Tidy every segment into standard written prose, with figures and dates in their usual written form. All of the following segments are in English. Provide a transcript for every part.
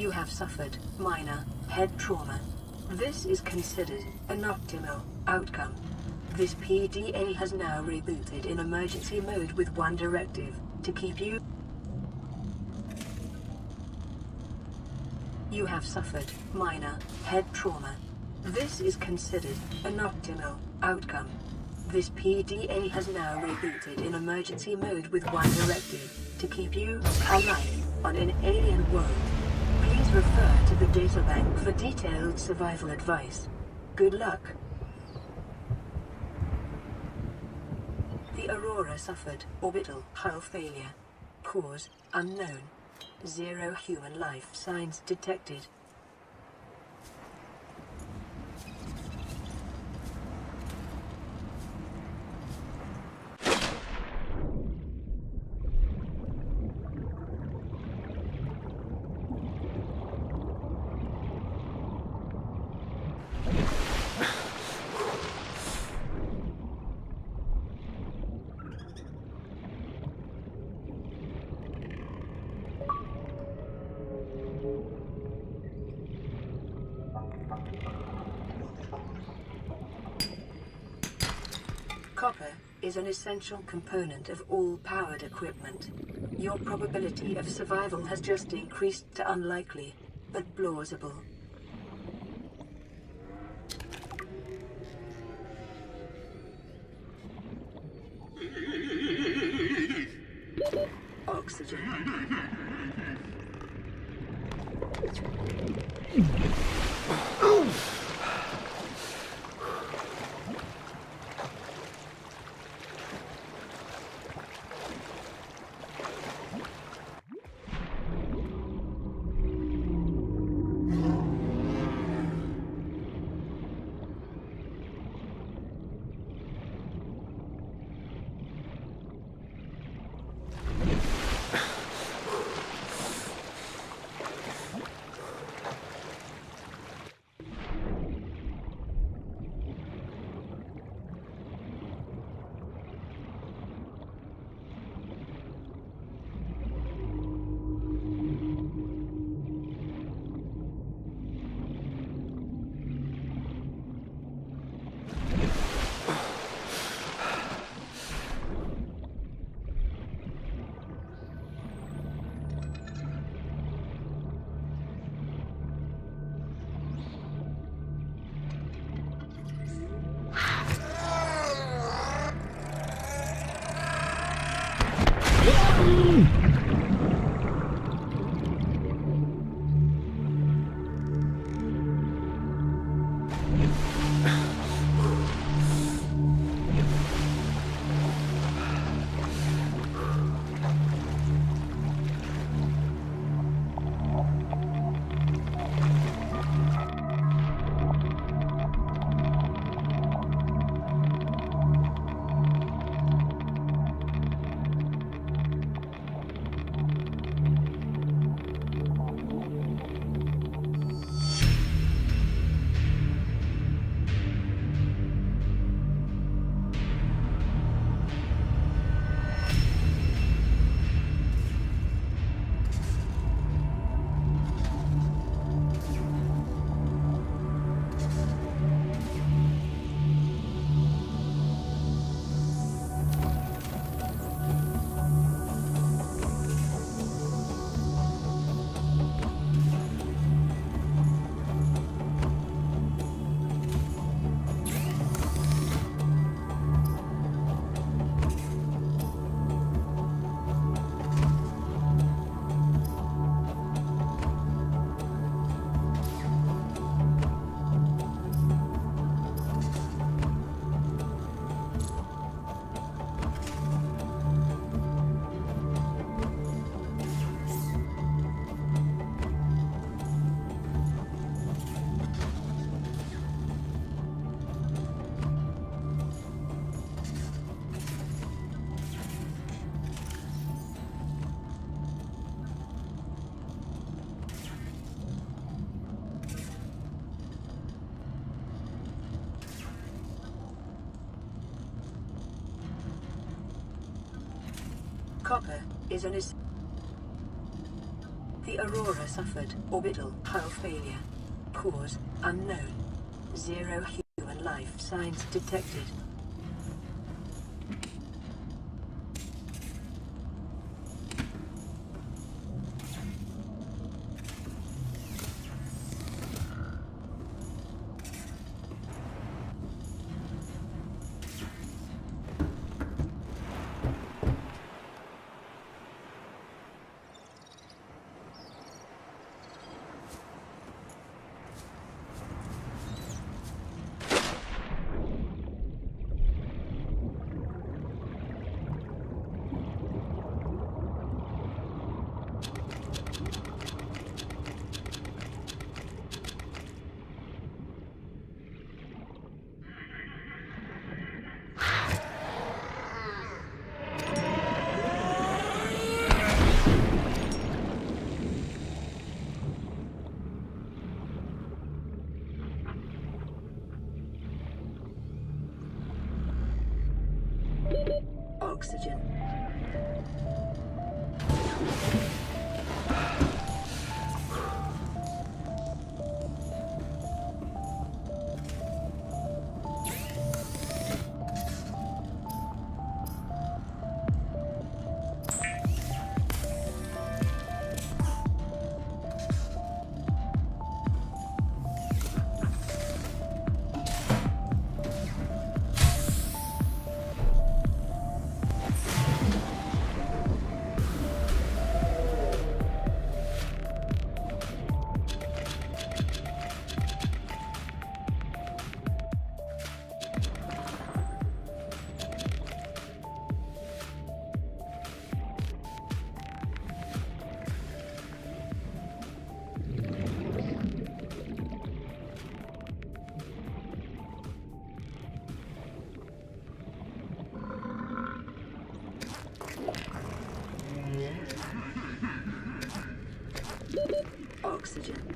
You have suffered minor head trauma. This is considered an optimal outcome. This PDA has now rebooted in emergency mode with one directive: to keep you. You have suffered minor head trauma. This is considered an optimal outcome. This PDA has now rebooted in emergency mode with one directive: to keep you alive on an alien world. Please refer to the databank for detailed survival advice. Good luck. The Aurora suffered orbital hull failure. Cause unknown. 0 human life signs detected. Copper is an essential component of all powered equipment. Your probability of survival has just increased to unlikely, but plausible. Oxygen. Copper is an The Aurora suffered orbital hull failure. Cause unknown. 0 human life signs detected. Oxygen. Oxygen.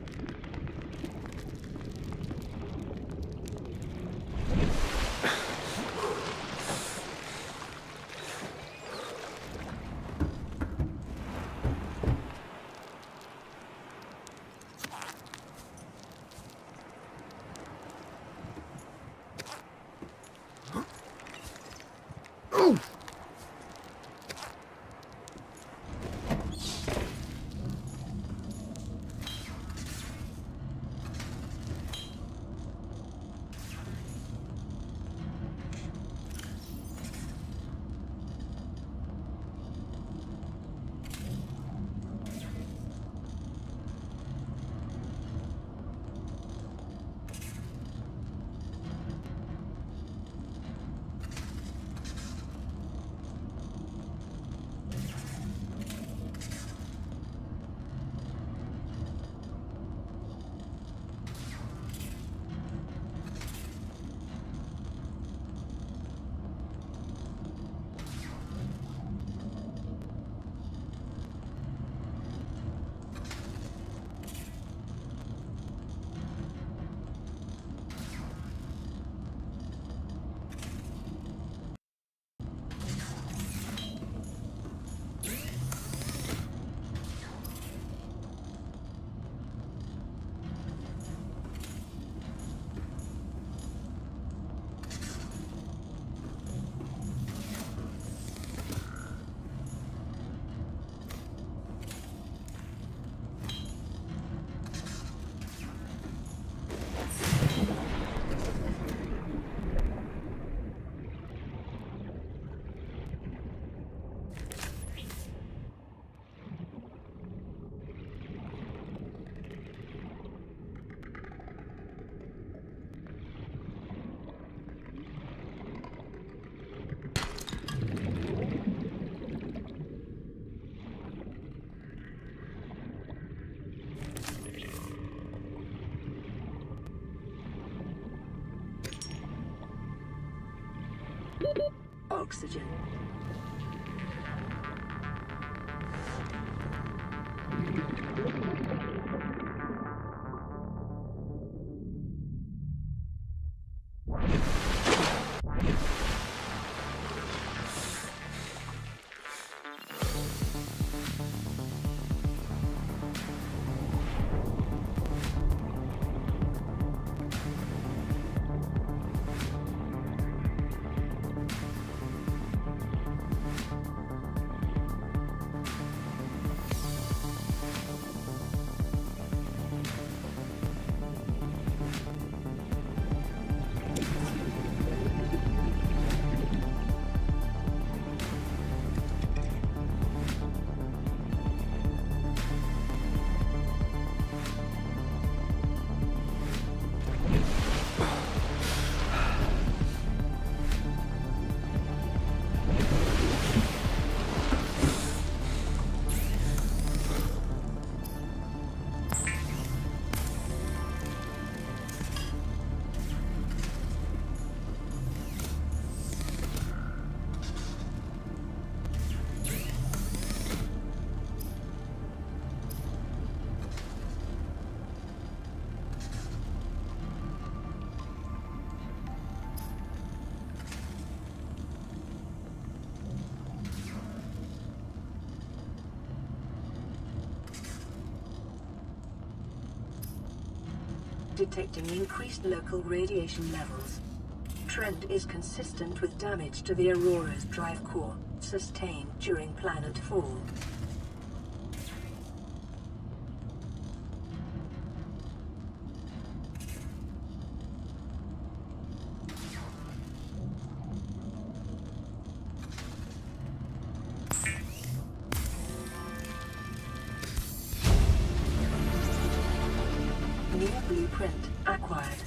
Oxygen. detecting increased local radiation levels. Trend is consistent with damage to the Aurora's drive core, sustained during planet fall. New blueprint acquired.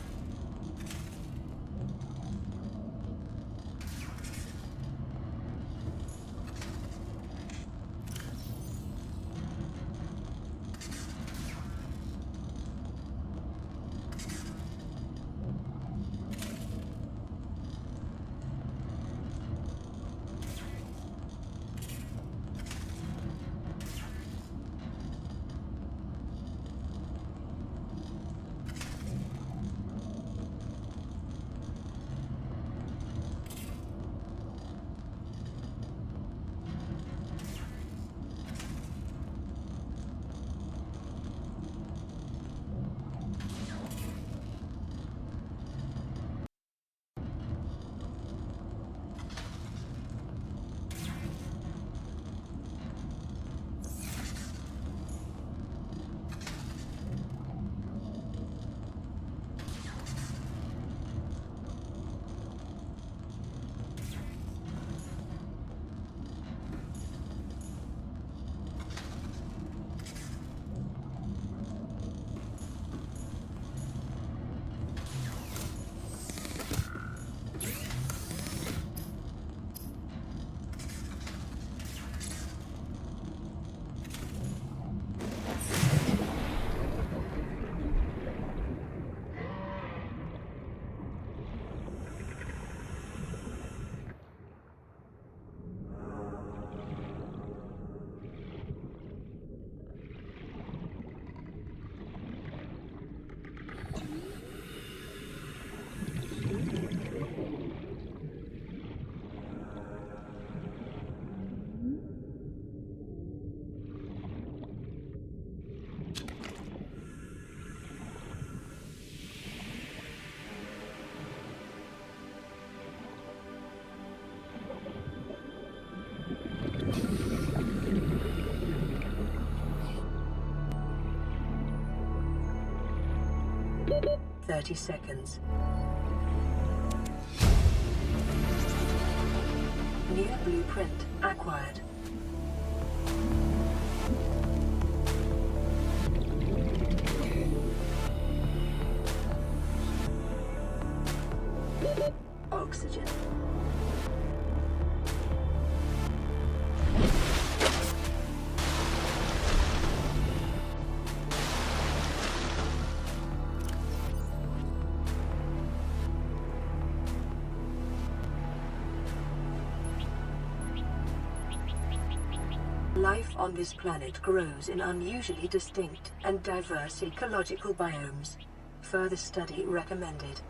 "30 seconds. New blueprint acquired. Oxygen. Life on this planet grows in unusually distinct and diverse ecological biomes. Further study recommended.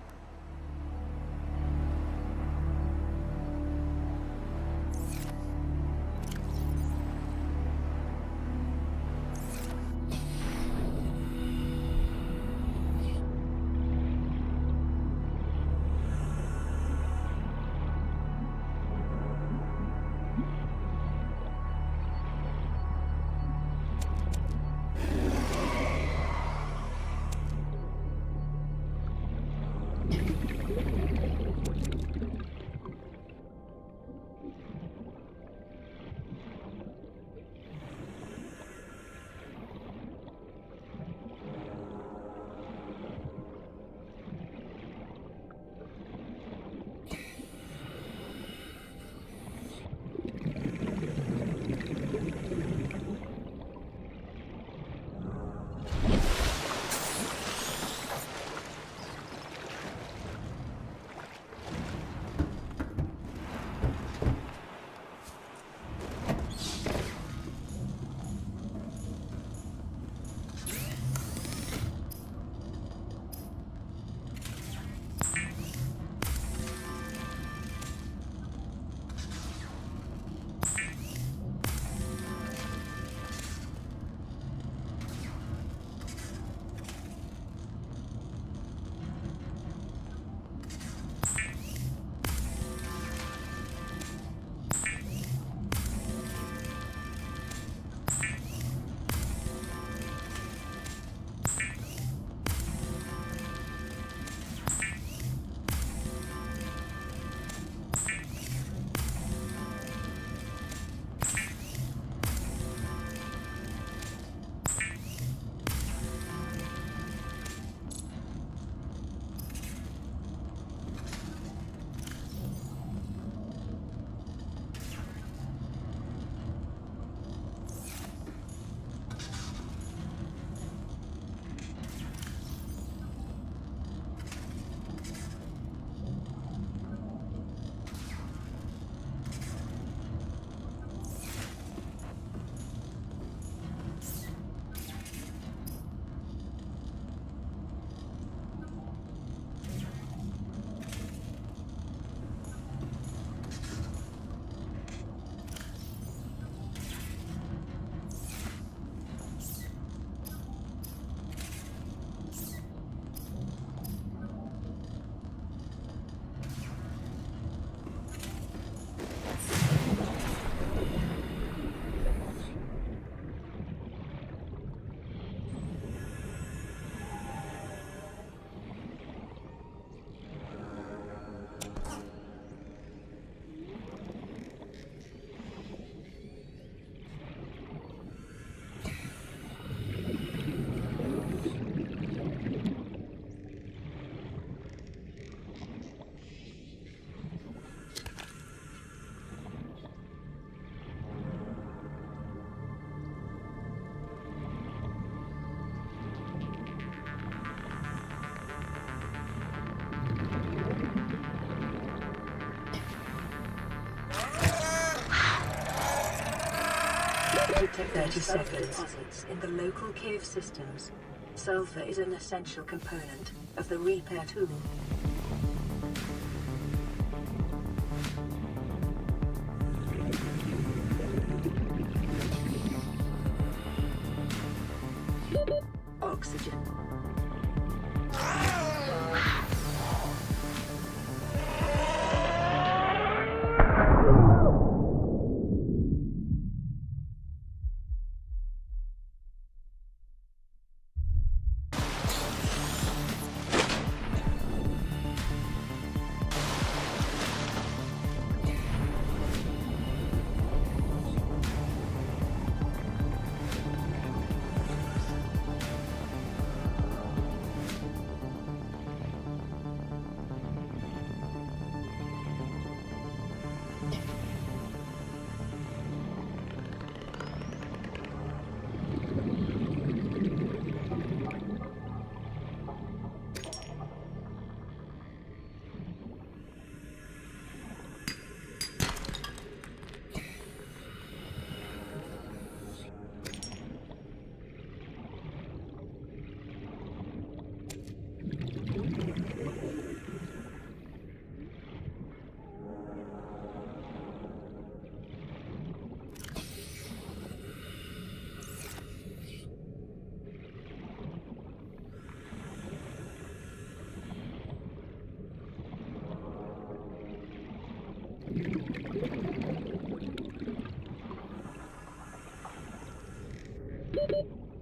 detect 30 seconds deposits in the local cave systems. Sulfur is an essential component of the repair tool. Oxygen.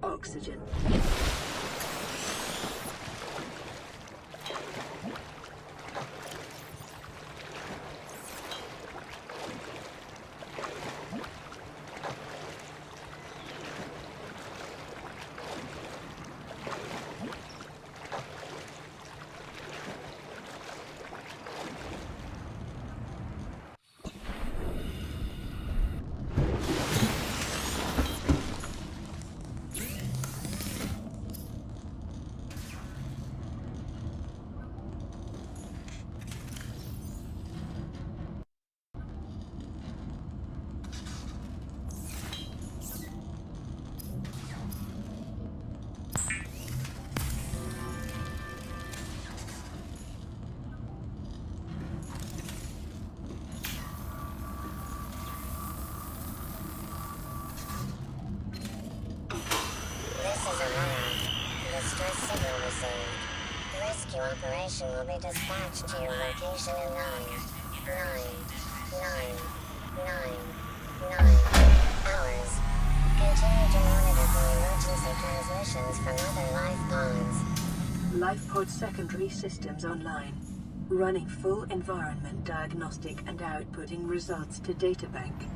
Oxygen. Rescue operation will be dispatched to your location in 9 hours. Continue to monitor for emergency transmissions from other life pods. Life pod secondary systems online. Running full environment diagnostic and outputting results to databank.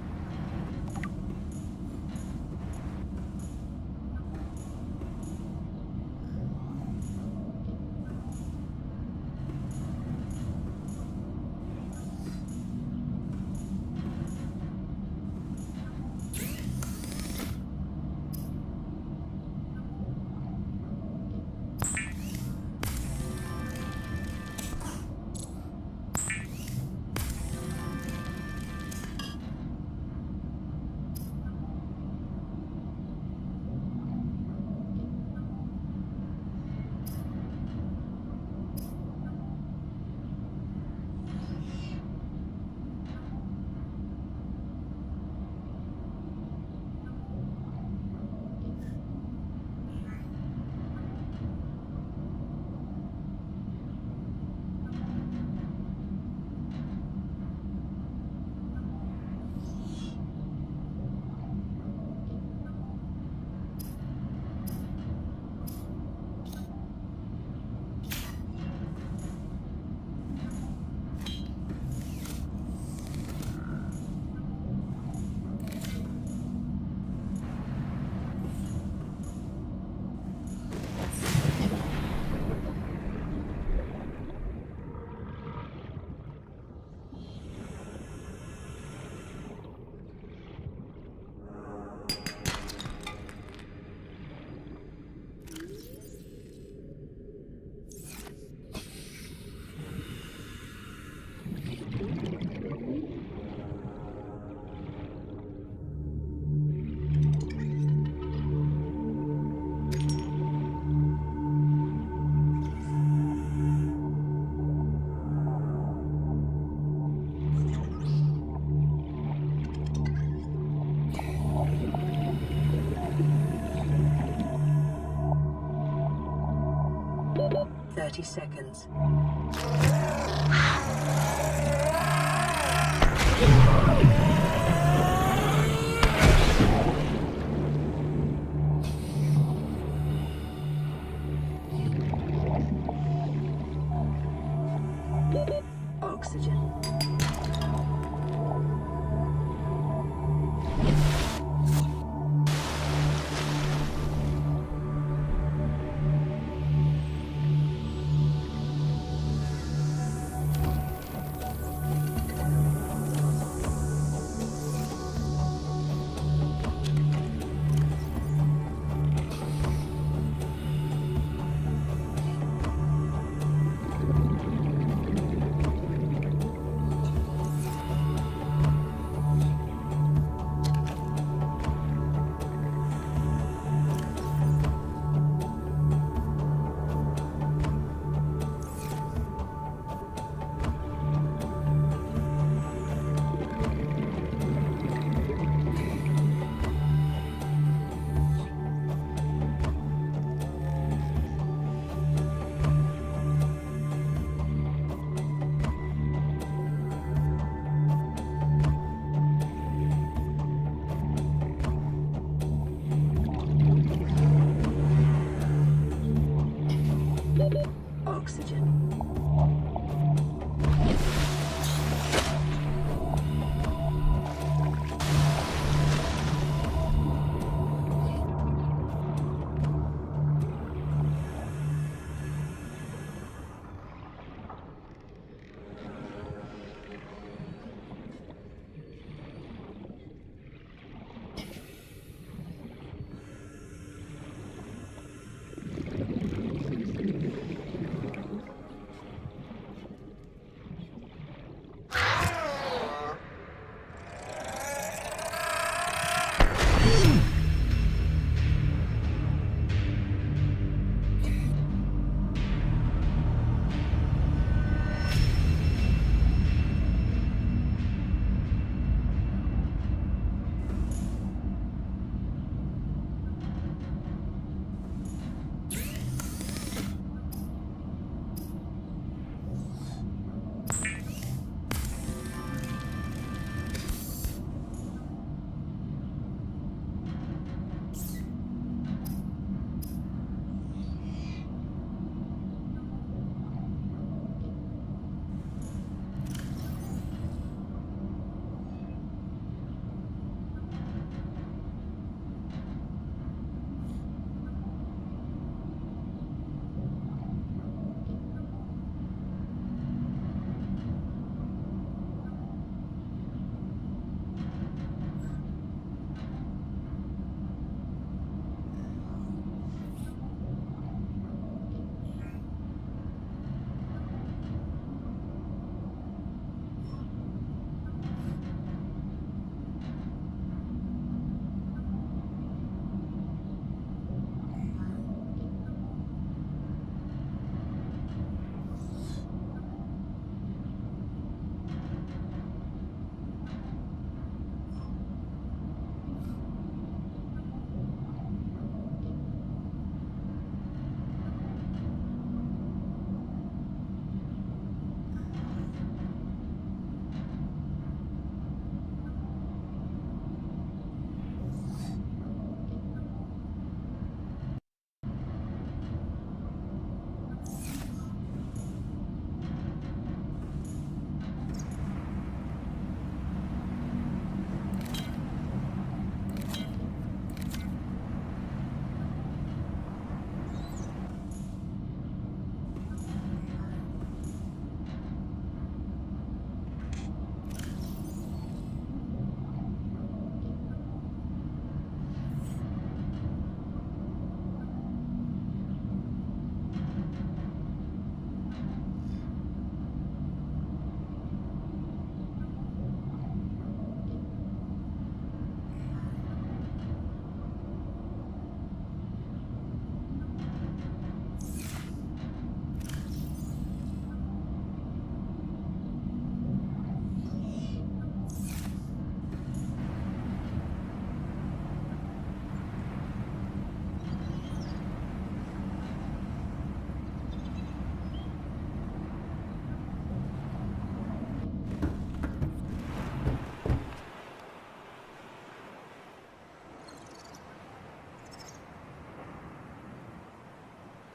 30 seconds. Oxygen.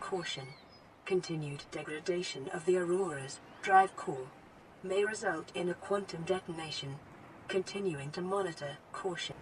Caution. Continued degradation of the Aurora's drive core may result in a quantum detonation. Continuing to monitor. Caution.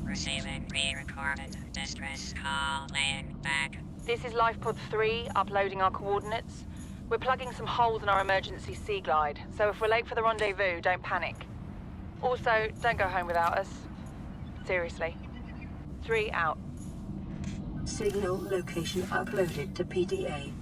Receiving pre-recorded distress call, laying back. This is Lifepod 3, uploading our coordinates. We're plugging some holes in our emergency sea glide, so if we're late for the rendezvous, don't panic. Also, don't go home without us. Seriously. 3 out. Signal location uploaded to PDA.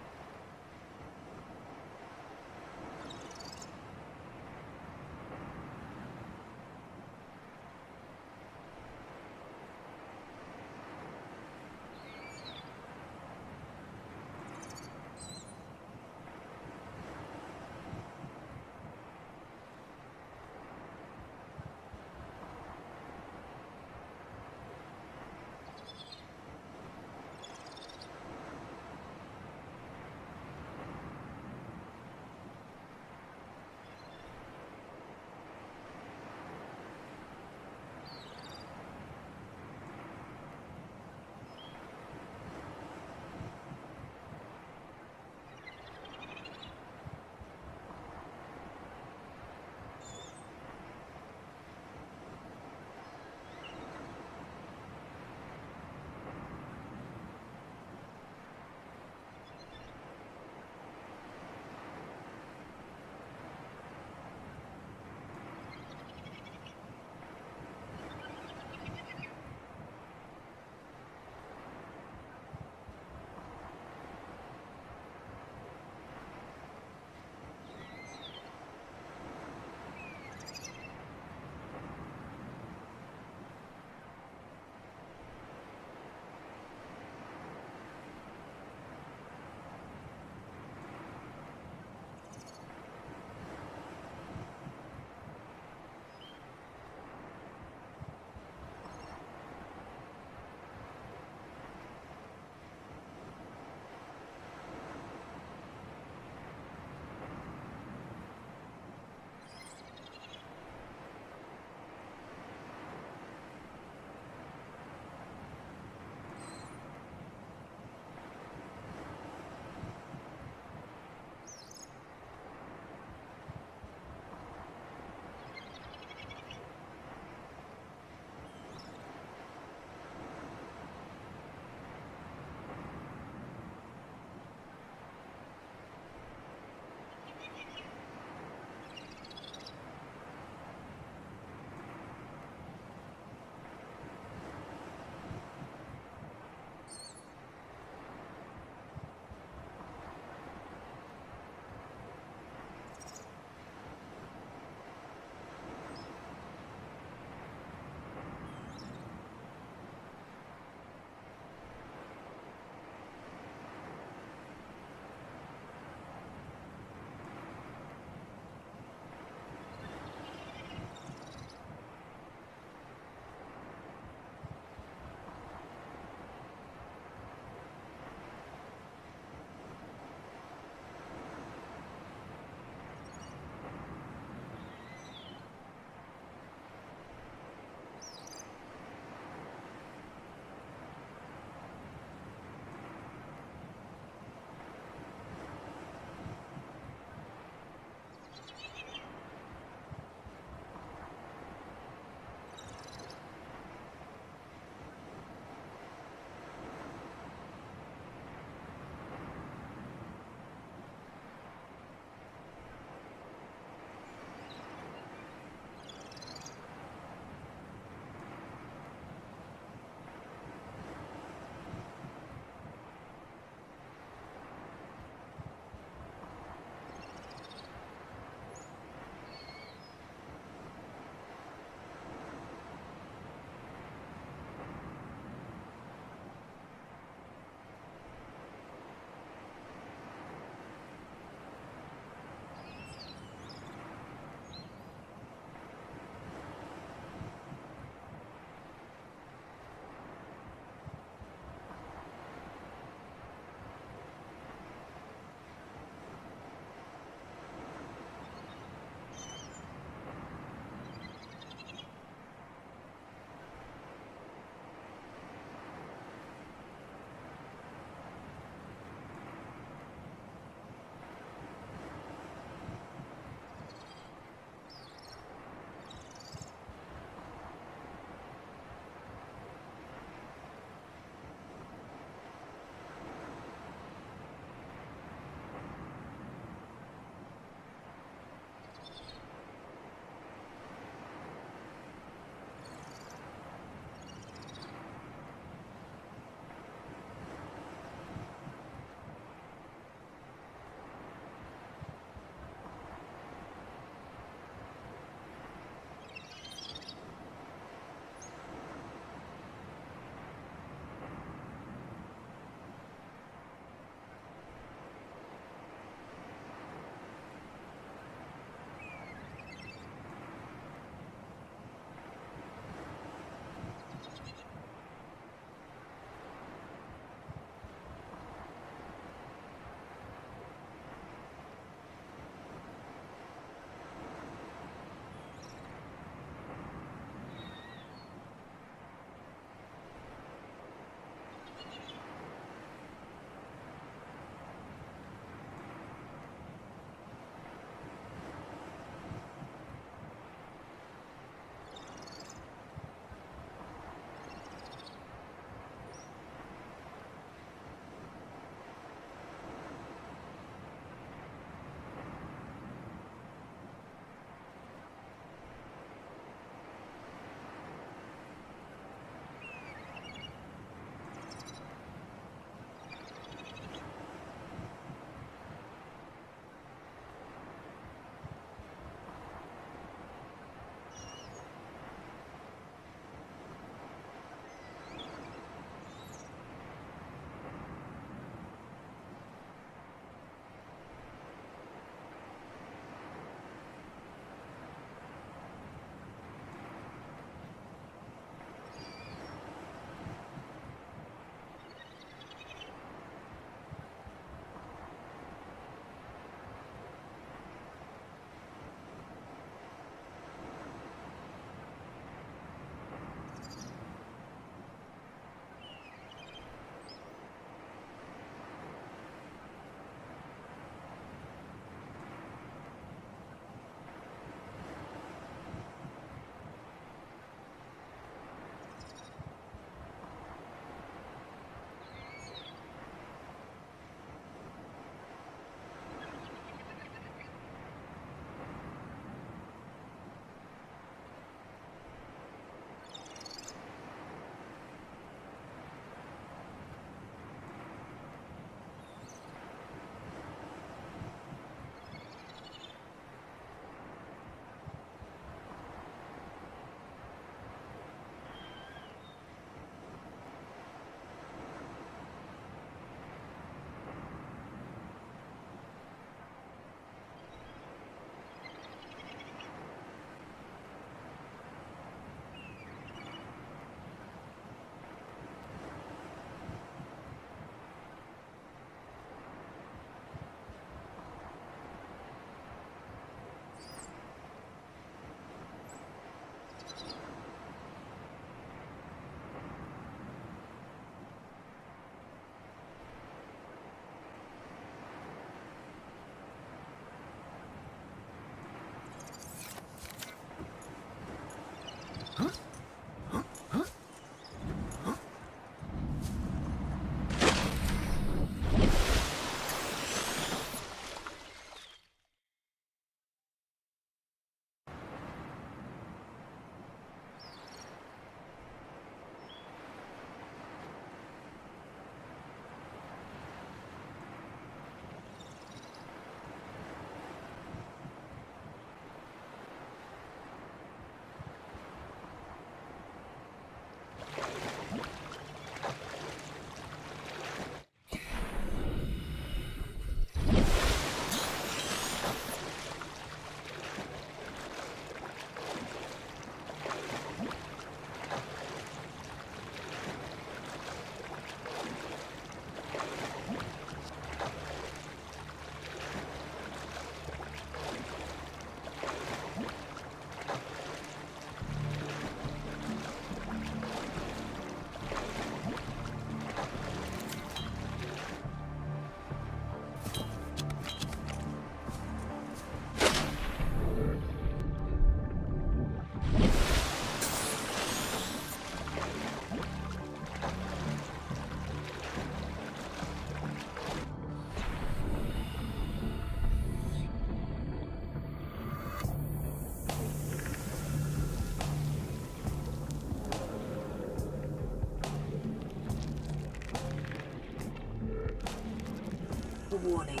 warning.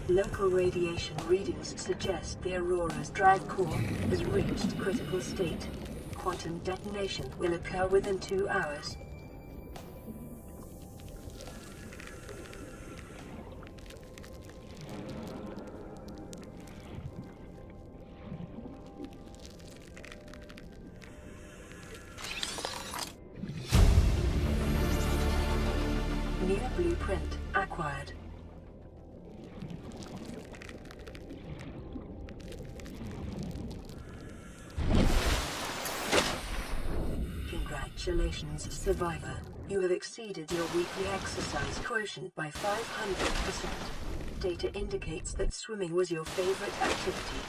Local radiation readings suggest the Aurora's drive core has reached critical state. Quantum detonation will occur within 2 hours. New blueprint acquired. Congratulations, survivor. You have exceeded your weekly exercise quotient by 500%. Data indicates that swimming was your favorite activity.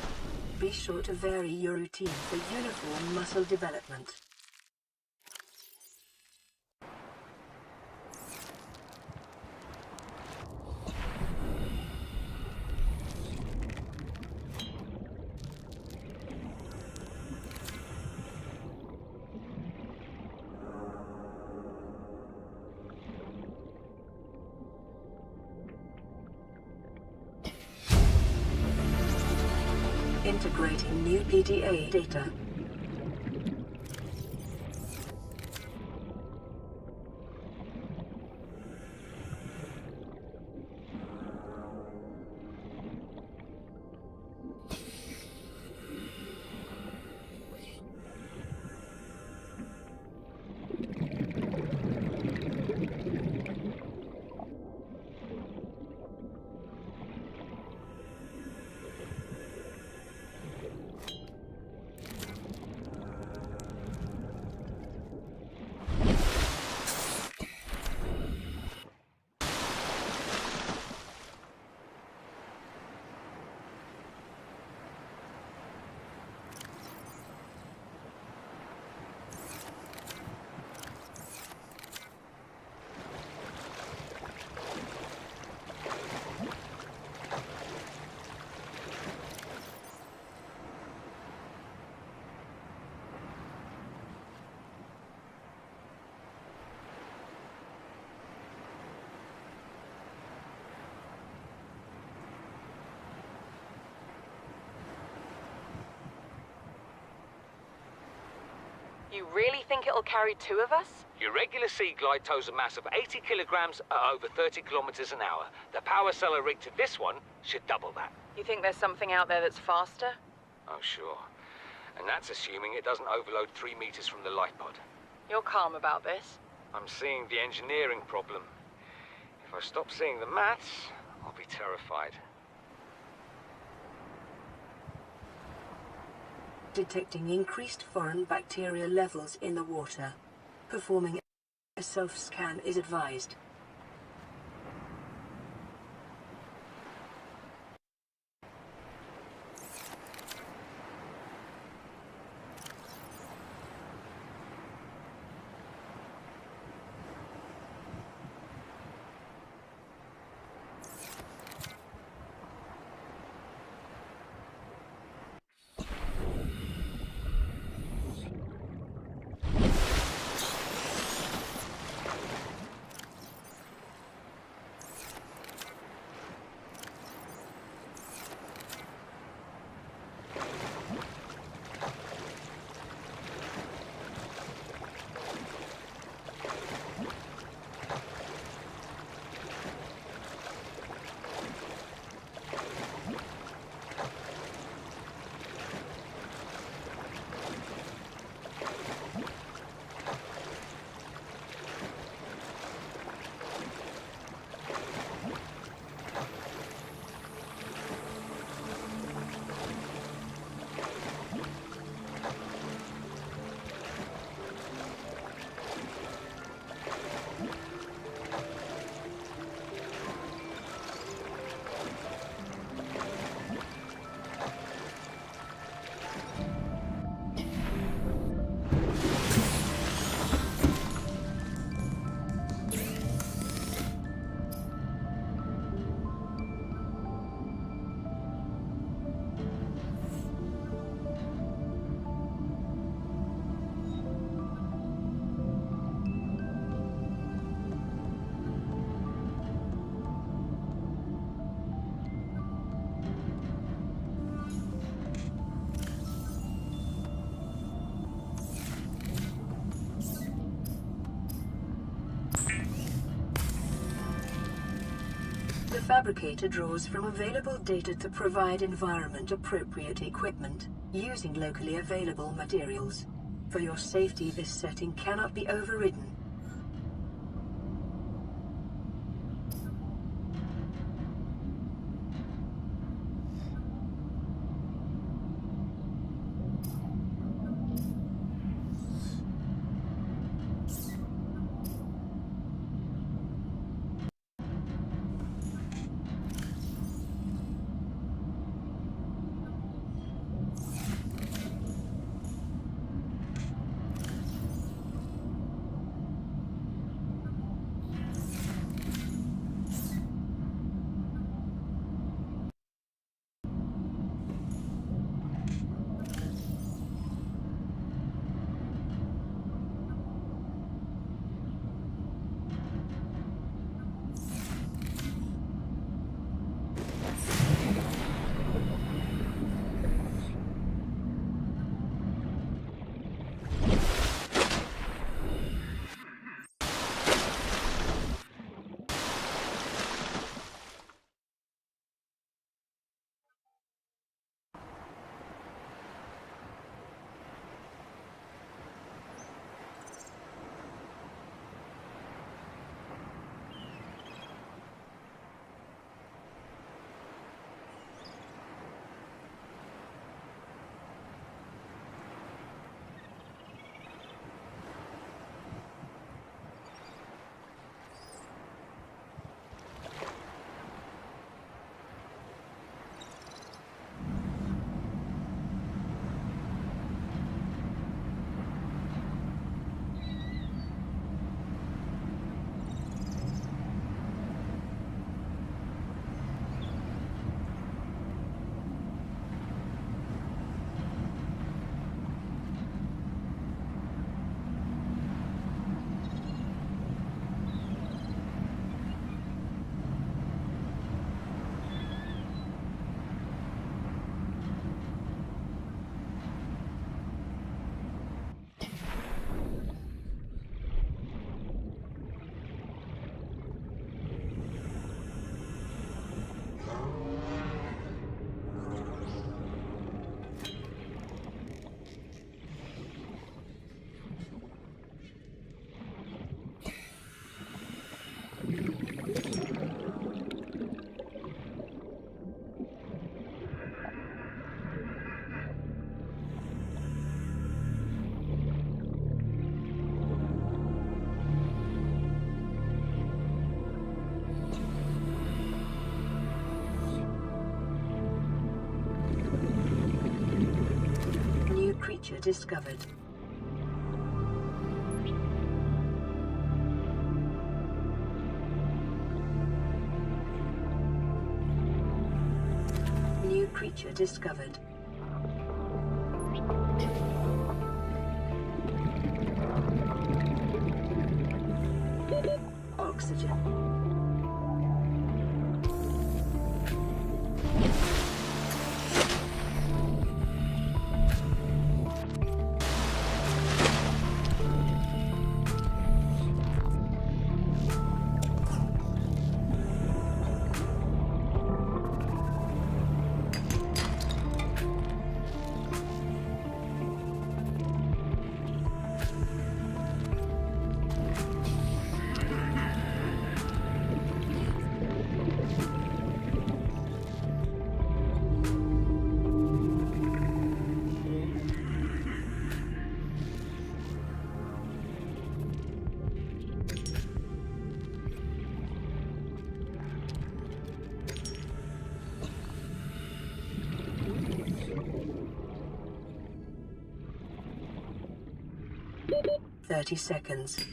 Be sure to vary your routine for uniform muscle development. Integrating new PDA data. You really think it'll carry 2 of us? Your regular sea glide tows a mass of 80 kilograms at over 30 kilometers an hour. The power cellar rigged to this one should double that. You think there's something out there that's faster? Oh, sure. And that's assuming it doesn't overload 3 meters from the light pod. You're calm about this. I'm seeing the engineering problem. If I stop seeing the maths, I'll be terrified. Detecting increased foreign bacteria levels in the water. Performing a self-scan is advised. fabricator draws from available data to provide environment-appropriate equipment, using locally available materials. For your safety, this setting cannot be overridden. Creature discovered. New creature discovered. Oxygen. Thirty seconds.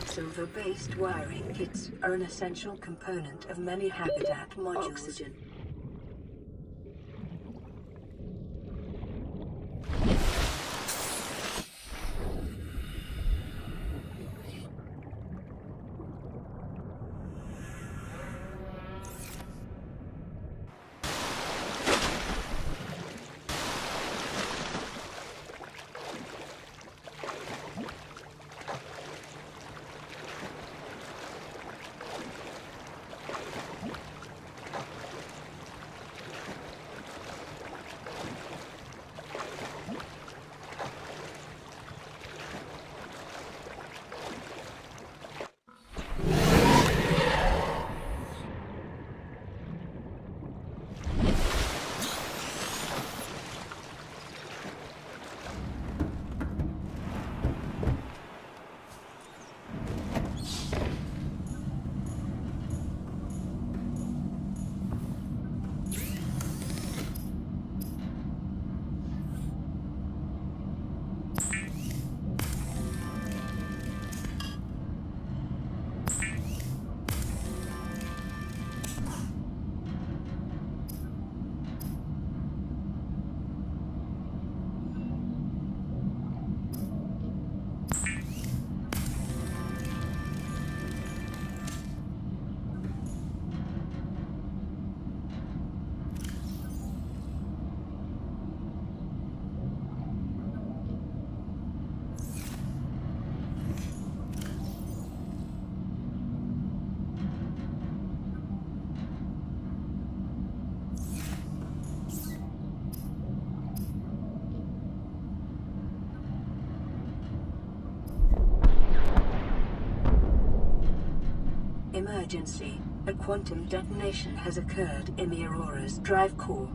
Silver-based wiring kits are an essential component of many habitat modules. Oxygen. Emergency. A quantum detonation has occurred in the Aurora's drive core.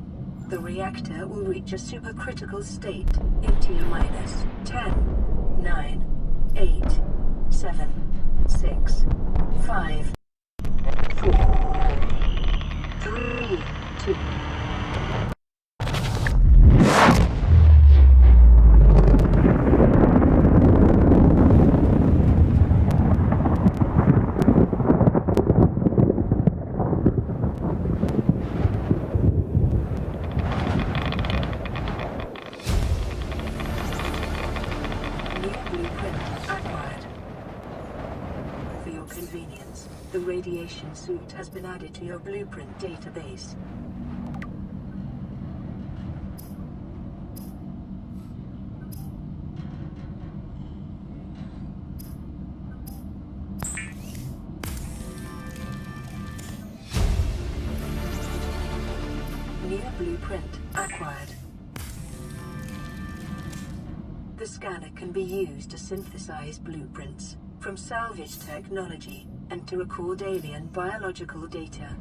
The reactor will reach a supercritical state in T-minus 10, 9, 8, 7, 6, 5, 4, 3, 2. The radiation suit has been added to your blueprint database. New blueprint acquired. The scanner can be used to synthesize blueprints from salvage technology and to record alien biological data.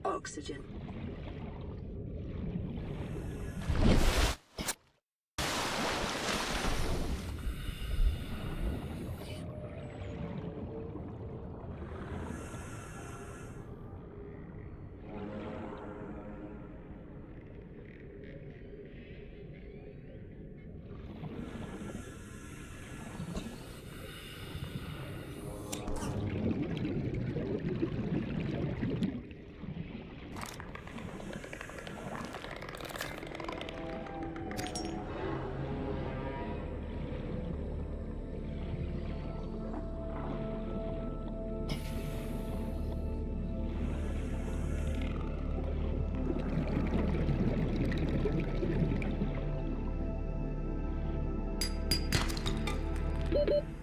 Oxygen.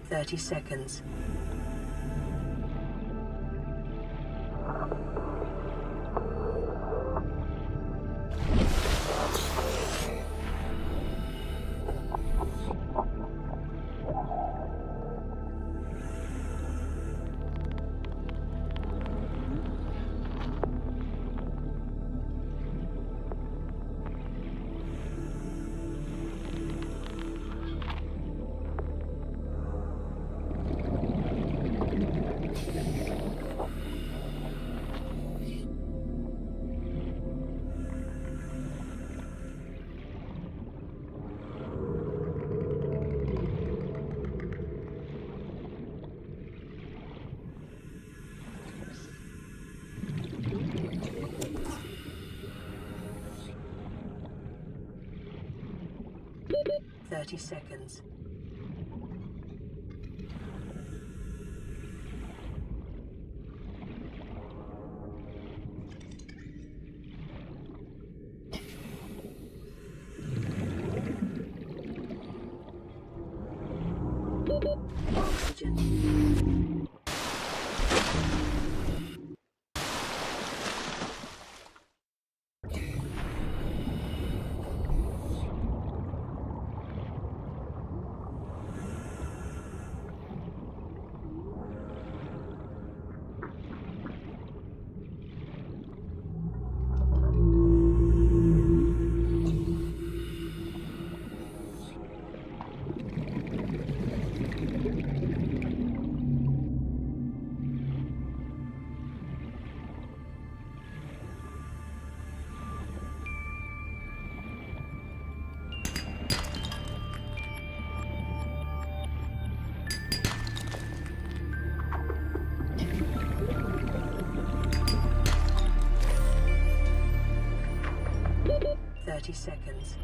Thirty seconds. 30 seconds. Oxygen. 30 seconds.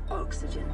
Oxygen.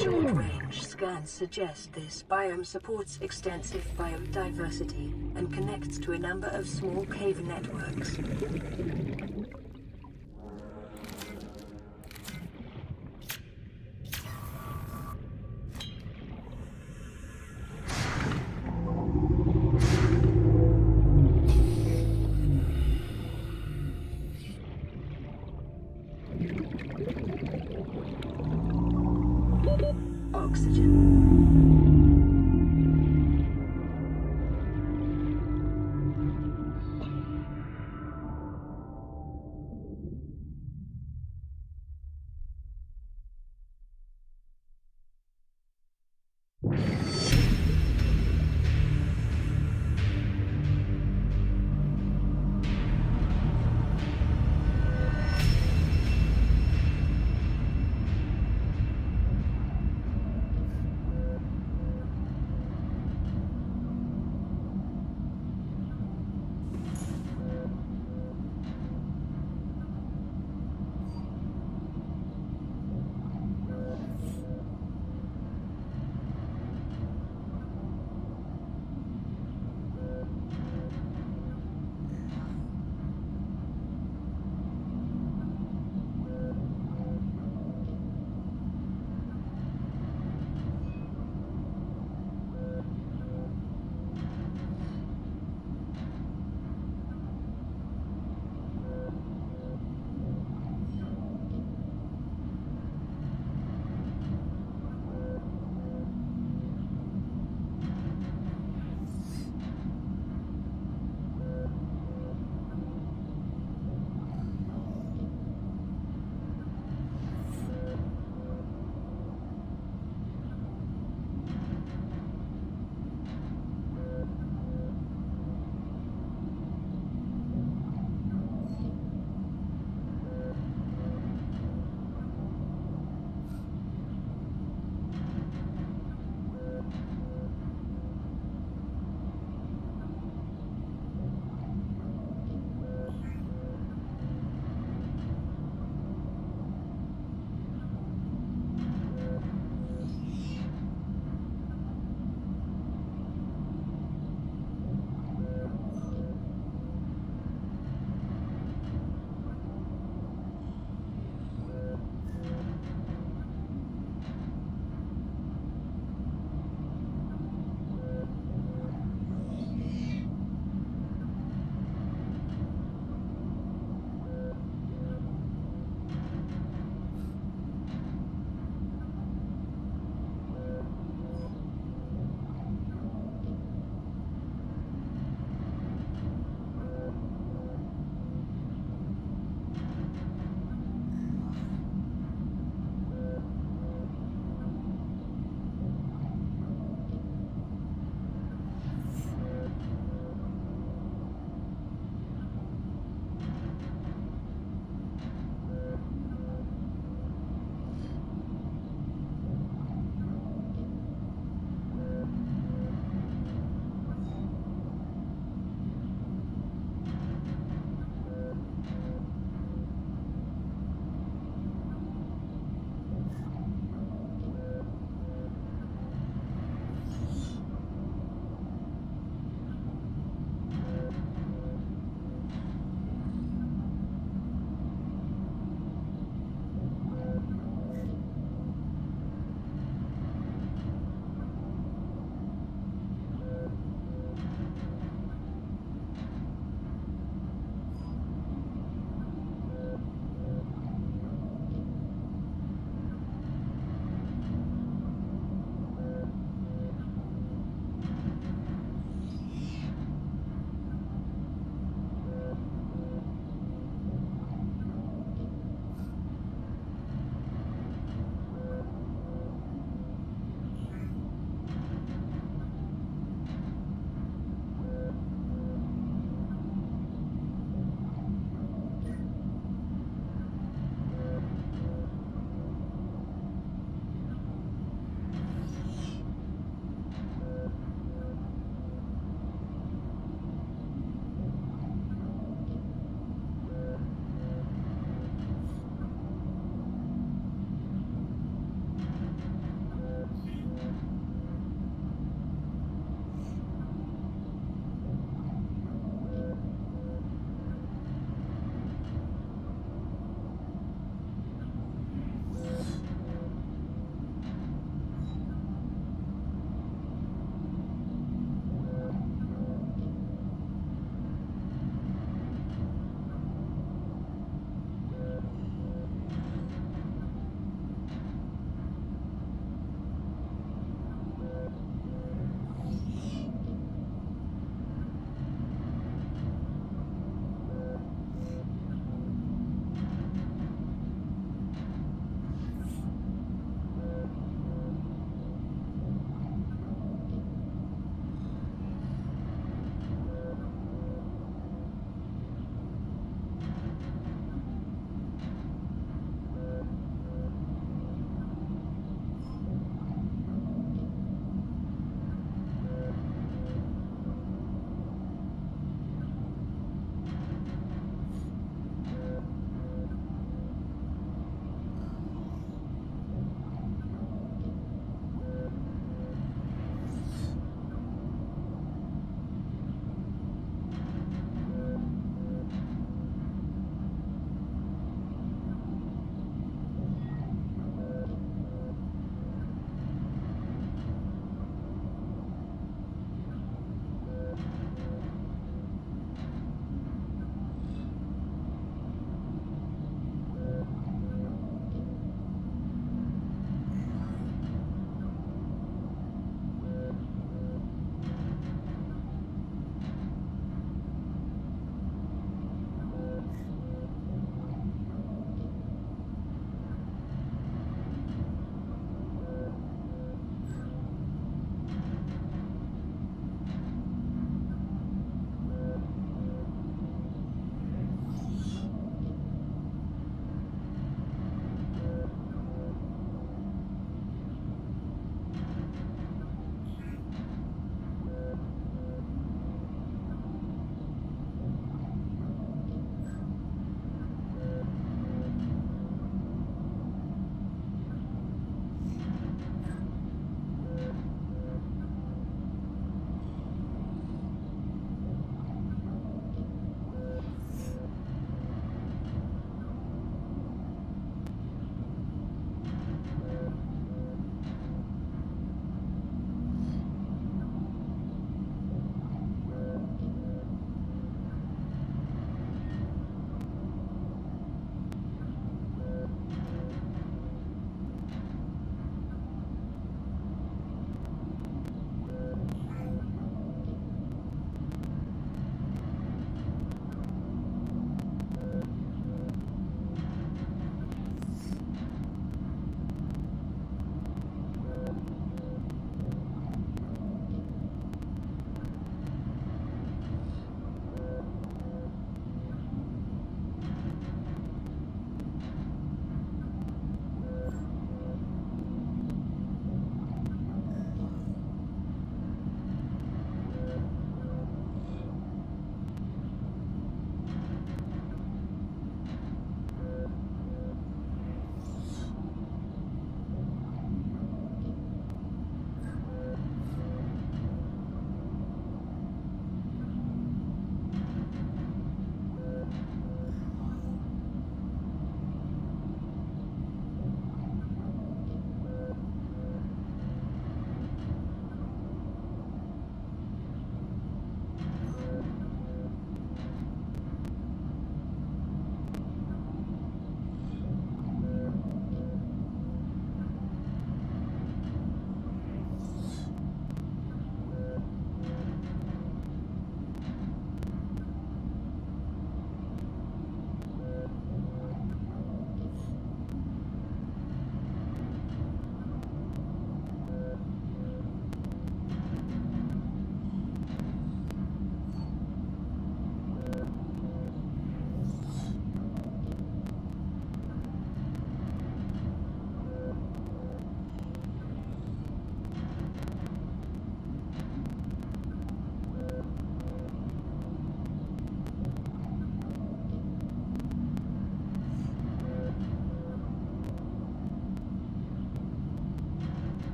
Short-range scans suggest this biome supports extensive biodiversity and connects to a number of small cave networks. Oxygen.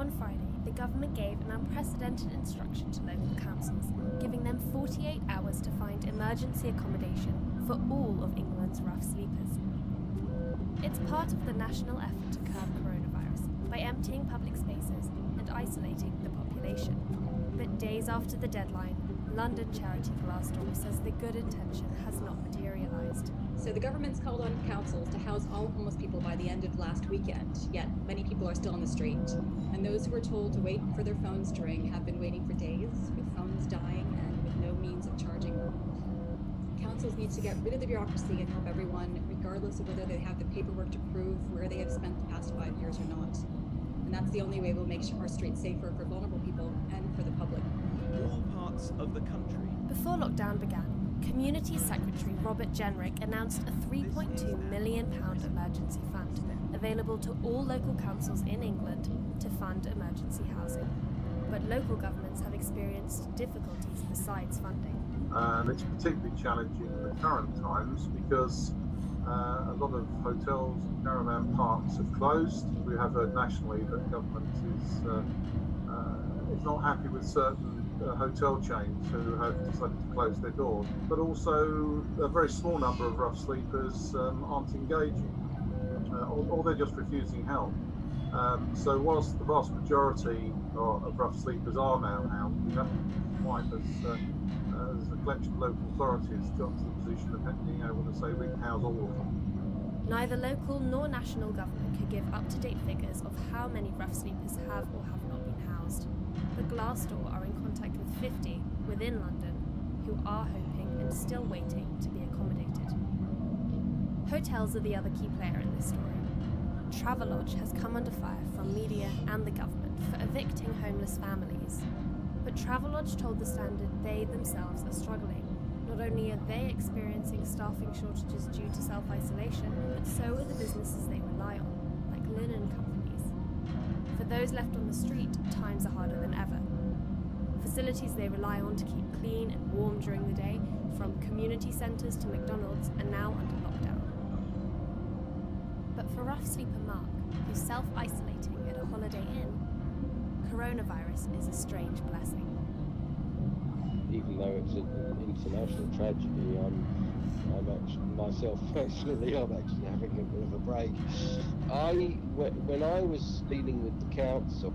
on Friday, the government gave an unprecedented instruction to local councils, giving them 48 hours to find emergency accommodation for all of England's rough sleepers. It's part of the national effort to curb coronavirus by emptying public spaces and isolating the population. But days after the deadline, London charity Glassdoor says the good intention has not materialised. So the government's called on councils to house all homeless people by the end of last weekend, yet many people are still on the street. And those who were told to wait for their phones to ring have been waiting for days, with phones dying and with no means of charging them. Councils need to get rid of the bureaucracy and help everyone, regardless of whether they have the paperwork to prove where they have spent the past 5 years or not. And that's the only way we'll make our streets safer for vulnerable people and for the public. All parts of the country. Before lockdown began, Community Secretary Robert Jenrick announced a £3.2 million emergency fund available to all local councils in England to fund emergency housing. But local governments have experienced difficulties besides funding. It's particularly challenging in the current times because a lot of hotels and caravan parks have closed. We have heard nationally that government is not happy with certain hotel chains who have decided to close their doors. But also a very small number of rough sleepers aren't engaging, or they're just refusing help. So whilst the vast majority of rough sleepers are now housed, we haven't quite as a collection of local authorities got to the position of being able to say we can house all of them. Neither local nor national government could give up-to-date figures of how many rough sleepers have or have not been housed. But Glassdoor are in contact with 50 within London who are hoping and still waiting to be accommodated. Hotels are the other key player in this story. Travelodge has come under fire from media and the government for evicting homeless families. But Travelodge told The Standard they themselves are struggling. Not only are they experiencing staffing shortages due to self-isolation, but so are the businesses they rely on, like linen companies. For those left on the street, times are harder than ever. Facilities they rely on to keep clean and warm during the day, from community centres to McDonald's, are now under lockdown. But for rough sleeper Mark, who's self-isolating at a Holiday Inn, coronavirus is a strange blessing. Even though it's an international tragedy, I'm actually having a bit of a break. When I was dealing with the council,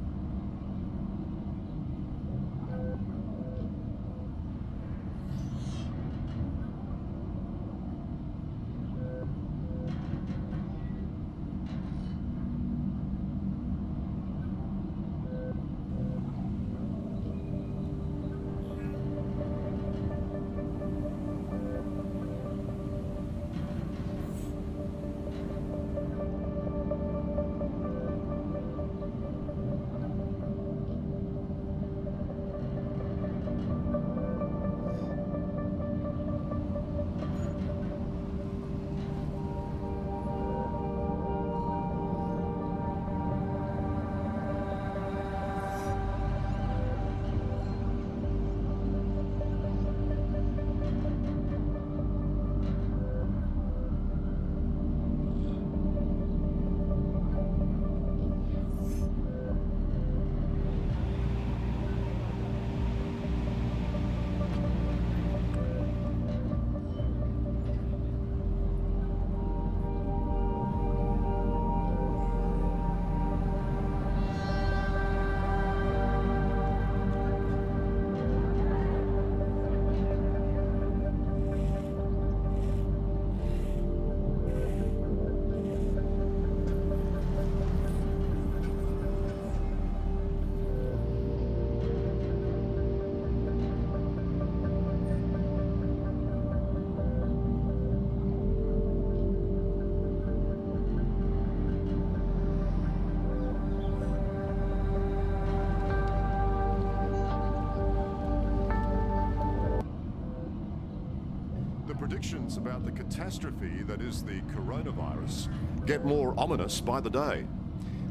Predictions about the catastrophe that is the coronavirus get more ominous by the day.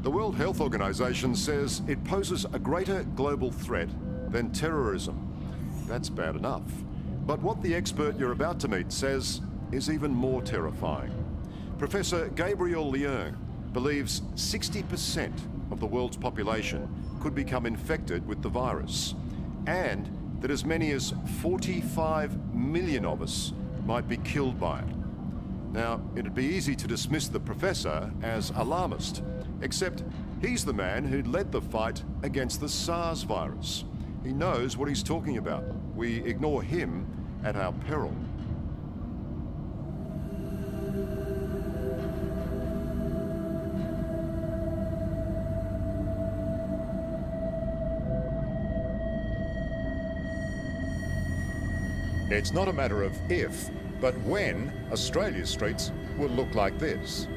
The World Health Organization says it poses a greater global threat than terrorism. That's bad enough. But what the expert you're about to meet says is even more terrifying. Professor Gabriel Leung believes 60% of the world's population could become infected with the virus, and that as many as 45 million of us might be killed by it. Now, it'd be easy to dismiss the professor as alarmist, except he's the man who led the fight against the SARS virus. He knows what he's talking about. We ignore him at our peril. It's not a matter of if, but when Australia's streets will look like this.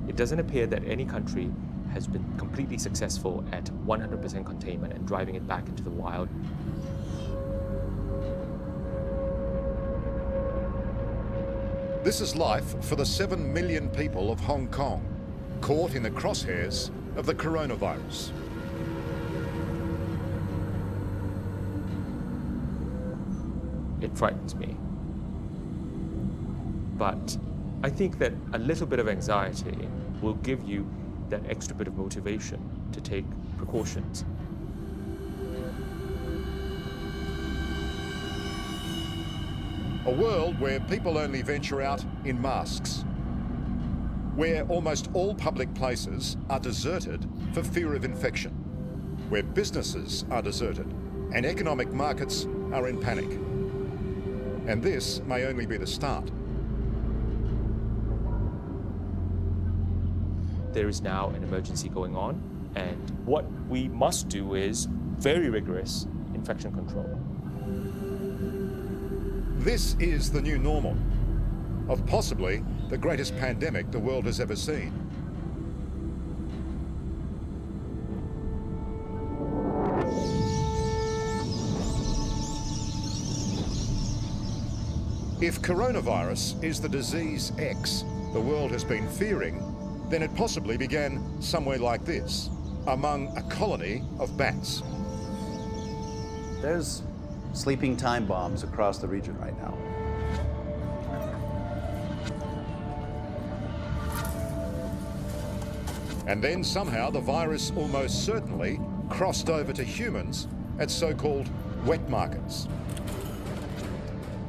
It doesn't appear that any country has been completely successful at 100% containment and driving it back into the wild. This is life for the 7 million people of Hong Kong, caught in the crosshairs of the coronavirus. It frightens me. But I think that a little bit of anxiety will give you that extra bit of motivation to take precautions. A world where people only venture out in masks, where almost all public places are deserted for fear of infection, where businesses are deserted and economic markets are in panic. And this may only be the start. There is now an emergency going on, and what we must do is very rigorous infection control. This is the new normal of possibly the greatest pandemic the world has ever seen. If coronavirus is the disease X the world has been fearing, then it possibly began somewhere like this, among a colony of bats. There's sleeping time bombs across the region right now. And then somehow the virus almost certainly crossed over to humans at so-called wet markets.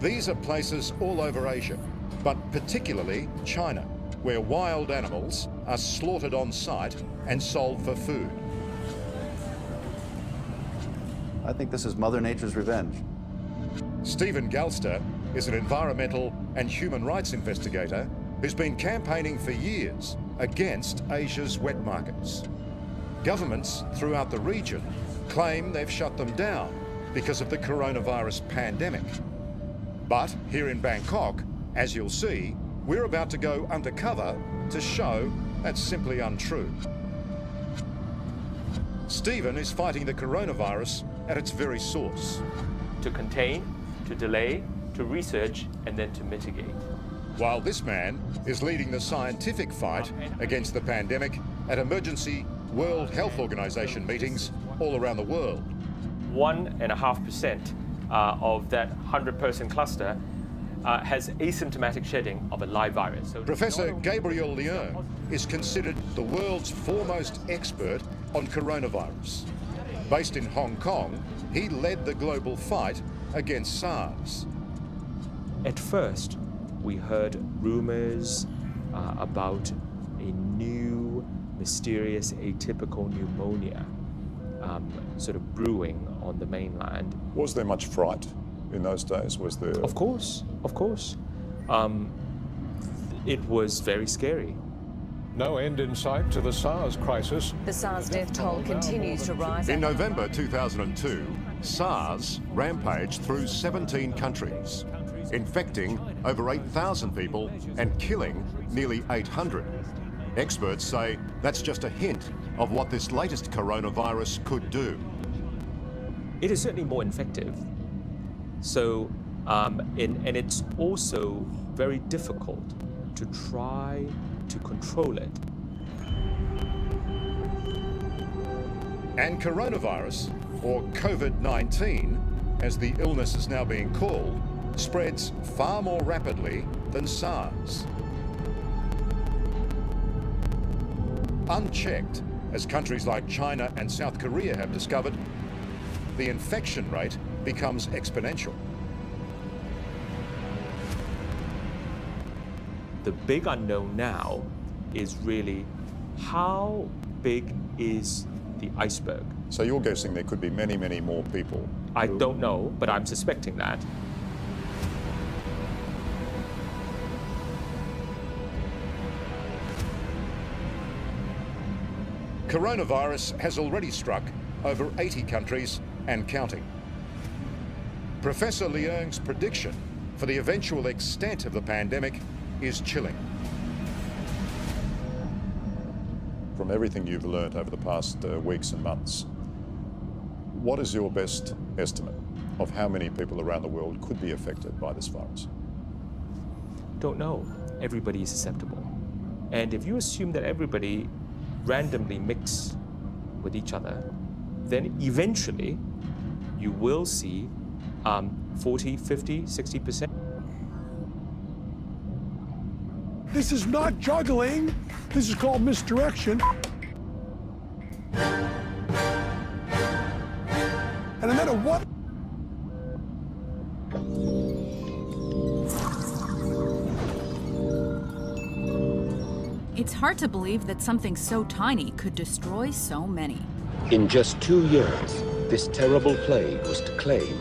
These are places all over Asia, but particularly China, where wild animals are slaughtered on site and sold for food. I think this is Mother Nature's revenge. Stephen Galster is an environmental and human rights investigator who's been campaigning for years against Asia's wet markets. Governments throughout the region claim they've shut them down because of the coronavirus pandemic. But here in Bangkok, as you'll see, we're about to go undercover to show that's simply untrue. Stephen is fighting the coronavirus at its very source. To contain, to delay, to research, and then to mitigate. While this man is leading the scientific fight against the pandemic at emergency World Health Organization meetings all around the world. 1.5% of that 100-person cluster has asymptomatic shedding of a live virus. So Professor Gabriel Leung is considered the world's foremost expert on coronavirus. Based in Hong Kong, he led the global fight against SARS. At first, we heard rumors about a new, mysterious, atypical pneumonia sort of brewing on the mainland. Was there much fright in those days? Was there? Of course, of course. It was very scary. No end in sight to the SARS crisis. The SARS death toll continues to rise. In November 2002, SARS rampaged through 17 countries, infecting over 8,000 people and killing nearly 800. Experts say that's just a hint of what this latest coronavirus could do. It is certainly more infective. So, and it's also very difficult to try to control it. And coronavirus, or COVID-19, as the illness is now being called, spreads far more rapidly than SARS. Unchecked, as countries like China and South Korea have discovered, the infection rate becomes exponential. The big unknown now is really how big is the iceberg? So you're guessing there could be many, many more people? I don't know, but I'm suspecting that. Coronavirus has already struck over 80 countries and counting. Professor Leung's prediction for the eventual extent of the pandemic is chilling. From everything you've learned over the past weeks and months, what is your best estimate of how many people around the world could be affected by this virus? Don't know. Everybody is susceptible. And if you assume that everybody randomly mix with each other, then eventually you will see 40, 50, 60%. This is not juggling. This is called misdirection. And no matter what. It's hard to believe that something so tiny could destroy so many. In just 2 years, this terrible plague was to claim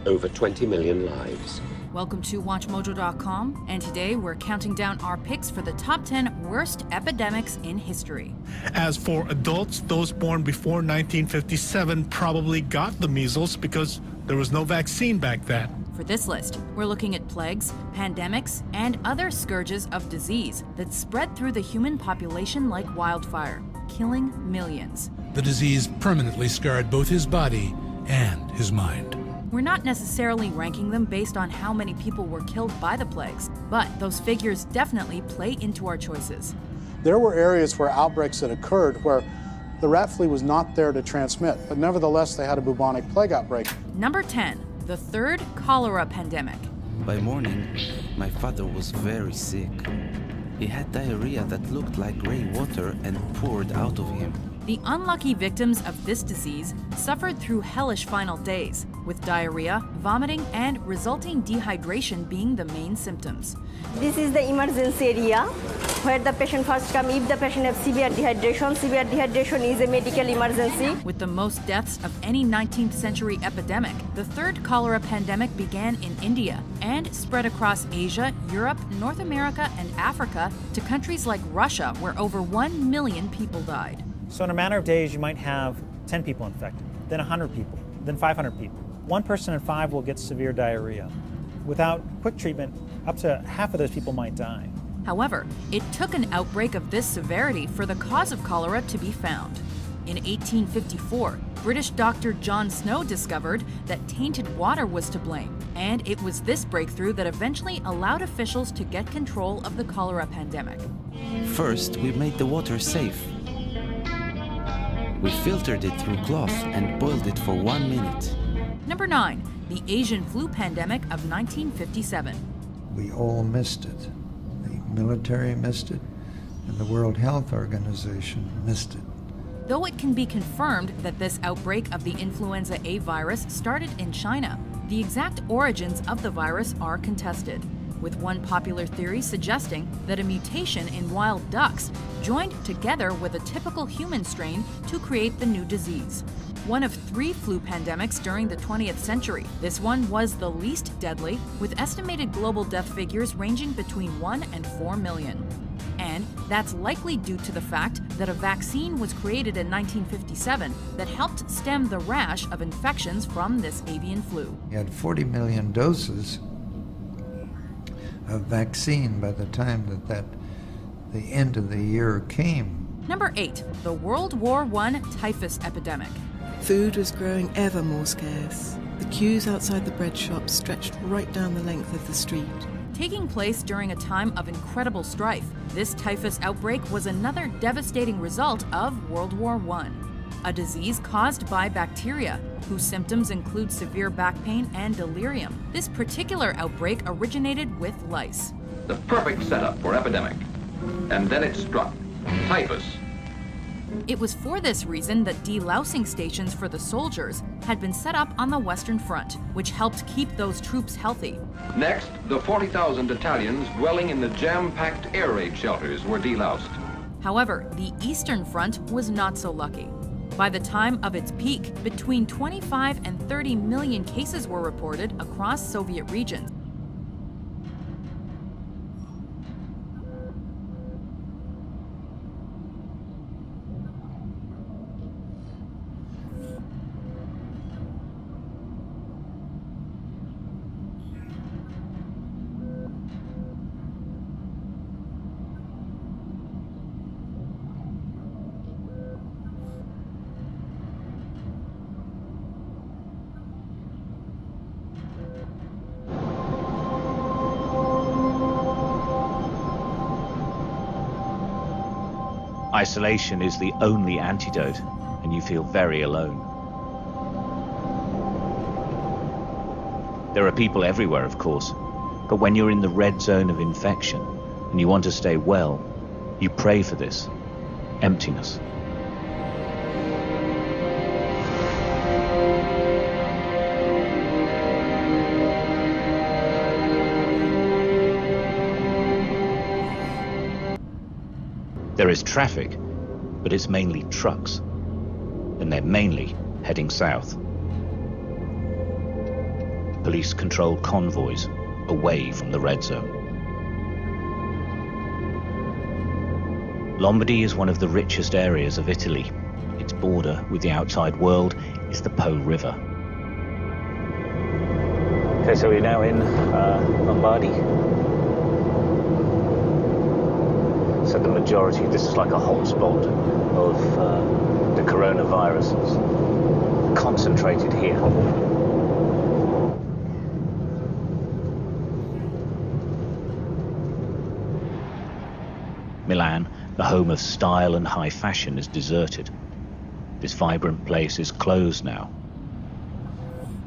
over 20 million lives. Welcome to WatchMojo.com, and today we're counting down our picks for the top 10 worst epidemics in history. As for adults, those born before 1957 probably got the measles because there was no vaccine back then. For this list, we're looking at plagues, pandemics, and other scourges of disease that spread through the human population like wildfire, killing millions. The disease permanently scarred both his body and his mind. We're not necessarily ranking them based on how many people were killed by the plagues, but those figures definitely play into our choices. There were areas where outbreaks had occurred where the rat flu was not there to transmit, but nevertheless they had a bubonic plague outbreak. Number 10, the third cholera pandemic. By morning, my father was very sick. He had diarrhea that looked like gray water and poured out of him. The unlucky victims of this disease suffered through hellish final days, with diarrhea, vomiting, and resulting dehydration being the main symptoms. This is the emergency area where the patient first comes if the patient has severe dehydration. Severe dehydration is a medical emergency. With the most deaths of any 19th century epidemic, the third cholera pandemic began in India and spread across Asia, Europe, North America, and Africa to countries like Russia, where over 1 million people died. So in a matter of days, you might have 10 people infected, then 100 people, then 500 people. 1 person in 5 will get severe diarrhea. Without quick treatment, up to half of those people might die. However, it took an outbreak of this severity for the cause of cholera to be found. In 1854, British doctor John Snow discovered that tainted water was to blame, and it was this breakthrough that eventually allowed officials to get control of the cholera pandemic. First, we made the water safe. We filtered it through cloth and boiled it for 1 minute. Number 9, the Asian flu pandemic of 1957. We all missed it. The military missed it, and the World Health Organization missed it. Though it can be confirmed that this outbreak of the influenza A virus started in China, the exact origins of the virus are contested, with one popular theory suggesting that a mutation in wild ducks joined together with a typical human strain to create the new disease. One of 3 flu pandemics during the 20th century, this one was the least deadly, with estimated global death figures ranging between 1 and 4 million. And that's likely due to the fact that a vaccine was created in 1957 that helped stem the rash of infections from this avian flu. We had 40 million doses of vaccine by the time that the end of the year came. Number 8, the World War I typhus epidemic. Food was growing ever more scarce. The queues outside the bread shops stretched right down the length of the street. Taking place during a time of incredible strife, this typhus outbreak was another devastating result of World War I. A disease caused by bacteria, whose symptoms include severe back pain and delirium. This particular outbreak originated with lice. The perfect setup for epidemic. And then it struck. Typhus. It was for this reason that delousing stations for the soldiers had been set up on the Western Front, which helped keep those troops healthy. Next, the 40,000 Italians dwelling in the jam-packed air raid shelters were deloused. However, the Eastern Front was not so lucky. By the time of its peak, between 25 and 30 million cases were reported across Soviet regions. Isolation is the only antidote, and you feel very alone. There are people everywhere, of course, but when you're in the red zone of infection and you want to stay well, you pray for this emptiness. There is traffic, but it's mainly trucks, and they're mainly heading south. Police-controlled convoys away from the red zone. Lombardy is one of the richest areas of Italy. Its border with the outside world is the Po River. Okay, so we're now in Lombardy. So the majority, this is like a hotspot of the coronavirus. It's concentrated here. Milan, the home of style and high fashion, is deserted. This vibrant place is closed now.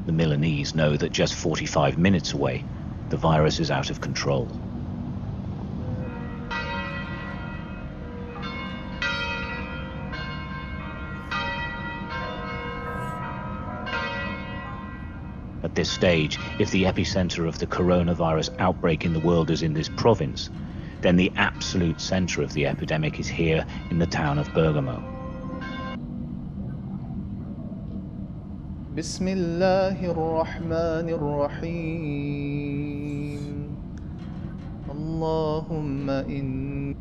The Milanese know that just 45 minutes away, the virus is out of control. At this stage, if the epicenter of the coronavirus outbreak in the world is in this province, then the absolute center of the epidemic is here in the town of Bergamo. Bismillahirrahmanirrahim. Allahumma in.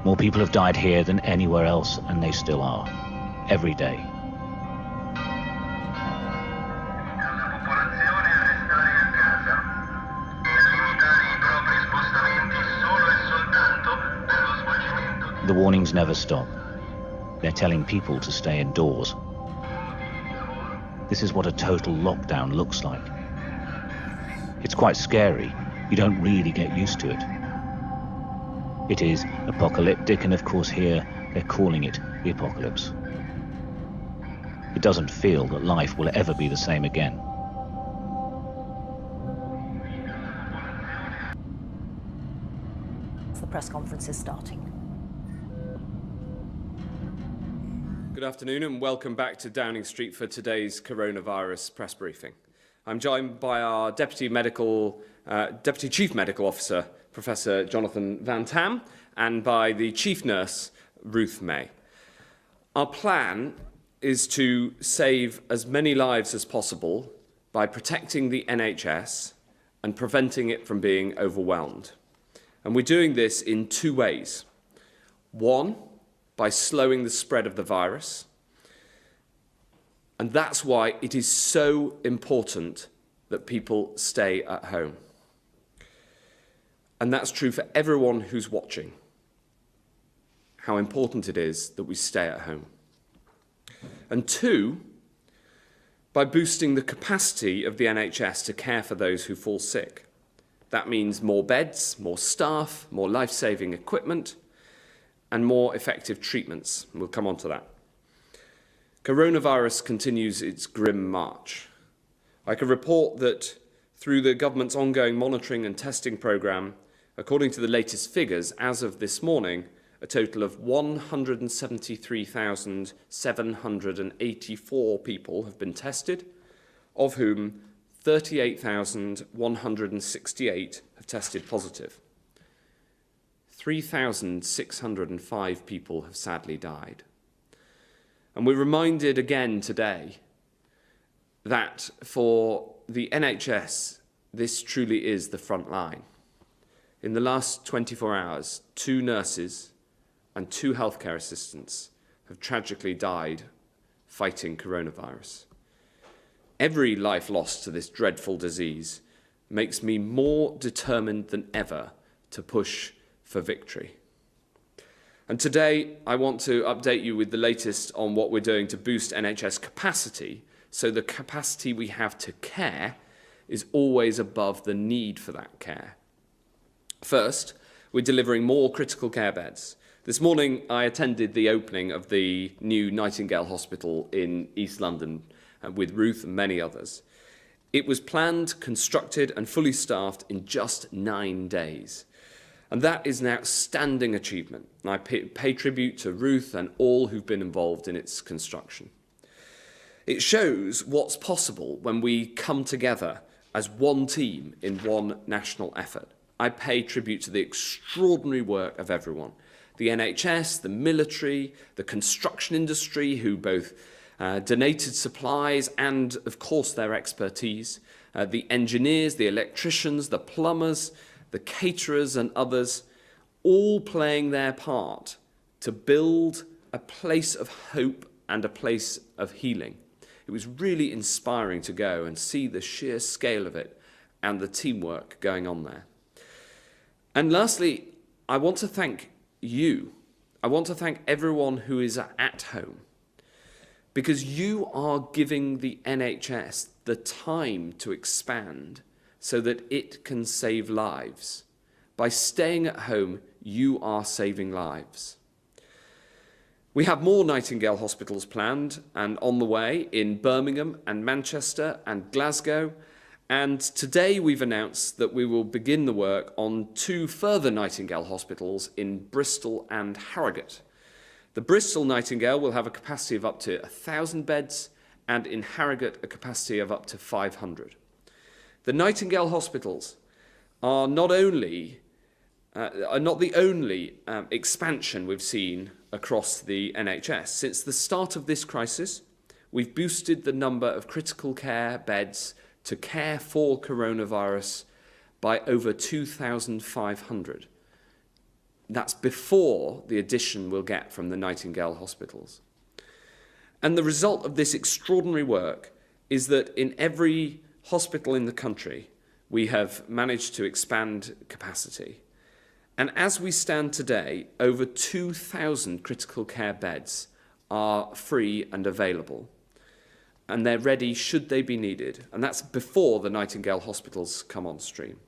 More people have died here than anywhere else, and they still are. Every day. The warnings never stop. They're telling people to stay indoors. This is what a total lockdown looks like. It's quite scary. You don't really get used to it. It is apocalyptic, and of course here they're calling it the apocalypse. It doesn't feel that life will ever be the same again. The press conference is starting. Good afternoon and welcome back to Downing Street for today's coronavirus press briefing. I'm joined by our Deputy Chief Medical Officer, Professor Jonathan Van Tam, and by the Chief Nurse, Ruth May. Our plan is to save as many lives as possible by protecting the NHS and preventing it from being overwhelmed. And we're doing this in two ways. One, by slowing the spread of the virus. And that's why it is so important that people stay at home. And that's true for everyone who's watching, how important it is that we stay at home. And two, by boosting the capacity of the NHS to care for those who fall sick. That means more beds, more staff, more life-saving equipment, and more effective treatments. We'll come on to that. Coronavirus continues its grim march. I can report that through the government's ongoing monitoring and testing programme, According to the latest figures, as of this morning, a total of 173,784 people have been tested, of whom 38,168 have tested positive. 3,605 people have sadly died. And we're reminded again today that for the NHS, this truly is the front line. In the last 24 hours, 2 nurses and 2 healthcare assistants have tragically died fighting coronavirus. Every life lost to this dreadful disease makes me more determined than ever to push for victory. And today, I want to update you with the latest on what we're doing to boost NHS capacity, so the capacity we have to care is always above the need for that care. First, we're delivering more critical care beds. This morning, I attended the opening of the new Nightingale Hospital in East London with Ruth and many others. It was planned, constructed and fully staffed in just 9 days. And that is an outstanding achievement. And I pay tribute to Ruth and all who've been involved in its construction. It shows what's possible when we come together as one team in one national effort. I pay tribute to the extraordinary work of everyone. The NHS, the military, the construction industry, who both donated supplies and, of course, their expertise, the engineers, the electricians, the plumbers, the caterers and others, all playing their part to build a place of hope and a place of healing. It was really inspiring to go and see the sheer scale of it and the teamwork going on there. And lastly, I want to thank you. I want to thank everyone who is at home, because you are giving the NHS the time to expand so that it can save lives. By staying at home, you are saving lives. We have more Nightingale hospitals planned and on the way in Birmingham and Manchester and Glasgow. And today we've announced that we will begin the work on 2 further Nightingale hospitals in Bristol and Harrogate. The Bristol Nightingale will have a capacity of up to 1,000 beds, and in Harrogate a capacity of up to 500. The Nightingale hospitals are not the only expansion we've seen across the NHS. Since the start of this crisis, we've boosted the number of critical care beds to care for coronavirus by over 2,500. That's before the addition we'll get from the Nightingale hospitals. And the result of this extraordinary work is that in every hospital in the country, we have managed to expand capacity. And as we stand today, over 2,000 critical care beds are free and available. And they're ready should they be needed. And that's before the Nightingale hospitals come on stream.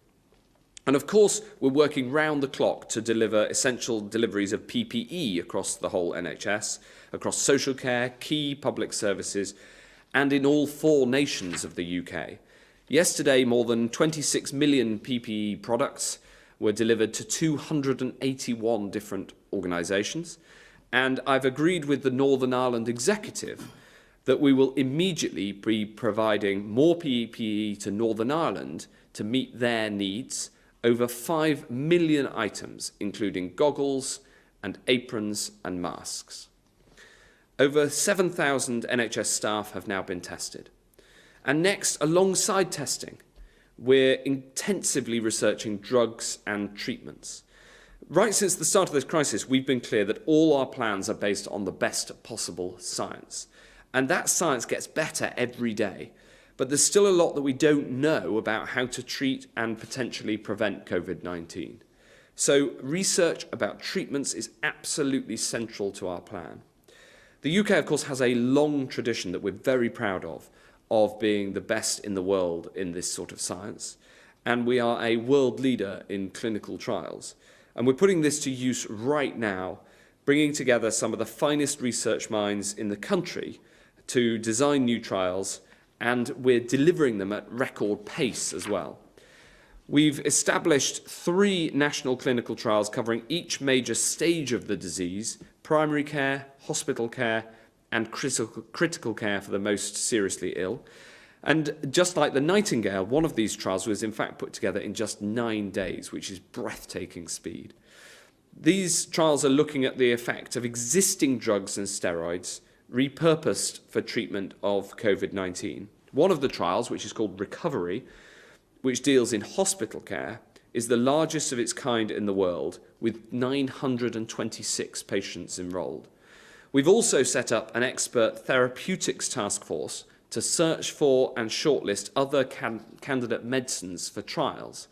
And of course, we're working round the clock to deliver essential deliveries of PPE across the whole NHS, across social care, key public services, and in all 4 nations of the UK. Yesterday, more than 26 million PPE products were delivered to 281 different organisations. And I've agreed with the Northern Ireland Executive that we will immediately be providing more PPE to Northern Ireland to meet their needs. Over 5 million items, including goggles and aprons and masks. Over 7,000 NHS staff have now been tested. And next, alongside testing, we're intensively researching drugs and treatments. Right since the start of this crisis, we've been clear that all our plans are based on the best possible science. And that science gets better every day. But there's still a lot that we don't know about how to treat and potentially prevent COVID-19. So research about treatments is absolutely central to our plan. The UK, of course, has a long tradition that we're very proud of being the best in the world in this sort of science. And we are a world leader in clinical trials. And we're putting this to use right now, bringing together some of the finest research minds in the country to design new trials, and we're delivering them at record pace as well. We've established 3 national clinical trials covering each major stage of the disease: primary care, hospital care, and critical care for the most seriously ill. And just like the Nightingale, one of these trials was in fact put together in just 9 days, which is breathtaking speed. These trials are looking at the effect of existing drugs and steroids repurposed for treatment of COVID-19. One of the trials, which is called Recovery, which deals in hospital care, is the largest of its kind in the world, with 926 patients enrolled. We've also set up an expert therapeutics task force to search for and shortlist other candidate medicines for trials.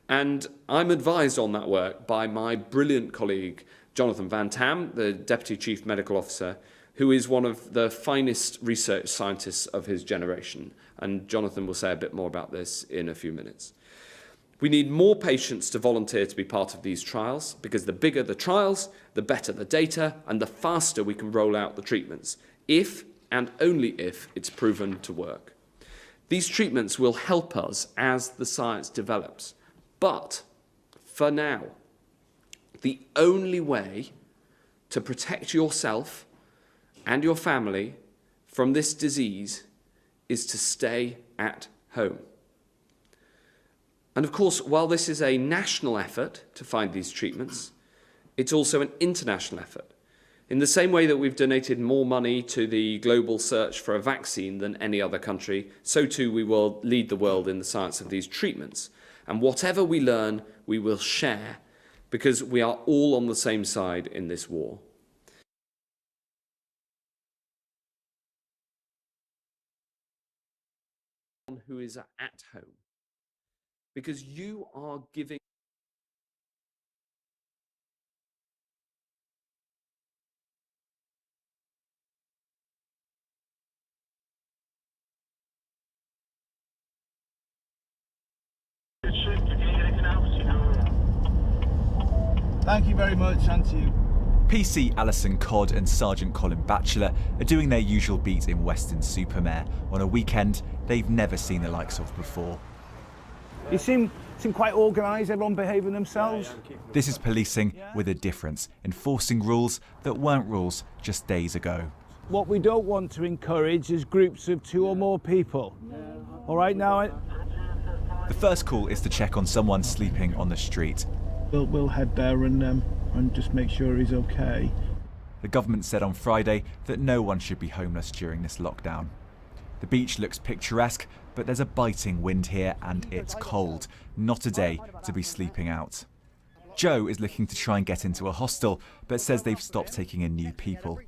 And I'm advised on that work by my brilliant colleague, Jonathan Van Tam, the Deputy Chief Medical Officer, who is one of the finest research scientists of his generation. And Jonathan will say a bit more about this in a few minutes. We need more patients to volunteer to be part of these trials, because the bigger the trials, the better the data, and the faster we can roll out the treatments, if and only if it's proven to work. These treatments will help us as the science develops. But for now, the only way to protect yourself and your family from this disease is to stay at home. And of course, while this is a national effort to find these treatments, it's also an international effort. In the same way that we've donated more money to the global search for a vaccine than any other country, so too we will lead the world in the science of these treatments. And whatever we learn, we will share, because we are all on the same side in this war. Who is at home, because you are giving Thank you very much, and to you. PC Alison Codd and Sergeant Colin Batchelor are doing their usual beat in Weston-super-Mare on a weekend they've never seen the likes of before. You seem quite organised, everyone behaving themselves. This is policing with a difference, enforcing rules that weren't rules just days ago. What we don't want to encourage is groups of 2 or more people. All right, now. The first call is to check on someone sleeping on the street. We'll head there and just make sure he's okay. The government said on Friday that no one should be homeless during this lockdown. The beach looks picturesque, but there's a biting wind here and it's cold. Not a day to be sleeping out. Joe is looking to try and get into a hostel, but says they've stopped taking in new people.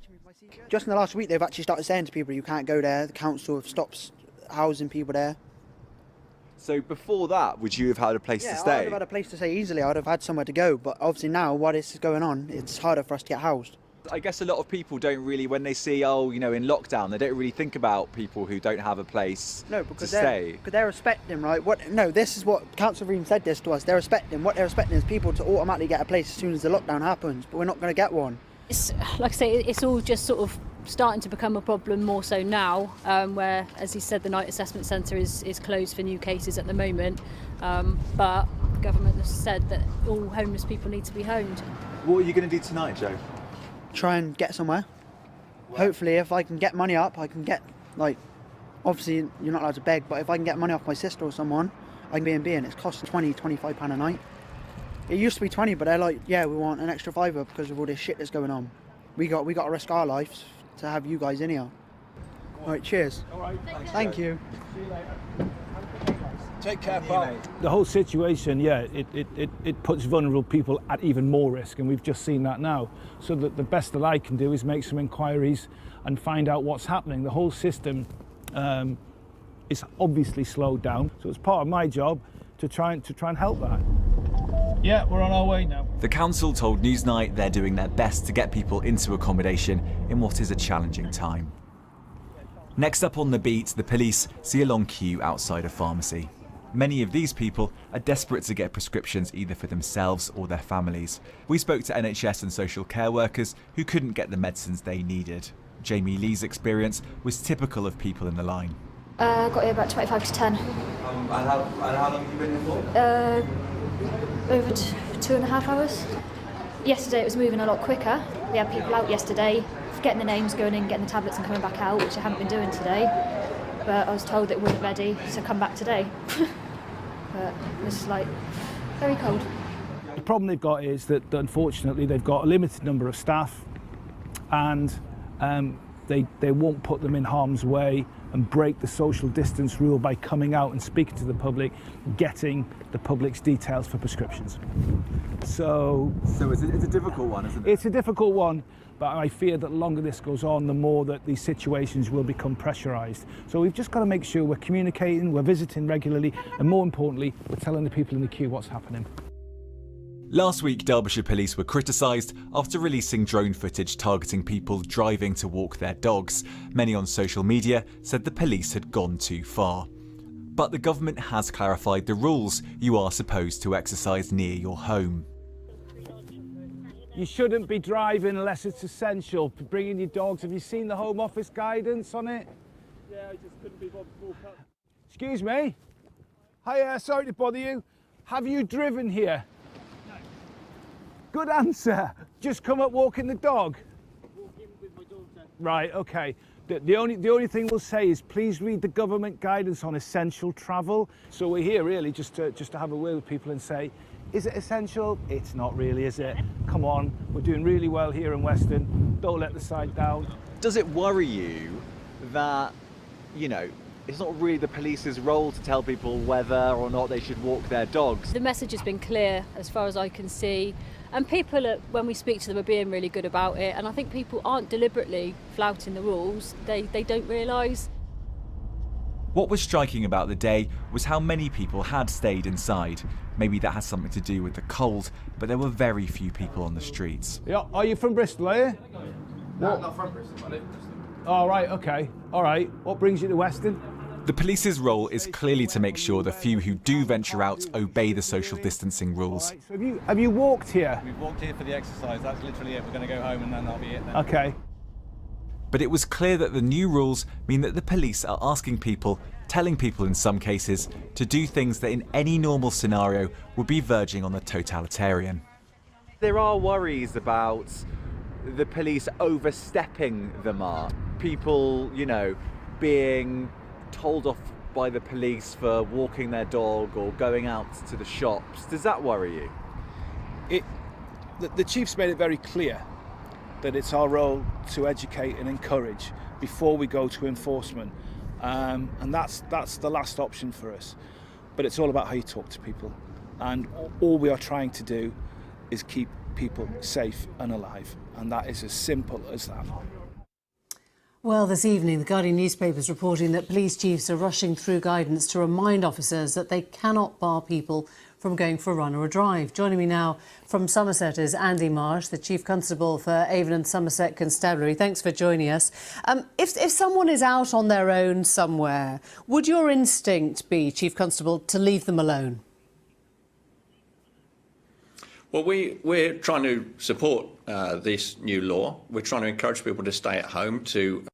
Just in the last week, they've actually started saying to people, you can't go there. The council have stopped housing people there. So before that, would you have had a place to stay? Yeah, I'd have had a place to stay easily. I'd have had somewhere to go. But obviously now, while this is going on, it's harder for us to get housed. I guess a lot of people don't really, when they see, in lockdown, they don't really think about people who don't have a place to stay. Because they're expecting, right? This is what council have even said this to us. They're expecting. What they're expecting is people to automatically get a place as soon as the lockdown happens. But we're not going to get one. It's, like I say, it's all just sort of starting to become a problem more so now, where, as he said, the night assessment centre is closed for new cases at the moment. But the government has said that all homeless people need to be homed. What are you going to do tonight, Joe? Try and get somewhere. Hopefully, if I can get money up, I can get, obviously you're not allowed to beg, but if I can get money off my sister or someone, I can B&B, and it's costing £20-25 a night. It used to be 20, but they're like, yeah, we want an extra £5 because of all this shit that's going on. We got to risk our lives to have you guys in here. All right, cheers. All right, thank you. See you later. Take care, pal. The whole situation, it puts vulnerable people at even more risk, and we've just seen that now. So that the best that I can do is make some inquiries and find out what's happening. The whole system is obviously slowed down, so it's part of my job to try and help that. Yeah, we're on our way now. The council told Newsnight they're doing their best to get people into accommodation in what is a challenging time. Next up on the beat, the police see a long queue outside a pharmacy. Many of these people are desperate to get prescriptions either for themselves or their families. We spoke to NHS and social care workers who couldn't get the medicines they needed. Jamie Lee's experience was typical of people in the line. Got here about 25 to 10. And how long have you been here for? Over 2.5 hours. Yesterday it was moving a lot quicker. We had people out yesterday, getting the names going in, getting the tablets and coming back out, which I haven't been doing today. But I was told it wasn't ready, so come back today. But it's like very cold. The problem they've got is that unfortunately they've got a limited number of staff, and they won't put them in harm's way and break the social distance rule by coming out and speaking to the public, getting the public's details for prescriptions. So it's a difficult one, isn't it? It's a difficult one, but I fear that the longer this goes on, the more that these situations will become pressurised. So we've just got to make sure we're communicating, we're visiting regularly, and more importantly, we're telling the people in the queue what's happening. Last week, Derbyshire police were criticised after releasing drone footage targeting people driving to walk their dogs. Many on social media said the police had gone too far. But the government has clarified the rules you are supposed to exercise near your home. You shouldn't be driving unless it's essential. Bringing your dogs. Have you seen the Home Office guidance on it? Yeah, I just couldn't be bothered to walk up. Excuse me. Hiya, sorry to bother you. Have you driven here? No. Good answer. Just come up walking the dog? Walking with my daughter. Right, okay. The only thing we'll say is please read the government guidance on essential travel. So we're here really just to have a word with people and say, is it essential? It's not really, is it? Come on, we're doing really well here in Weston. Don't let the side down. Does it worry you that, you know, it's not really the police's role to tell people whether or not they should walk their dogs? The message has been clear as far as I can see. And people, when we speak to them, are being really good about it. And I think people aren't deliberately flouting the rules. They don't realise. What was striking about the day was how many people had stayed inside. Maybe that has something to do with the cold, but there were very few people on the streets. Yeah, are you from Bristol, are you? No, I'm not from Bristol, I live in Bristol. Oh, right, okay. All right. What brings you to Weston? The police's role is clearly to make sure the few who do venture out obey the social distancing rules. Right, so have you walked here? We've walked here for the exercise, that's literally it. We're going to go home and then that'll be it then. Okay. But it was clear that the new rules mean that the police are asking people, telling people in some cases, to do things that in any normal scenario would be verging on the totalitarian. There are worries about the police overstepping the mark. People, you know, being told off by the police for walking their dog or going out to the shops. Does that worry you? The Chief's made it very clear that it's our role to educate and encourage before we go to enforcement. And that's the last option for us. But it's all about how you talk to people. And all we are trying to do is keep people safe and alive. And that is as simple as that. Well, this evening, the Guardian newspaper is reporting that police chiefs are rushing through guidance to remind officers that they cannot bar people from going for a run or a drive. Joining me now from Somerset is Andy Marsh, the Chief Constable for Avon and Somerset Constabulary. Thanks for joining us. If someone is out on their own somewhere, would your instinct be, Chief Constable, to leave them alone? Well, we're trying to support this new law. We're trying to encourage people to stay at home, to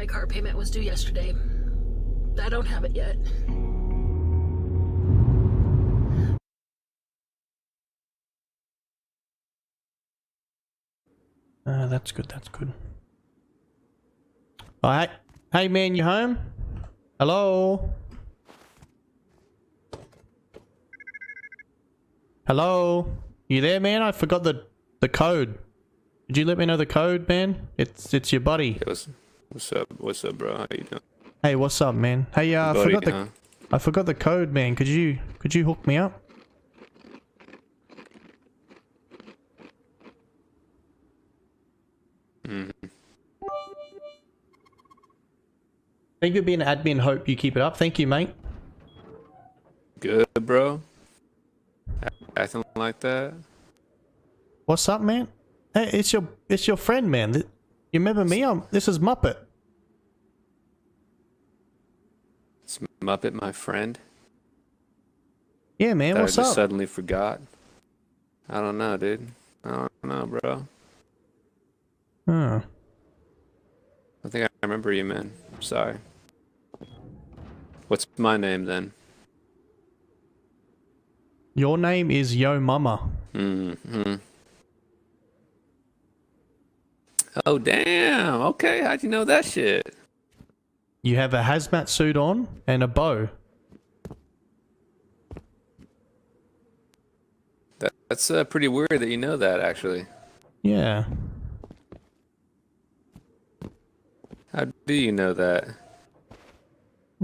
my car payment was due yesterday. I don't have it yet. That's good, that's good. Alright. Hey man, you home? Hello? Hello? You there, man? I forgot the code. Did you let me know the code, man? It's your buddy. Yeah, what's up? What's up, bro? How you doing? Hey, what's up, man? Hey, I Buddy, forgot the code, man. Could you hook me up? Thank you for being an admin. Hope you keep it up. Thank you, mate. Good, bro. Acting like that. What's up, man? Hey, it's your friend, man. You remember me? This is Muppet. It's Muppet, my friend. Yeah, man. That What's I just up? suddenly forgot. I don't know, dude. I don't know, bro. Huh. I think I remember you, man. I'm sorry. What's my name then? Your name is Yo Mama. Mm-hmm. Oh, damn. Okay, how'd you know that shit? You have a hazmat suit on and a bow. That's pretty weird that you know that, actually. Yeah. How do you know that?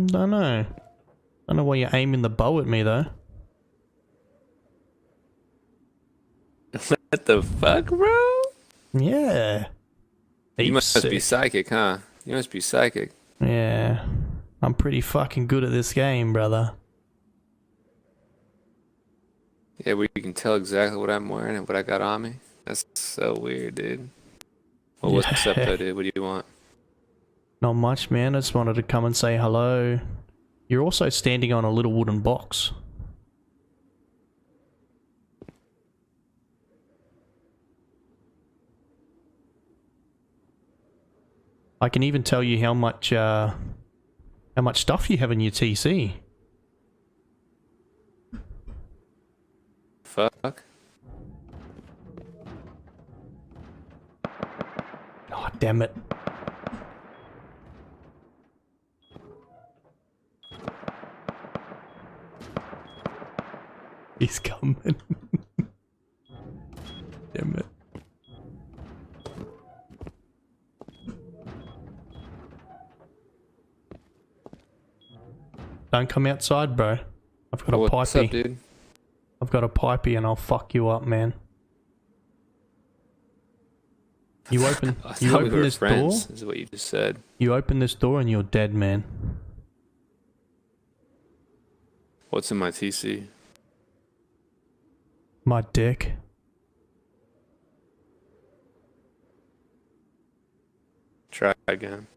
Don't know. Don't know why you're aiming the bow at me, though. What the fuck, bro? Yeah. You must be psychic, huh? You must be psychic. Yeah. I'm pretty fucking good at this game, brother. Yeah, where you can tell exactly what I'm wearing and what I got on me. That's so weird, dude. Well, what's up, though, dude? What do you want? Not much, man. I just wanted to come and say hello. You're also standing on a little wooden box. I can even tell you how much stuff you have in your TC. Fuck. Oh, damn it. He's coming. Damn it. Don't come outside, bro. I've got a pipey. What's up, dude? I've got a pipey and I'll fuck you up, man. You open this door. Is what you just said. You open this door and you're dead, man. What's in my TC? My dick. Try again.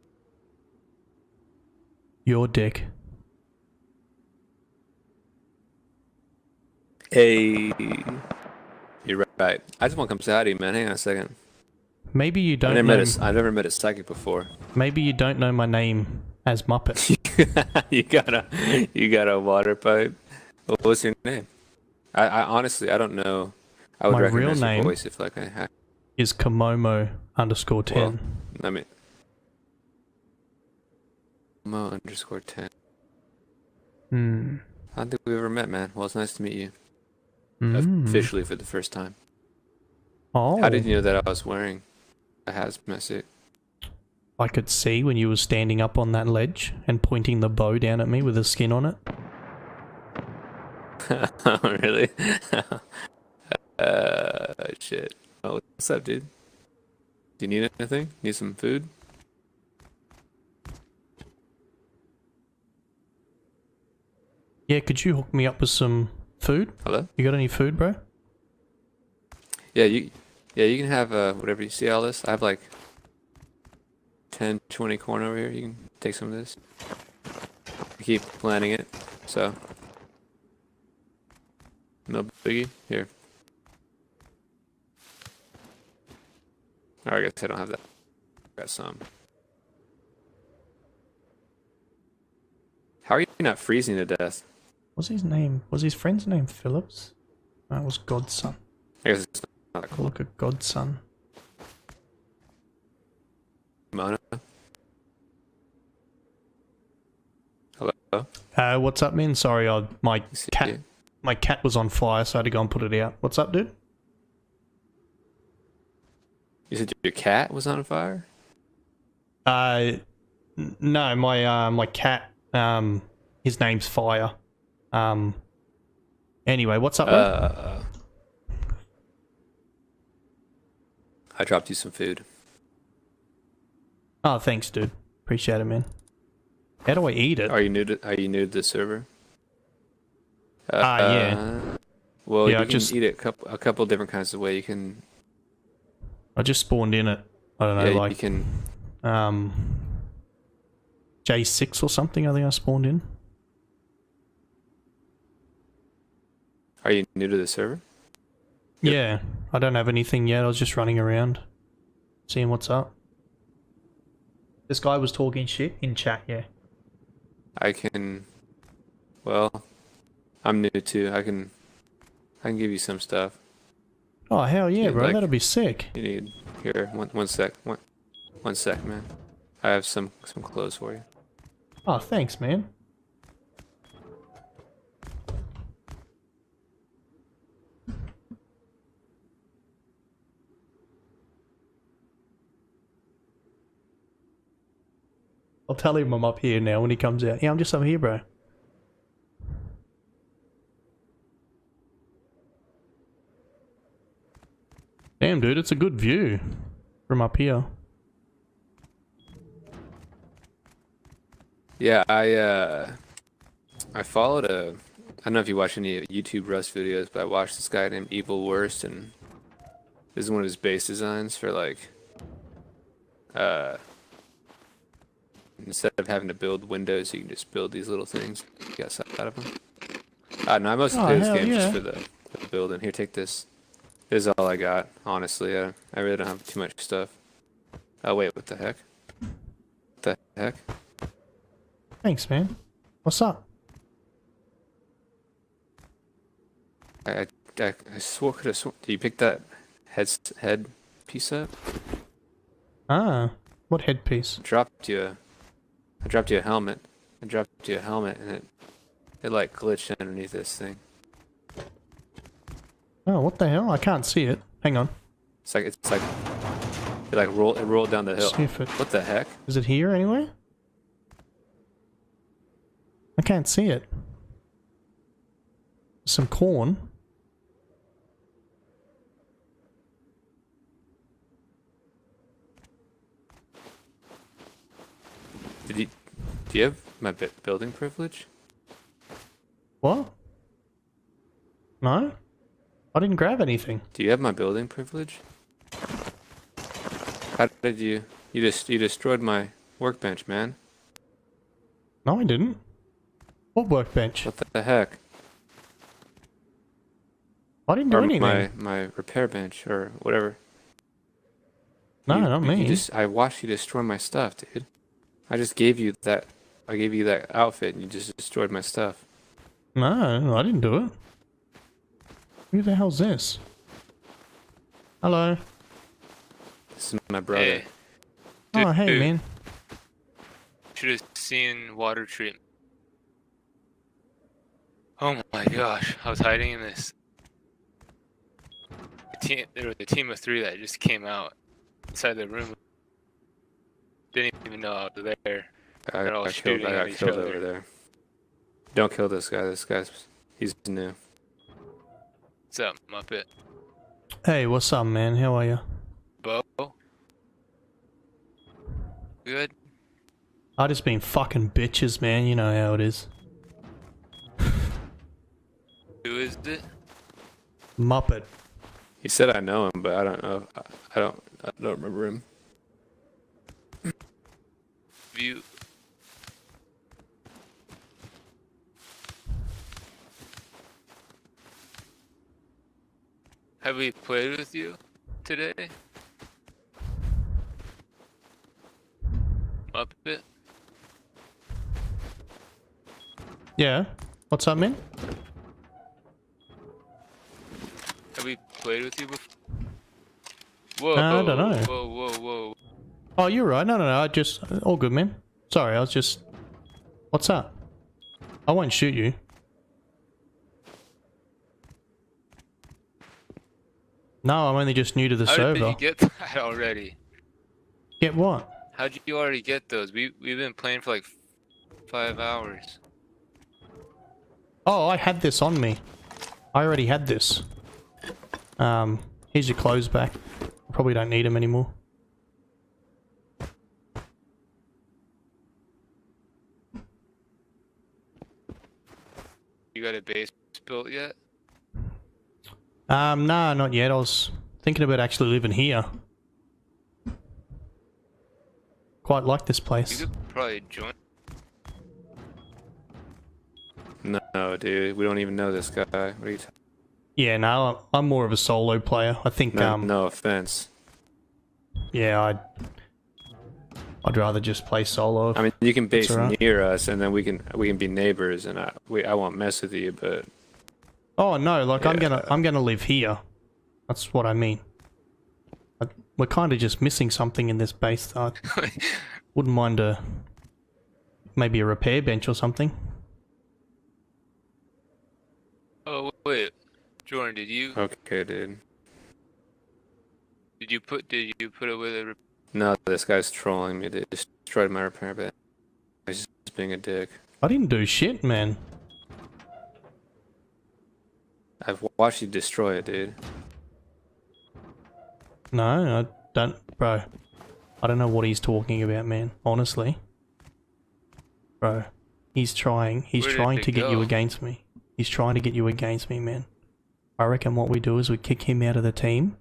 Your dick. Hey. You're right. I just want to come say hi to you, man. Hang on a second. Maybe you don't I've know... never met a psychic before. Maybe you don't know my name as Muppet. you got a water pipe. What's your name? I honestly, I don't know. I would My real recognize name your voice if like I had. is Komomo_10. Well, I mean, Mo_10. Hmm. I don't think we ever met, man. Well, it's nice to meet you. Mm. Officially for the first time. Oh. How did you know that I was wearing a hazmat suit? I could see when you were standing up on that ledge and pointing the bow down at me with the skin on it. Oh, really? Shit. Oh, what's up, dude? Do you need anything? Need some food? Yeah, could you hook me up with some food? Hello? You got any food, bro? Yeah, you can have whatever. You see all this? I have like 10, 20 corn over here. You can take some of this. I keep planning it, so no biggie. Here. I guess I don't have that. Got some. How are you not freezing to death? What's his name? Was his friend's name Phillips? That was Godson. I guess it's not that cool. Look at Godson. Mona? Hello? What's up, man? Sorry, my cat was on fire, so I had to go and put it out. What's up, dude? You said your cat was on fire? No, my cat. His name's Fire. Anyway, what's up, man? I dropped you some food. Oh, thanks, dude. Appreciate it, man. How do I eat it? Are you new to the server? Yeah. Well, yeah, you can eat it a couple different kinds of way. You can. I just spawned in it. I don't know, Yeah, like you can. J6 or something. I think I spawned in. Are you new to the server? Yeah, I don't have anything yet. I was just running around, seeing what's up. This guy was talking shit in chat. Yeah. I can. Well, I'm new too. I can give you some stuff. Oh hell yeah, bro! Like, That'll be sick. You need here one sec, one sec, man. I have some clothes for you. Oh, thanks, man. I'll tell him I'm up here now when he comes out. Yeah, I'm just up here, bro. Damn, dude, it's a good view from up here. Yeah, I followed I don't know if you watch any YouTube Rust videos, but I watched this guy named Evil Worst, and this is one of his base designs for like instead of having to build windows, you can just build these little things you got out of them. No, I mostly play this game just for the building. Here, take this. This is all I got, honestly. I really don't have too much stuff. Oh wait, what the heck? What the heck? Thanks, man. What's up? I swore could have sworn. Did you pick that head piece up? Ah, what headpiece? I dropped you a helmet. I dropped you a helmet, and it like glitched underneath this thing. Oh, what the hell? I can't see it. Hang on. It's like it rolled down the hill. See if it... What the heck? Is it here anyway? I can't see it. Some corn. Do you have my building privilege? What? No? I didn't grab anything. Do you have my building privilege? How did you destroyed my workbench, man? No, I didn't. What workbench? What the heck? I didn't do anything. My repair bench or whatever. No, not me. I watched you destroy my stuff, dude. I just gave you that. I gave you that outfit, and you just destroyed my stuff. No, I didn't do it. Who the hell's this? Hello. This is my brother. Hey. Oh, hey, man. Should have seen water treatment. Oh my gosh, I was hiding in this. There was a team of 3 that just came out inside the room. Didn't even know I was there. I got killed over there. Don't kill this guy. He's new. What's up, Muppet? Hey, what's up, man? How are you? Bo? Good? I just been fucking bitches, man. You know how it is. Who is it? Muppet. He said I know him, but I don't know. I don't remember him. You. Have we played with you today? Muppet? Yeah. What's up, man? Have we played with you before? Whoa, I don't know. Whoa, whoa, whoa. Oh, you're right. No, I just... All good, man. Sorry, I was just... What's up? I won't shoot you. No, I'm only just new to the server. How did you get that already? Get what? How'd you already get those? We've been playing for like 5 hours. Oh, I had this on me. I already had this. Here's your clothes back. Probably don't need them anymore. You got a base built yet? Nah, not yet. I was thinking about actually living here. Quite like this place. You could probably join. No, dude, we don't even know this guy. What are you talking? Yeah, no, I'm more of a solo player. I think, No offense. Yeah, I'd rather just play solo. I mean, you can base right. near us, and then we can be neighbors, and I won't mess with you, but... Oh no, like Yeah. I'm gonna live here. That's what I mean. We're kind of just missing something in this base. I wouldn't mind maybe a repair bench or something. Oh wait, Jordan, did you Okay, dude. did you put it with a? No, this guy's trolling me. They destroyed my repair bench. He's just being a dick. I didn't do shit, man. I've watched you destroy it, dude. No, I don't, bro. I don't know what he's talking about, man. Honestly, bro, he's trying Where to did it get you go? against me. He's trying to get you against me, man. I reckon what we do is we kick him out of the team,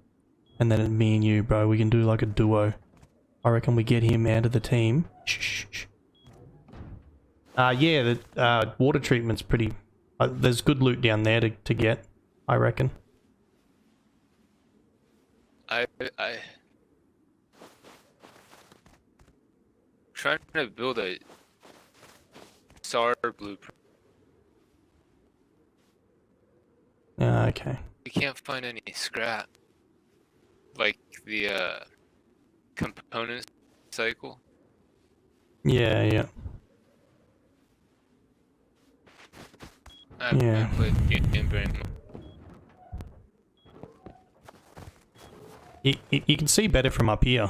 and then me and you, bro, we can do like a duo. I reckon we get him out of the team. Shh. Yeah, the water treatment's pretty. There's good loot down there to get, I reckon. I trying to build a SAR blueprint. Okay. We can't find any scrap, like the component cycle. Yeah. I haven't played the game very much. You can see better from up here.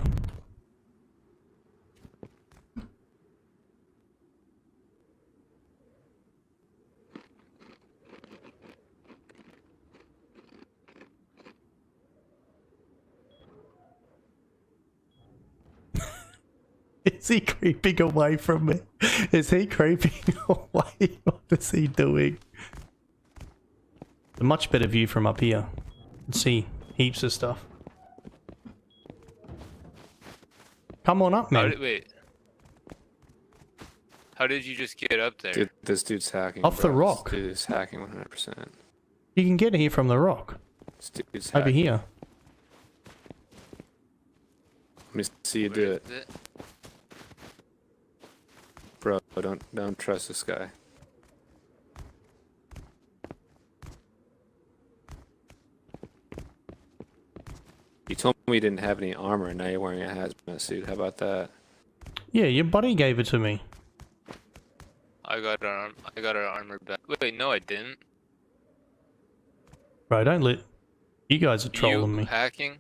Is he creeping away from me? Is he creeping away? What is he doing? A much better view from up here. You can see heaps of stuff. Come on up, man. How did you just get up there? Dude, this dude's hacking. Off the rock. This dude is hacking 100%. You can get here from the rock. This dude's Over hacking. here. Let me see you do it. Bro, don't trust this guy. You told me you didn't have any armor, and now you're wearing a hazmat suit. How about that? Yeah, your buddy gave it to me. I got an armor back. Wait, no, I didn't. Bro, don't let... You guys are trolling me. Hacking?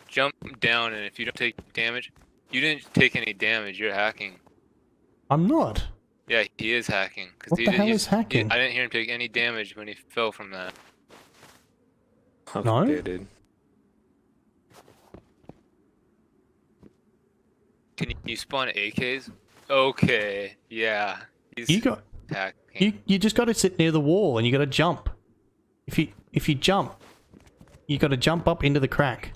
Jump down, and if you don't take damage, you didn't take any damage. You're hacking. I'm not. Yeah, he is hacking. What the hell is hacking? I didn't hear him take any damage when he fell from that. No? Okay, dude. Can you spawn AKs? Okay, yeah. He's You got... hacking. You just got to sit near the wall and you got to jump. If you jump, you got to jump up into the crack.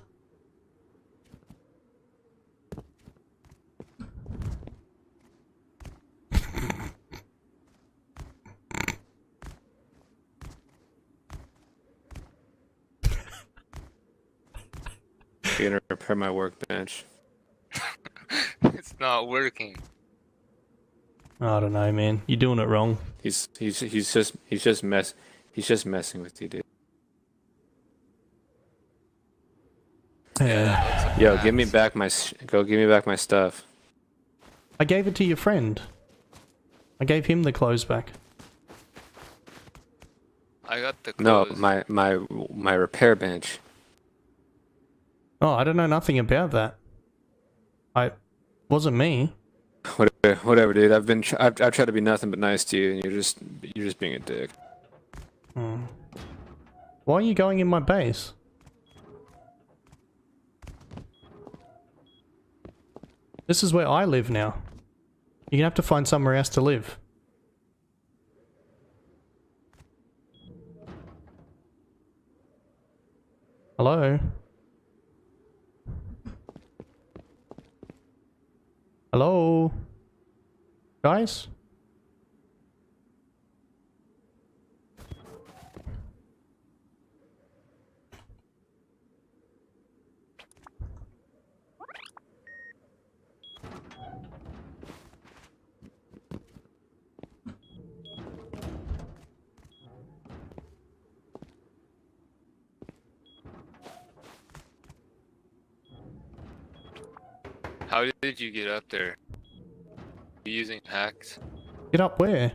You're gonna repair my workbench. not working. I don't know, man. You're doing it wrong. He's just messing with you, dude. Yeah. Yo, give me back my stuff. I gave it to your friend. I gave him the clothes back. I got the No, clothes. my repair bench. Oh, I don't know nothing about that. Wasn't me. Whatever, dude. I've tried to be nothing but nice to you, and you're just being a dick. Hmm. Why are you going in my base? This is where I live now. You're gonna have to find somewhere else to live. Hello? Hello? Guys? How did you get up there? You using hacks? Get up where?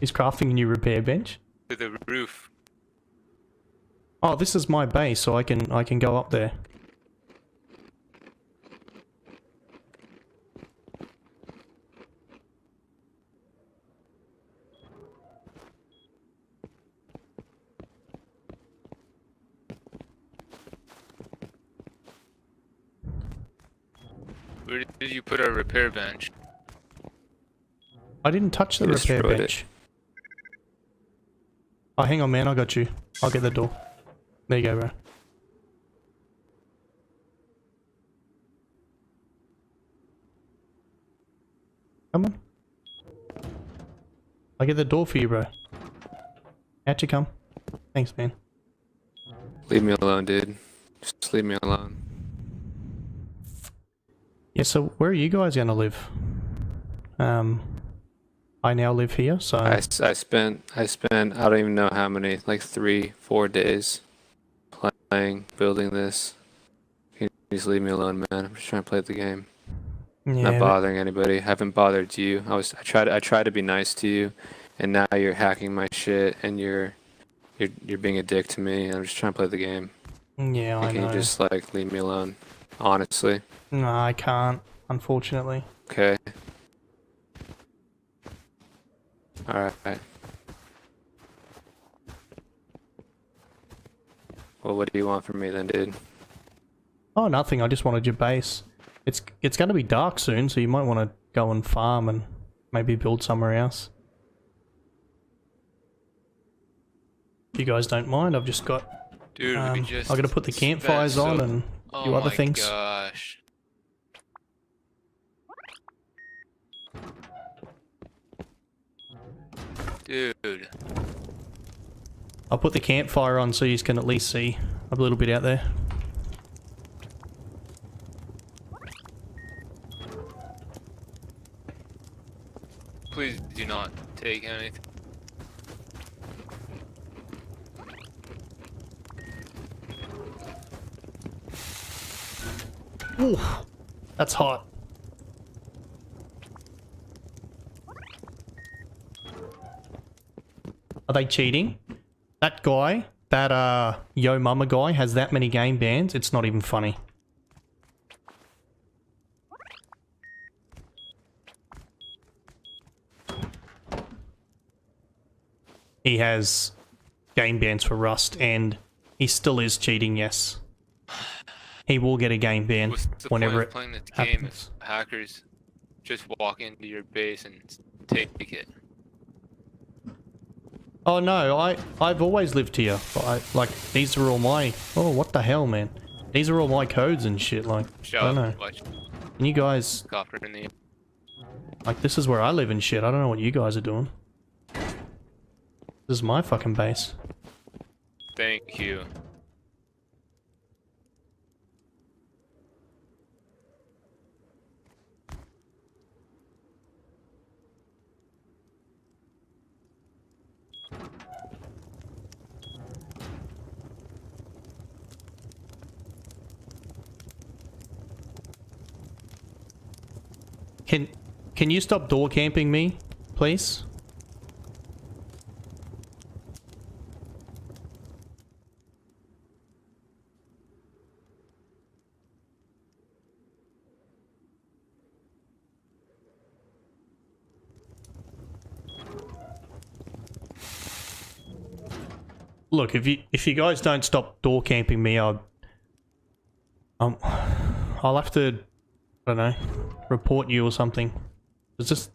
He's crafting a new repair bench. To the roof. Oh, this is my base, so I can go up there. Where did you put our repair bench? I didn't touch the You repair destroyed bench. Oh, hang on, man. I got you. I'll get the door. There you go, bro. Come on. I'll get the door for you, bro. Out you come. Thanks, man. Leave me alone, dude. Just leave me alone. Yeah, so where are you guys gonna live? I now live here, so... I spent I don't even know how many, like 3-4 days playing, building this. Can you just leave me alone, man? I'm just trying to play the game. Yeah, Not bothering anybody. Haven't bothered you. I tried to be nice to you, and now you're hacking my shit, and you're being a dick to me. I'm just trying to play the game. Yeah, I Can know. you just like leave me alone? Honestly. No, I can't, unfortunately. Okay. Alright. Well, what do you want from me then, dude? Oh, nothing. I just wanted your base. It's going to be dark soon, so you might want to go and farm and maybe build somewhere else. If you guys don't mind, I've just got... Dude, we just... I got to put the campfires on and a few other things. Oh my gosh. Dude. I'll put the campfire on so you can at least see a little bit out there. Please do not take anything. Ooh, that's hot. Are they cheating? That guy, that Yo Mama guy has that many game bans, it's not even funny. He has game bans for Rust and he still is cheating, yes. He will get a game ban whenever it playing the happens. game if hackers just walk into your base and take it. Oh no, I've always lived here. Like these are all my... Oh, what the hell, man? These are all my codes and shit, like, I don't know. Watch. And you guys... Copper in the... Like, this is where I live and shit. I don't know what you guys are doing. This is my fucking base. Thank you. Can you stop door camping me, please? Look, if you guys don't stop door camping me, I'll have to, I don't know, report you or something. It's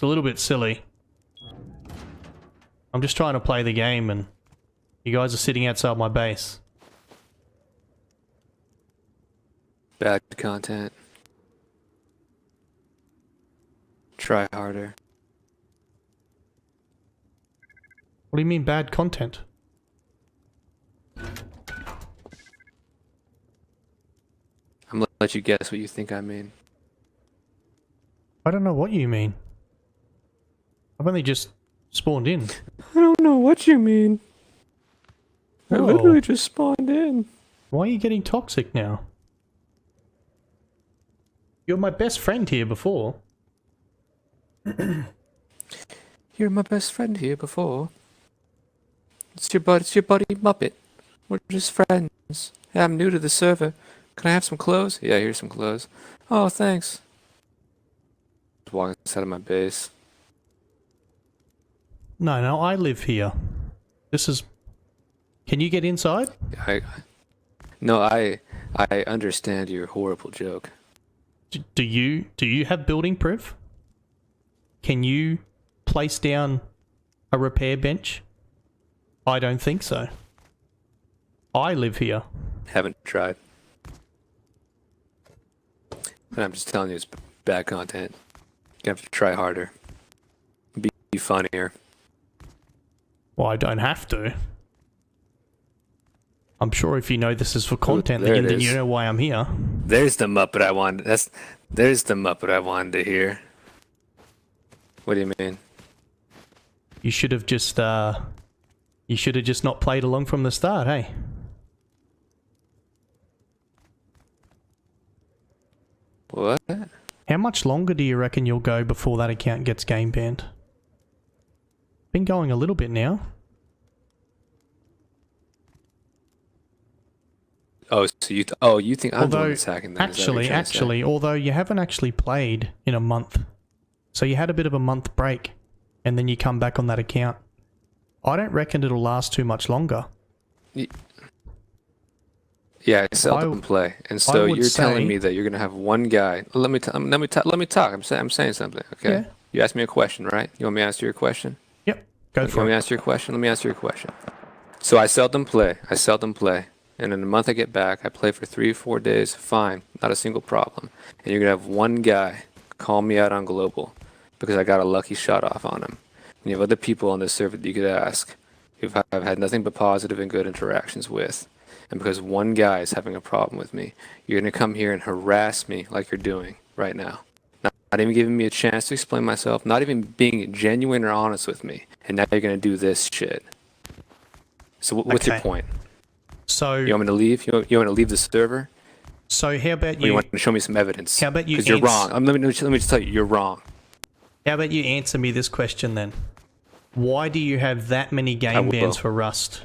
a little bit silly. I'm just trying to play the game and you guys are sitting outside my base. Bad content. Try harder. What do you mean bad content? I'm gonna let you guess what you think I mean. I don't know what you mean. I've only just spawned in. I don't know what you mean. I Whoa. literally just spawned in. Why are you getting toxic now? You're my best friend here before. You're my best friend here before. It's your buddy Muppet. We're just friends. Hey, I'm new to the server. Can I have some clothes? Yeah, here's some clothes. Oh, thanks. Just walking inside of my base. No, I live here. This is... Can you get inside? No, I understand your horrible joke. Do you have building proof? Can you place down a repair bench? I don't think so. I live here. Haven't tried. But I'm just telling you, it's bad content. You have to try harder. Be funnier. Well, I don't have to. I'm sure if you know this is for content, there then it you is. know why I'm here. There's the Muppet I wanted. There's the Muppet I wanted to hear. What do you mean? You should have just not played along from the start, hey? What? How much longer do you reckon you'll go before that account gets game banned? Been going a little bit now. Oh, so you think I'm the one that's hacking them? Actually, although you haven't actually played in a month, so you had a bit of a month break, and then you come back on that account. I don't reckon it'll last too much longer. Yeah, I seldom play, and so you're telling me that you're gonna have one guy. Let me talk. I'm saying something. Okay. Yeah. You asked me a question, right? You want me to answer your question? Yep. Go for it. You want me to answer your question? Let me answer your question. So I seldom play. And in a month I get back, I play for 3 or 4 days, fine, not a single problem. And you're going to have one guy call me out on global because I got a lucky shot off on him. And you have other people on this server that you could ask who I've had nothing but positive and good interactions with. And because one guy is having a problem with me, you're going to come here and harass me like you're doing right now. Not even giving me a chance to explain myself, not even being genuine or honest with me. And now you're going to do this shit. So what's your point? So you want me to leave? You want me to leave the server? So how about you? You want to show me some evidence? How about you? Because you're wrong. Let me just tell you, you're wrong. How about you answer me this question then? Why do you have that many game bans for Rust?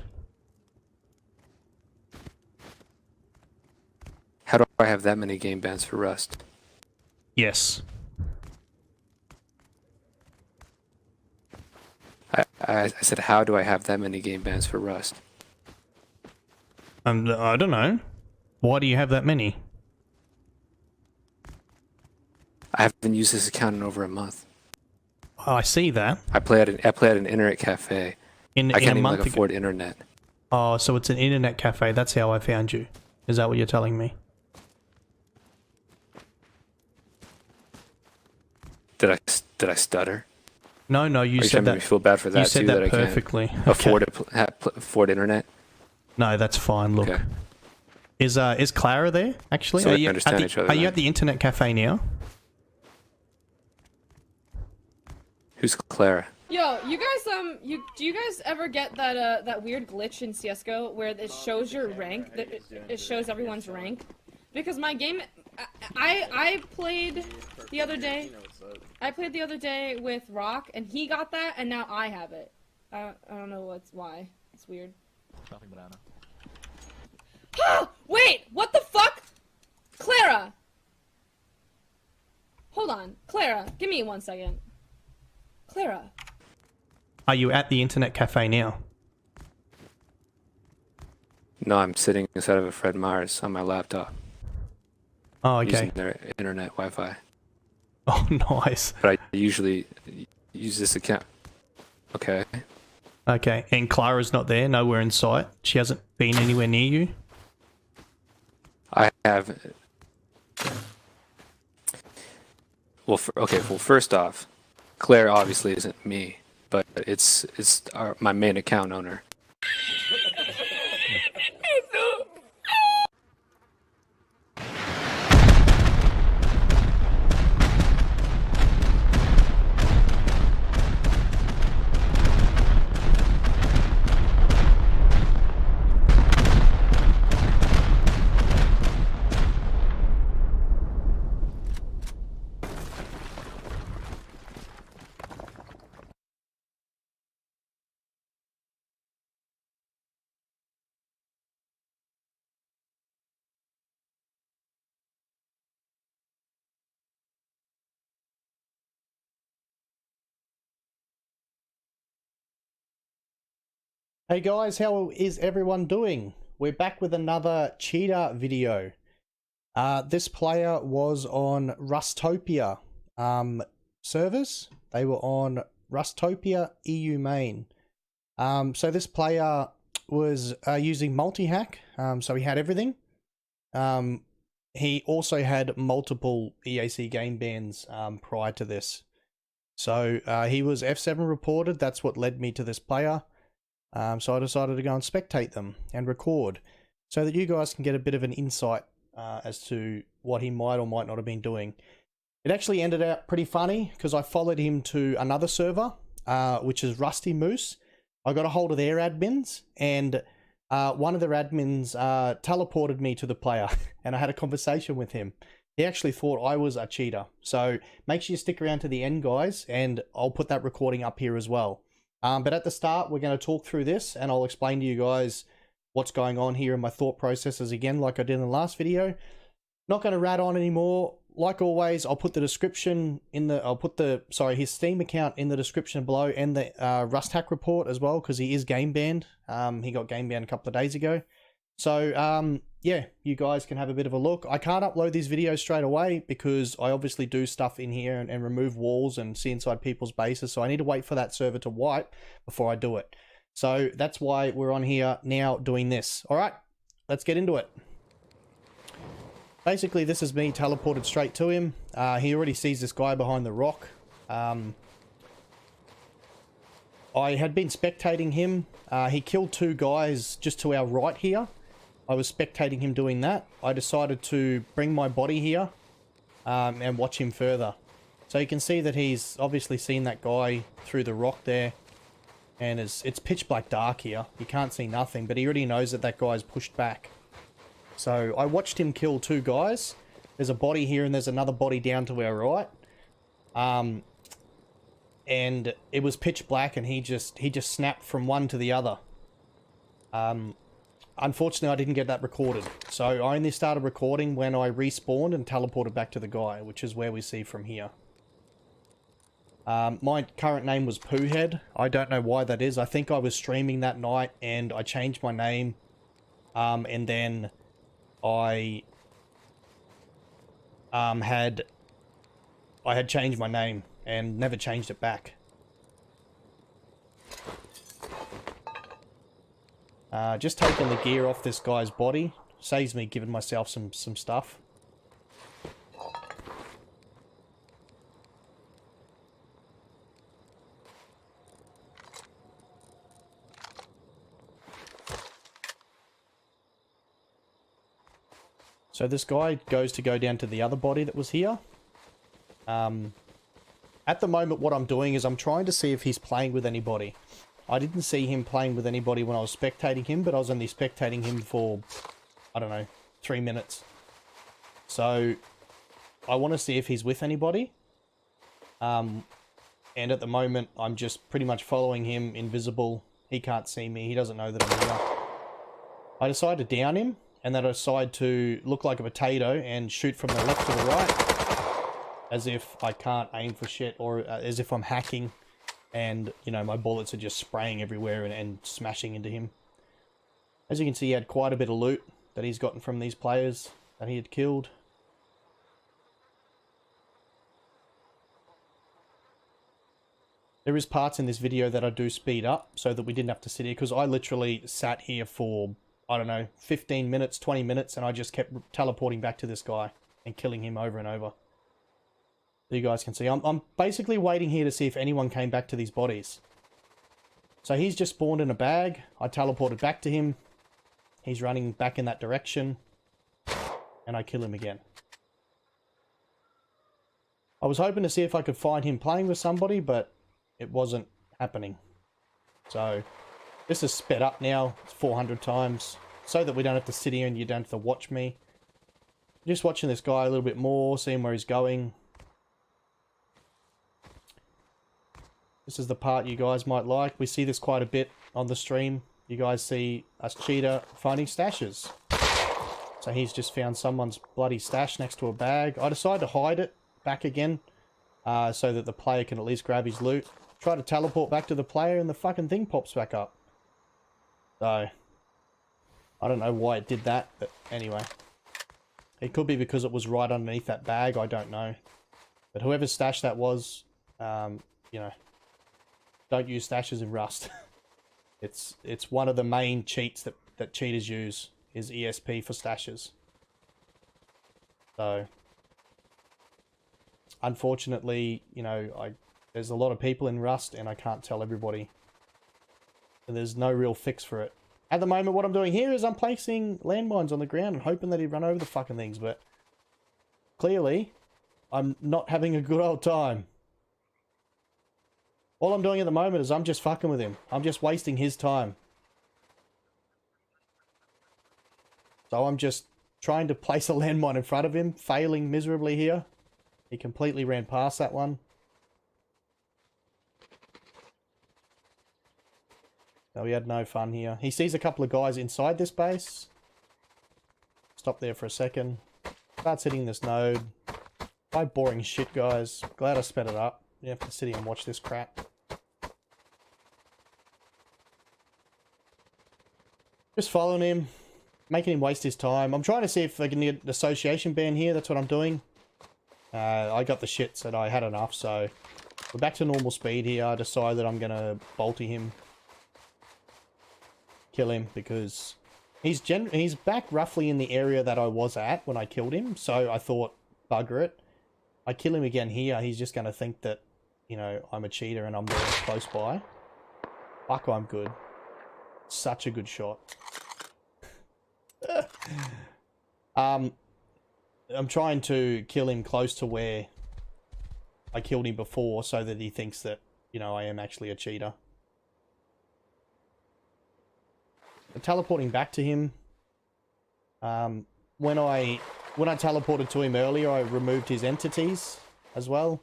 How do I have that many game bans for Rust? Yes. I said, how do I have that many game bans for Rust? I don't know. Why do you have that many? I haven't used this account in over a month. Oh, I see that. I play at an internet cafe. I can't even afford internet. Oh, so it's an internet cafe. That's how I found you. Is that what you're telling me? Did I stutter? No, you said that. Make me feel bad for that you said too. That I perfectly. can't afford internet. No, that's fine. Look, okay. Is Clara there? Actually, So we understand each other. Are you at the internet cafe now? Who's Clara? Yo, you guys, do you guys ever get that that weird glitch in CS:GO where it shows your rank? That it shows everyone's rank? Because my game, I played the other day, I played the other day with Rock, and he got that, and now I have it. I don't know why. It's weird. Nothing banana. Wait! What the fuck? Clara! Hold on. Clara, give me 1 second. Clara. Are you at the internet cafe now? No, I'm sitting inside of a Fred Meyer's on my laptop. Oh, okay. Using their internet Wi-Fi. Oh, nice. But I usually use this account. Okay. Okay, and Clara's not there, nowhere in sight. She hasn't been anywhere near you? I have... Well, first off, Claire obviously isn't me, but it's my main account owner. Hey guys, how is everyone doing? We're back with another cheater video. This player was on Rustopia servers. They were on Rustopia EU main. So this player was using multi-hack, so he had everything. He also had multiple EAC game bans prior to this. So he was F7 reported. That's what led me to this player. So I decided to go and spectate them and record so that you guys can get a bit of an insight as to what he might or might not have been doing. It actually ended out pretty funny because I followed him to another server, which is Rusty Moose. I got a hold of their admins, and one of their admins teleported me to the player, and I had a conversation with him. He actually thought I was a cheater. So make sure you stick around to the end, guys, and I'll put that recording up here as well. But at the start, we're going to talk through this, and I'll explain to you guys what's going on here and my thought processes again, like I did in the last video. Not going to rat on anymore. Like always, I'll put the description in the, his Steam account in the description below, and the Rust hack report as well, because he is game banned. He got game banned a couple of days ago. So, yeah, you guys can have a bit of a look. I can't upload these videos straight away because I obviously do stuff in here and remove walls and see inside people's bases. So I need to wait for that server to wipe before I do it. So that's why we're on here now doing this. All right, let's get into it. Basically, this is me teleported straight to him. He already sees this guy behind the rock. I had been spectating him. He killed 2 guys just to our right here. I was spectating him doing that. I decided to bring my body here and watch him further. So you can see that he's obviously seen that guy through the rock there. And it's pitch black dark here. You can't see nothing, but he already knows that that guy's pushed back. So I watched him kill 2 guys. There's a body here and there's another body down to our right. And it was pitch black and he just snapped from one to the other. Unfortunately, I didn't get that recorded. So I only started recording when I respawned and teleported back to the guy, which is where we see from here. My current name was Poohead. I don't know why that is. I think I was streaming that night and I changed my name. And then I had changed my name and never changed it back. Just taking the gear off this guy's body saves me giving myself some stuff. So this guy goes to go down to the other body that was here. At the moment, what I'm doing is I'm trying to see if he's playing with anybody. I didn't see him playing with anybody when I was spectating him, but I was only spectating him for, I don't know, 3 minutes. So I want to see if he's with anybody. And at the moment, I'm just pretty much following him, invisible. He can't see me. He doesn't know that I'm here. I decide to down him, and then I decide to look like a potato and shoot from the left to the right, as if I can't aim for shit, or as if I'm hacking, and, you know, my bullets are just spraying everywhere and smashing into him. As you can see, he had quite a bit of loot that he's gotten from these players that he had killed. There is parts in this video that I do speed up so that we didn't have to sit here, because I literally sat here for, I don't know, 15 minutes, 20 minutes, and I just kept teleporting back to this guy and killing him over and over. So you guys can see, I'm basically waiting here to see if anyone came back to these bodies. So he's just spawned in a bag. I teleported back to him. He's running back in that direction, and I kill him again. I was hoping to see if I could find him playing with somebody, but it wasn't happening. So this is sped up now. It's 400 times, so that we don't have to sit here and you don't have to watch me. Just watching this guy a little bit more, seeing where he's going. This is the part you guys might like. We see this quite a bit on the stream. You guys see us cheater finding stashes. So he's just found someone's bloody stash next to a bag. I decide to hide it back again, so that the player can at least grab his loot. Try to teleport back to the player and the fucking thing pops back up. So, I don't know why it did that, but anyway. It could be because it was right underneath that bag, I don't know. But whoever's stash that was, you know, don't use stashes in Rust. It's one of the main cheats that cheaters use, is ESP for stashes. So, unfortunately, you know, there's a lot of people in Rust and I can't tell everybody. So there's no real fix for it. At the moment, what I'm doing here is I'm placing landmines on the ground and hoping that he'd run over the fucking things, but clearly, I'm not having a good old time. All I'm doing at the moment is I'm just fucking with him. I'm just wasting his time. So I'm just trying to place a landmine in front of him, failing miserably here. He completely ran past that one. So we had no fun here. He sees a couple of guys inside this base. Stop there for a second. Starts hitting this node. Quite boring shit, guys. Glad I sped it up. You have to sit here and watch this crap. Just following him. Making him waste his time. I'm trying to see if I can get an association ban here. That's what I'm doing. I got the shits and I had enough, so we're back to normal speed here. I decided I'm going to bolty him. Kill him, because he's back roughly in the area that I was at when I killed him, so I thought, bugger it. I kill him again here, he's just going to think that, you know, I'm a cheater and I'm very close by. Fuck, I'm good. Such a good shot. I'm trying to kill him close to where I killed him before, so that he thinks that, you know, I am actually a cheater. I'm teleporting back to him. When I teleported to him earlier, I removed his entities as well.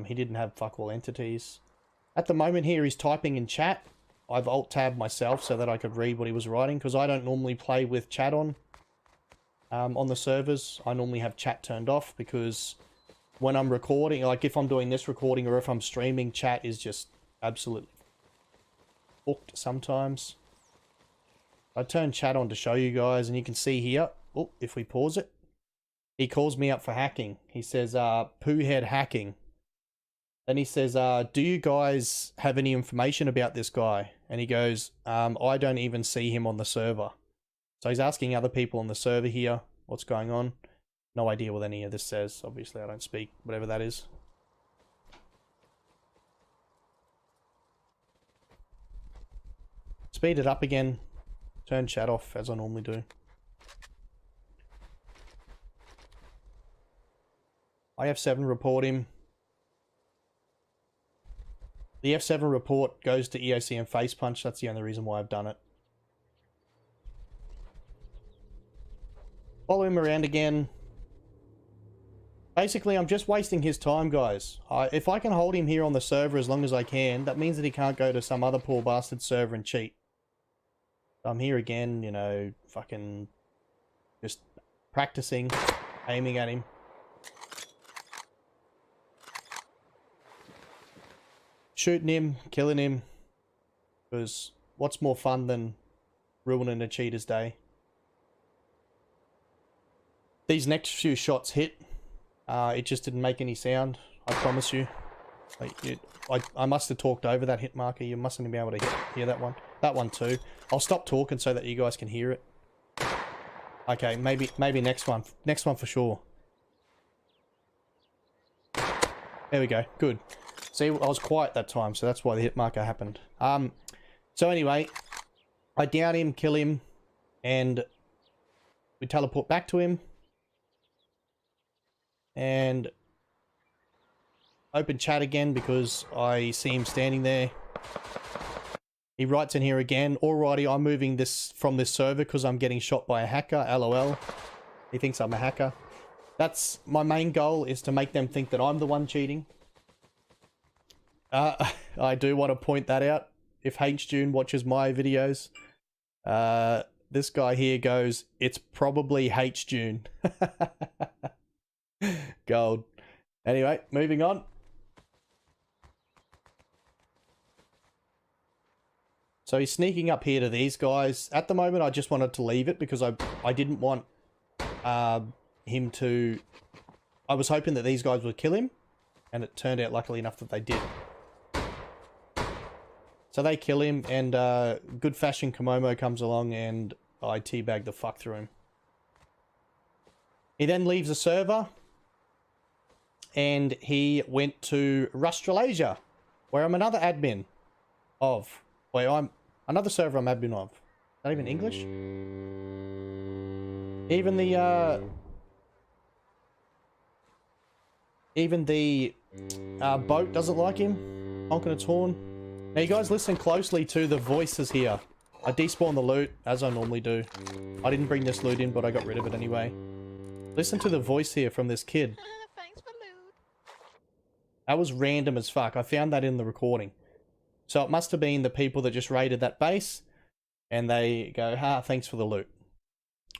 He didn't have fuck all entities. At the moment here, he's typing in chat. I've alt-tabbed myself so that I could read what he was writing, because I don't normally play with chat on the servers. I normally have chat turned off, because when I'm recording, like if I'm doing this recording or if I'm streaming, chat is just absolutely booked sometimes. I turn chat on to show you guys, and you can see here, oh, if we pause it, he calls me up for hacking. He says, poohead hacking. Then he says, do you guys have any information about this guy? And he goes, I don't even see him on the server. So he's asking other people on the server here what's going on. No idea what any of this says. Obviously, I don't speak whatever that is. Speed it up again. Turn chat off, as I normally do. I F7 report him. The F7 report goes to EAC and Face Punch. That's the only reason why I've done it. Follow him around again. Basically, I'm just wasting his time, guys. If I can hold him here on the server as long as I can, that means that he can't go to some other poor bastard server and cheat. I'm here again, you know, fucking just practicing, aiming at him. Shooting him, killing him. Because what's more fun than ruining a cheater's day? These next few shots hit. It just didn't make any sound, I promise you. I must have talked over that hit marker. You mustn't be able to hear that one. That one too. I'll stop talking so that you guys can hear it. Okay, maybe next one. Next one for sure. There we go. Good. See, I was quiet that time, so that's why the hit marker happened. So anyway, I down him, kill him, and we teleport back to him. And open chat again because I see him standing there. He writes in here again, alrighty, I'm moving this from this server because I'm getting shot by a hacker, lol. He thinks I'm a hacker. That's my main goal, is to make them think that I'm the one cheating. I do want to point that out. If H-June watches my videos, this guy here goes, it's probably H-June. Gold. Anyway, moving on. So he's sneaking up here to these guys. At the moment, I just wanted to leave it because I didn't want him to... I was hoping that these guys would kill him, and it turned out luckily enough that they did. So they kill him, and good fashion Komomo comes along, and I teabag the fuck through him. He then leaves the server, and he went to Rustralasia, where I'm another admin of. Wait, I'm another server I'm admin of. Not even English? Even the boat doesn't like him, honking its horn. Now you guys listen closely to the voices here. I despawned the loot, as I normally do. I didn't bring this loot in, but I got rid of it anyway. Listen to the voice here from this kid. Thanks for loot. That was random as fuck. I found that in the recording. So it must have been the people that just raided that base, and they go, thanks for the loot.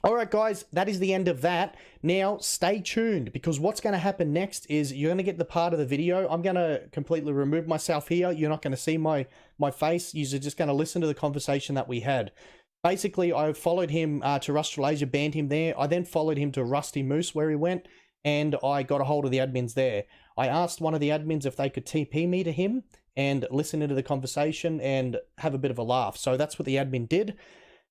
Alright guys, that is the end of that. Now, stay tuned, because what's going to happen next is you're going to get the part of the video. I'm going to completely remove myself here. You're not going to see my face. You're just going to listen to the conversation that we had. Basically, I followed him to Rustralasia, banned him there. I then followed him to Rusty Moose, where he went, and I got a hold of the admins there. I asked one of the admins if they could TP me to him and listen into the conversation and have a bit of a laugh. So that's what the admin did.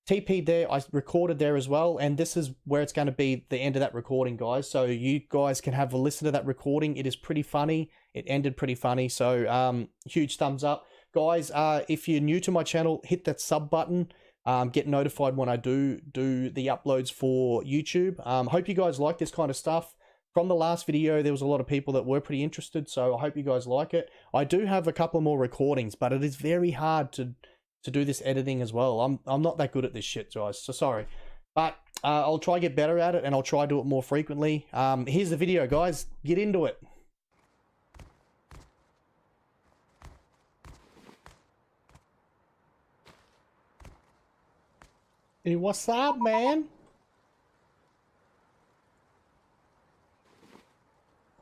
TP'd there, I recorded there as well, and this is where it's going to be the end of that recording, guys. So you guys can have a listen to that recording. It is pretty funny. It ended pretty funny, so huge thumbs up. Guys, if you're new to my channel, hit that sub button. Get notified when I do the uploads for YouTube. Hope you guys like this kind of stuff. From the last video, there was a lot of people that were pretty interested, so I hope you guys like it. I do have a couple more recordings, but it is very hard to do this editing as well. I'm not that good at this shit, guys, so sorry. But I'll try to get better at it, and I'll try to do it more frequently. Here's the video, guys. Get into it. Hey, what's up, man?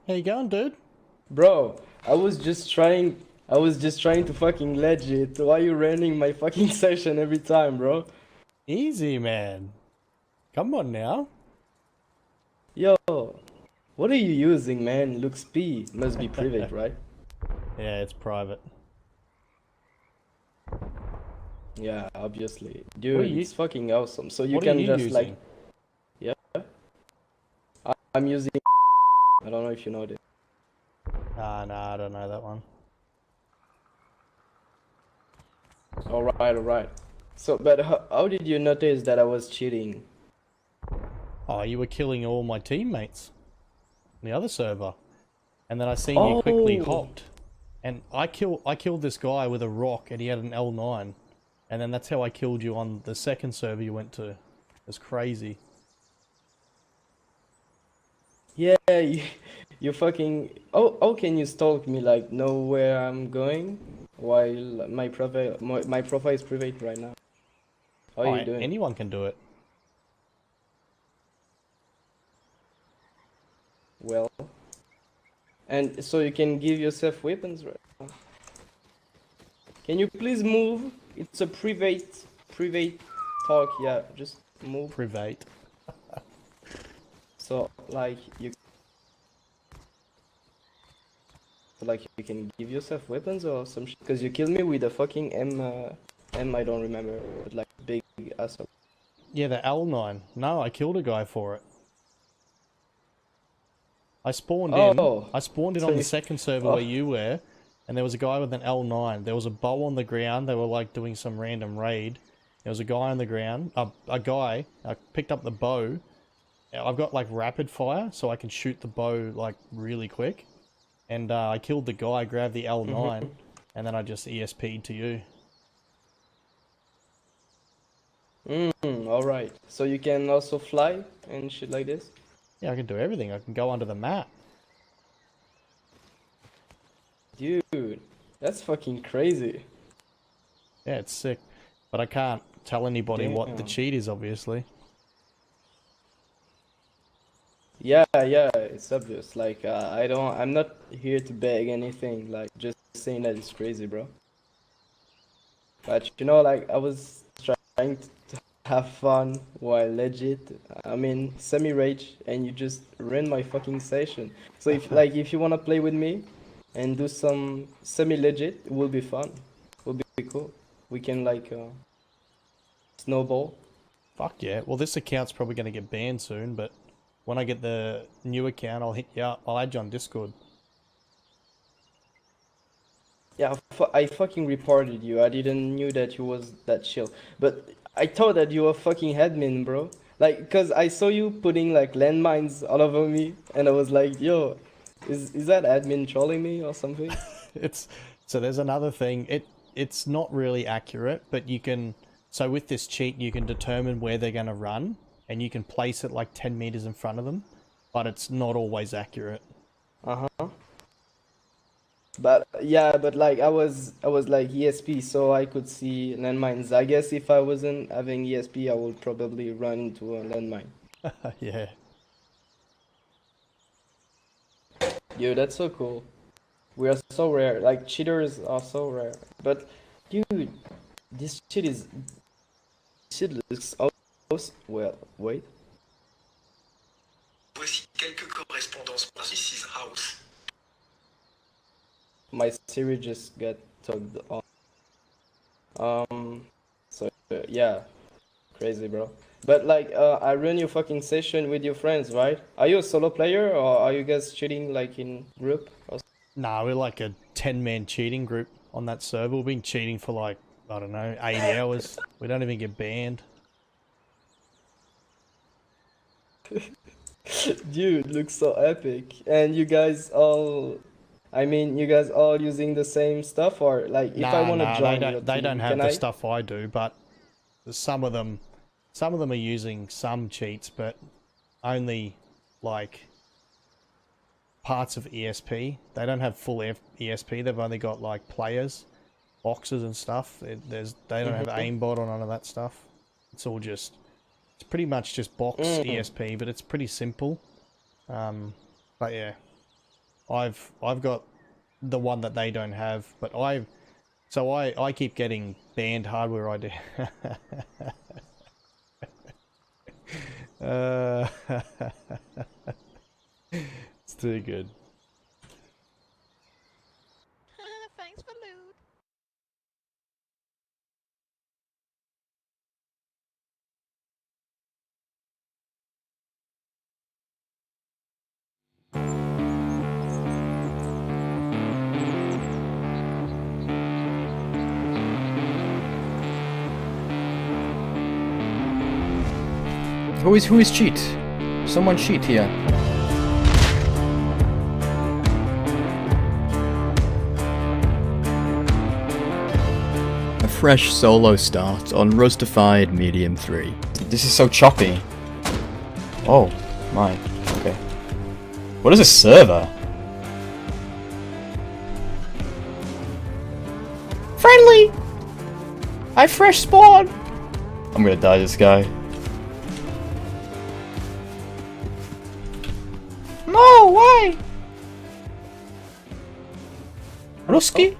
How you going, dude? Bro, I was just trying to fucking legit. Why are you running my fucking session every time, bro? Easy, man. Come on now. Yo, what are you using, man? Looks P. Must be private, right? Yeah, it's private. Yeah, obviously. Dude, it's fucking awesome. So you can just using? like... Yeah? I'm using... I don't know if you know this. Nah, I don't know that one. Alright. So, but how did you notice that I was cheating? Oh, you were killing all my teammates on the other server. And then I seen you quickly hopped. And I killed this guy with a rock, and he had an L9. And then that's how I killed you on the second server you went to. It's crazy. Yeah, You fucking... Oh, how can you stalk me, like, know where I'm going? While my profile is private right now. How are you doing? Anyone can do it. Well... And so you can give yourself weapons right now. Can you please move? It's a private talk, yeah, just move. Private. So, like, you can give yourself weapons or some shit? Because you killed me with a fucking M, I don't remember, but like big asshole. Yeah, the L9. No, I killed a guy for it. I spawned in So on the second server where you were, and there was a guy with an L9. There was a bow on the ground. They were like doing some random raid. There was a guy on the ground, a guy. I picked up the bow. I've got like rapid fire, so I can shoot the bow like really quick. And I killed the guy, grabbed the L9, and then I just ESP'd to you. Alright. So you can also fly and shit like this? Yeah, I can do everything. I can go under the map. Dude, that's fucking crazy. Yeah, it's sick. But I can't tell anybody what the Damn. cheat is, obviously. Yeah, it's obvious. Like, I'm not here to beg anything. Like, just saying that it's crazy, bro. But you know, like, I was trying to have fun while legit. I mean, semi-rage, and you just ran my fucking session. So if you wanna play with me and do some semi-legit, it will be fun. It will be cool. We can like snowball. Fuck yeah. Well, this account's probably gonna get banned soon, but when I get the new account, I'll hit you up. I'll add you on Discord. Yeah, I fucking reported you. I didn't knew that you was that chill. But I thought that you were fucking admin, bro. Like, cause I saw you putting like landmines all over me, and I was like, yo, is that admin trolling me or something? So there's another thing. It's not really accurate, but you can. So with this cheat, you can determine where they're gonna run, and you can place it like 10 meters in front of them, but it's not always accurate. But yeah, but like I was like ESP, so I could see landmines. I guess if I wasn't having ESP, I would probably run into a landmine. Yeah. Dude, that's so cool. We are so rare. Like, cheaters are so rare. But dude, this shit looks awesome. Well, wait. Voici quelques correspondances par This house. My Siri just got tugged on. So yeah, crazy, bro. But like, I run your fucking session with your friends, right? Are you a solo player or are you guys cheating like in group? Nah, we're like a 10-man cheating group on that server. We've been cheating for like, I don't know, 80 hours. We don't even get banned. Dude, looks so epic. And you guys all... I mean, you guys all using the same stuff, or like if I want to join your team, they don't have the stuff I do, but some of them are using some cheats, but only like parts of ESP. They don't have full ESP. They've only got like players, boxes and stuff. They don't have aimbot or none of that stuff. It's all it's pretty much just box ESP, but it's pretty simple. But yeah. I've got the one that they don't have, but I keep getting banned hardware I do. It's too good. Thanks for loot. Who is cheat? Someone cheat here. A fresh solo start on Rustified Medium 3. This is so choppy. Oh my, okay. What is a server? Friendly! I fresh spawn! I'm gonna die this guy. No, why? Ruski?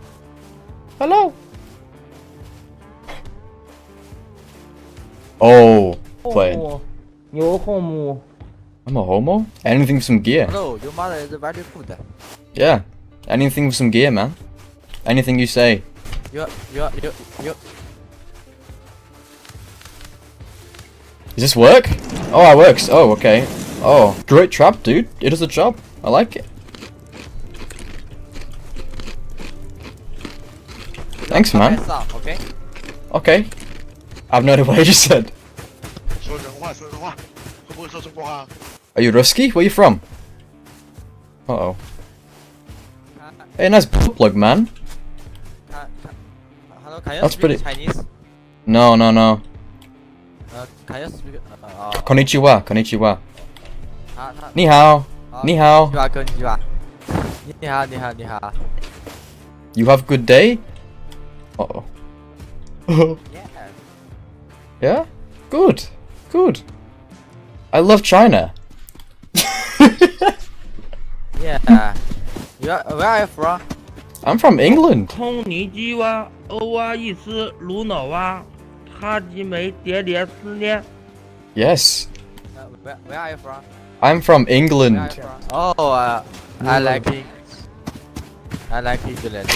Hello? Oh, playing. You're homo. I'm a homo? Anything for some gear. Hello, your mother is very good. Yeah, anything for some gear, man. Anything you say. You. Does this work? Oh, it works. Oh, okay. Oh, great trap, dude. It does the job. I like it. Thanks, man. Okay. Okay. I have no idea what I just said. Are you Rusky? Where you from? Uh-oh. Hey, nice plug, man. Hello, can you That's speak pretty. Chinese? No, no, no. Can you speak? Konnichiwa, konnichiwa. Ni hao. Ni hao. 你好。 You have good day? Uh-oh. Yeah? Good. Good. I love China. Yeah. Where are you from? I'm from England. 空尼基哇，欧哇伊斯鲁诺哇，哈基梅叠叠思念。 Yes. Where are you from? I'm from England. Oh, I like it. I like England.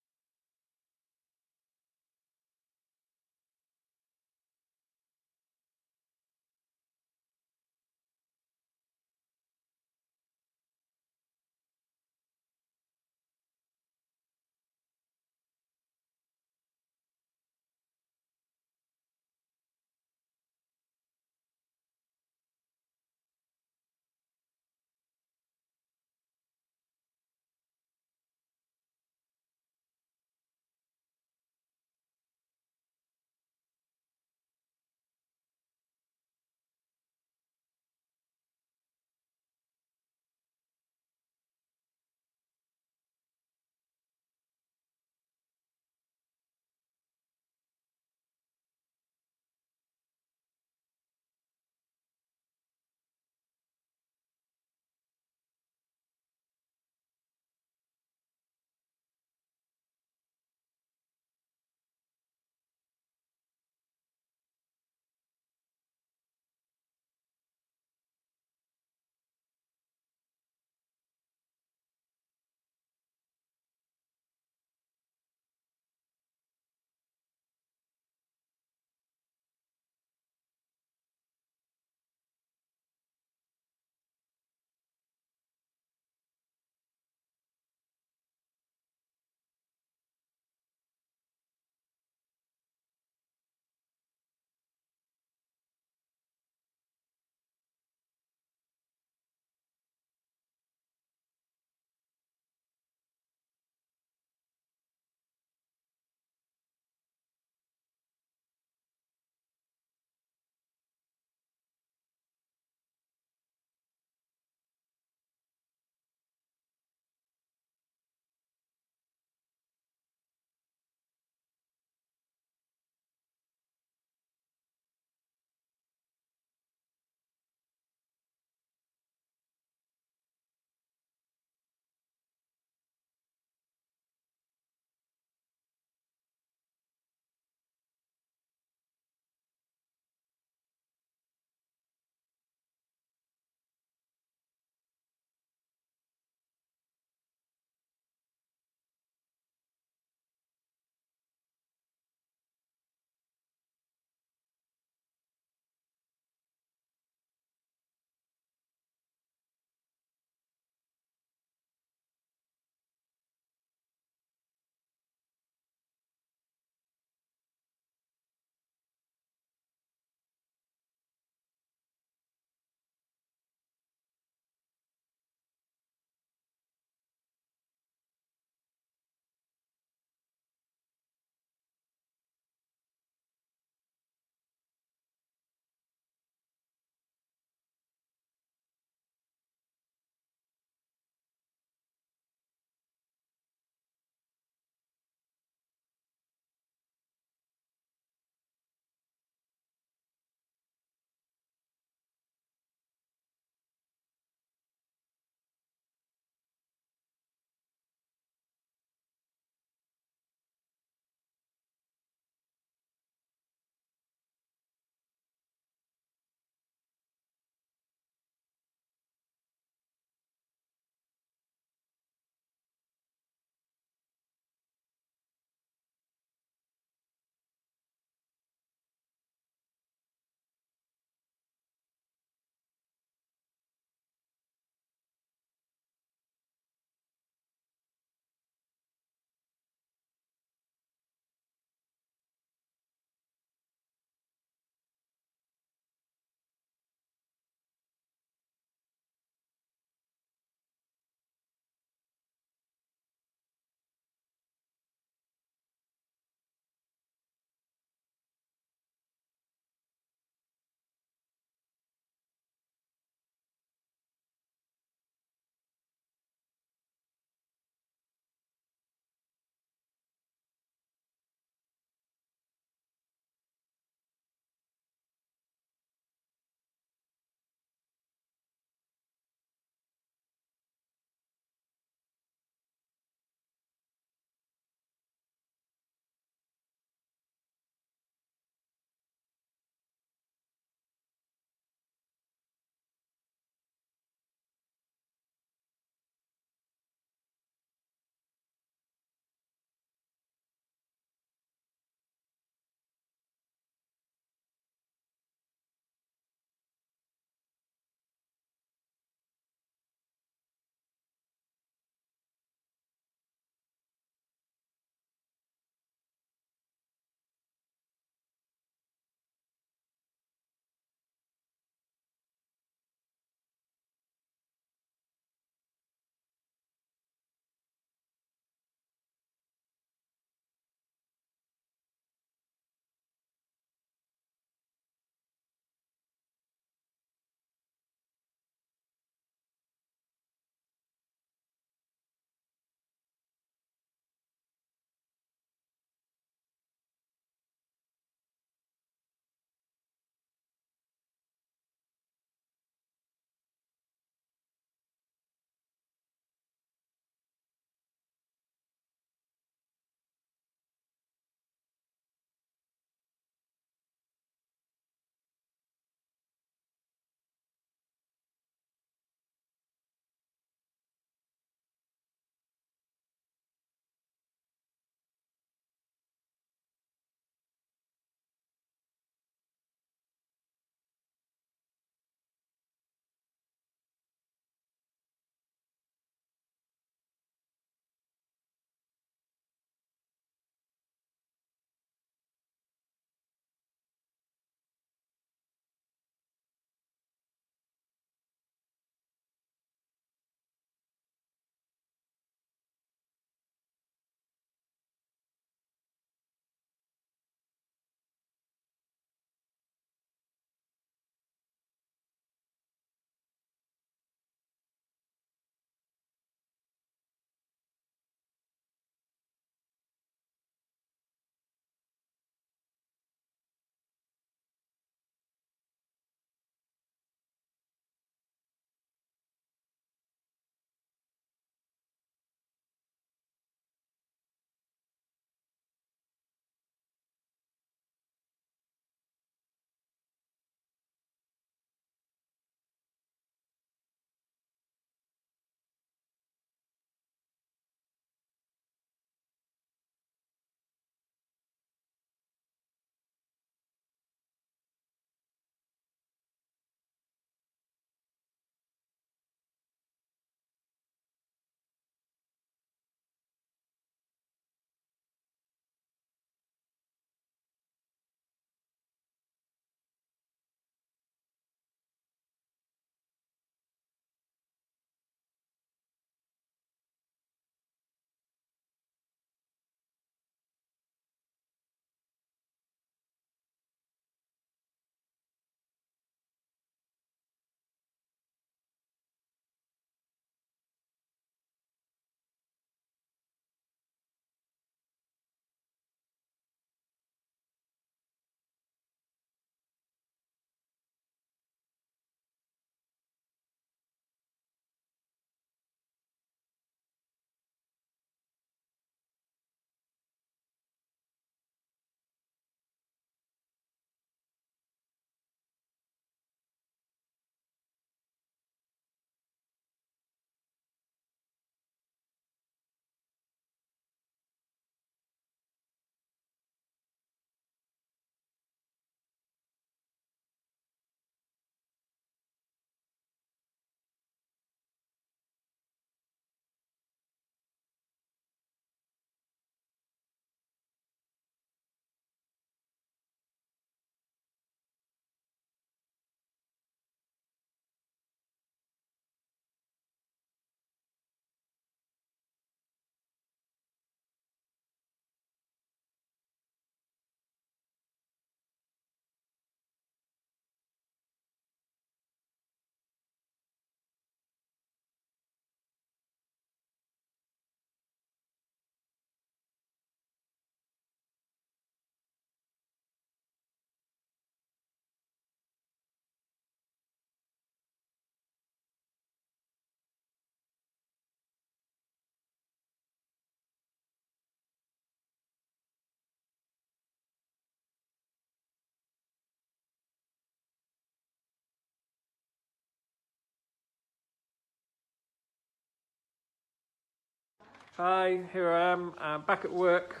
Hi, here I am. I'm back at work.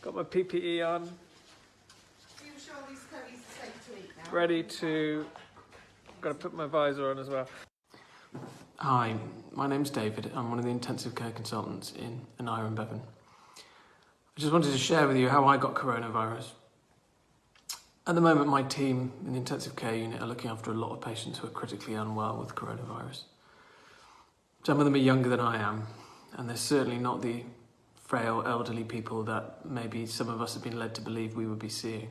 Got my PPE on. Ready to... Got to put my visor on as well. Hi, my name's David. I'm one of the intensive care consultants in Anira and Bevan. I just wanted to share with you how I got coronavirus. At the moment, my team in the intensive care unit are looking after a lot of patients who are critically unwell with coronavirus. Some of them are younger than I am, and they're certainly not the frail, elderly people that maybe some of us have been led to believe we would be seeing.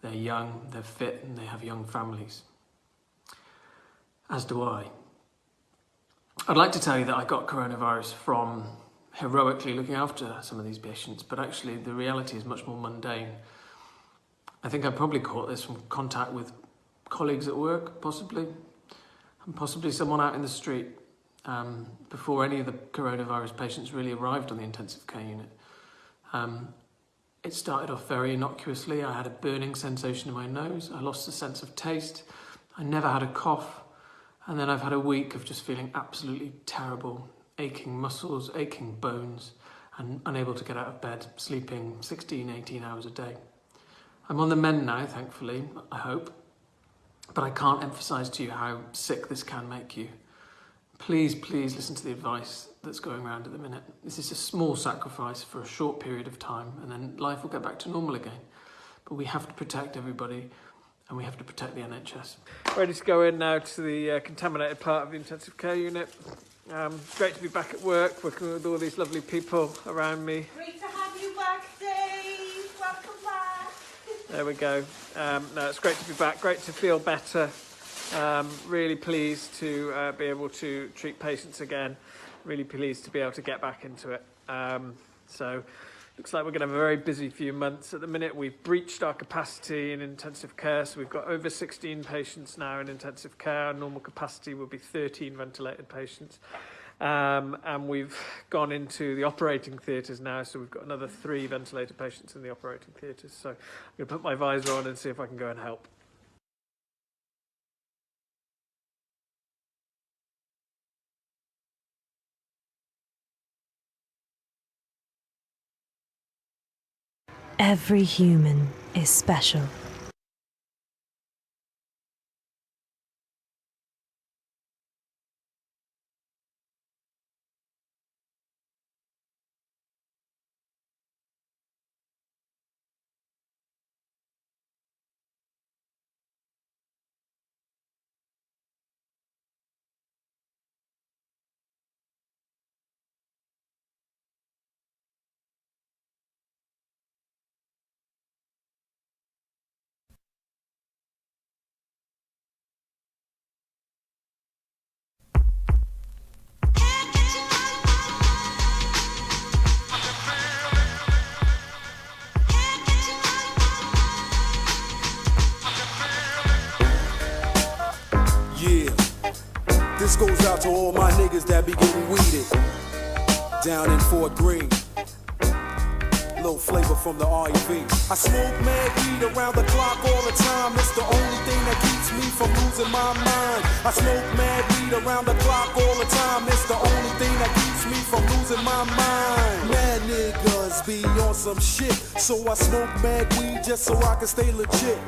They're young, they're fit, and they have young families. As do I. I'd like to tell you that I got coronavirus from heroically looking after some of these patients, but actually the reality is much more mundane. I think I probably caught this from contact with colleagues at work, possibly, and possibly someone out in the street, before any of the coronavirus patients really arrived on the intensive care unit. It started off very innocuously. I had a burning sensation in my nose. I lost the sense of taste. I never had a cough. And then I've had a week of just feeling absolutely terrible, aching muscles, aching bones, and unable to get out of bed, sleeping 16, 18 hours a day. I'm on the mend now, thankfully, I hope, but I can't emphasise to you how sick this can make you. Please, please listen to the advice that's going around at the minute. This is a small sacrifice for a short period of time, and then life will get back to normal again. But we have to protect everybody, and we have to protect the NHS. Ready to go in now to the contaminated part of the intensive care unit. It's great to be back at work, working with all these lovely people around me. Great to have you back, Dave. Welcome back. There we go. No, it's great to be back, great to feel better. Really pleased to be able to treat patients again. Really pleased to be able to get back into it. So looks like we're going to have a very busy few months. At the minute, we've breached our capacity in intensive care, so we've got over 16 patients now in intensive care. Our normal capacity will be 13 ventilated patients. And we've gone into the operating theatres now, so we've got another 3 ventilated patients in the operating theatres. So I'm going to put my visor on and see if I can go and help. Every human is special. This goes out to all my niggas that be getting weeded down in Fort Greene. Little flavor from the R.E.V. I smoke mad weed around the clock all the time. It's the only thing that keeps me from losing my mind. I smoke mad weed around the clock all the time. It's the only thing that keeps me from losing my mind. Mad niggas be on some shit, so I smoke mad weed just so I can stay legit.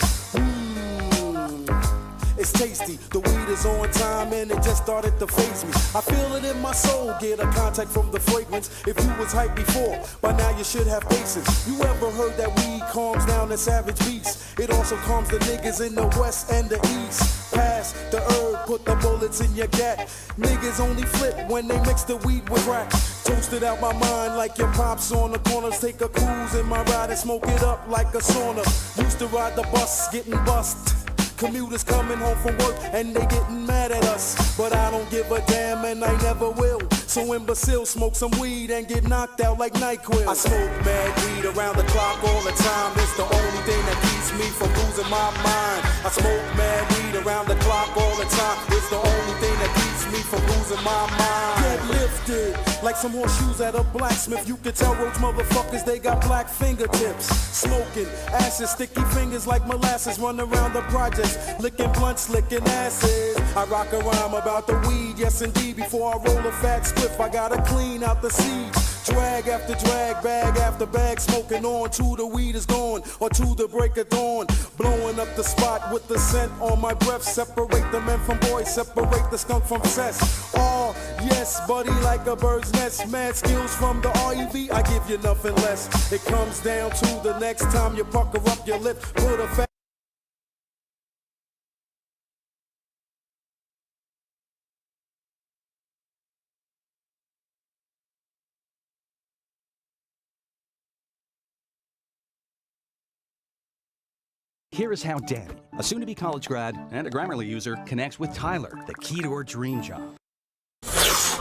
It's tasty, the weed is on time and it just started to faze me. I feel it in my soul, get a contact from the fragrance. If you was hyped before, by now you should have patience. You ever heard that weed calms down the savage beast? It also calms the niggas in the west and the east. Pass the herb, put the bullets in your gat. Niggas only flip when they mix the weed with crack. Toasted out my mind like your pops on the corners. Take a cruise in my ride and smoke it up like a sauna. Used to ride the bus, getting bust. Commuters coming home from work and they getting mad at us. But I don't give a damn and I never will. So imbecile, smoke some weed and get knocked out like NyQuil. I smoke mad weed around the clock all the time. It's the only thing that keeps me from losing my mind. I smoke mad weed around the clock all the time. It's the only thing that keeps me from losing my mind. Get lifted like some horseshoes at a blacksmith. You can tell roach motherfuckers, they got black fingertips. Smoking acid, sticky fingers like molasses. Run around the projects, licking blunts, licking asses. I rock a rhyme about the weed, yes indeed. Before I roll a fat spliff, I gotta clean out the seeds. Drag after drag, bag after bag, smoking on till the weed is gone, or to the break of dawn. Blowing up the spot with the scent on my breath. Separate the men from boys, separate the skunk from cess. Oh, yes, buddy, like a bird's nest. Mad skills from the REV, I give you nothing less. It comes down to the next time you pucker up your lip, put a fat. Here is how Danny, a soon-to-be college grad and a Grammarly user, connects with Tyler, the key to her dream job.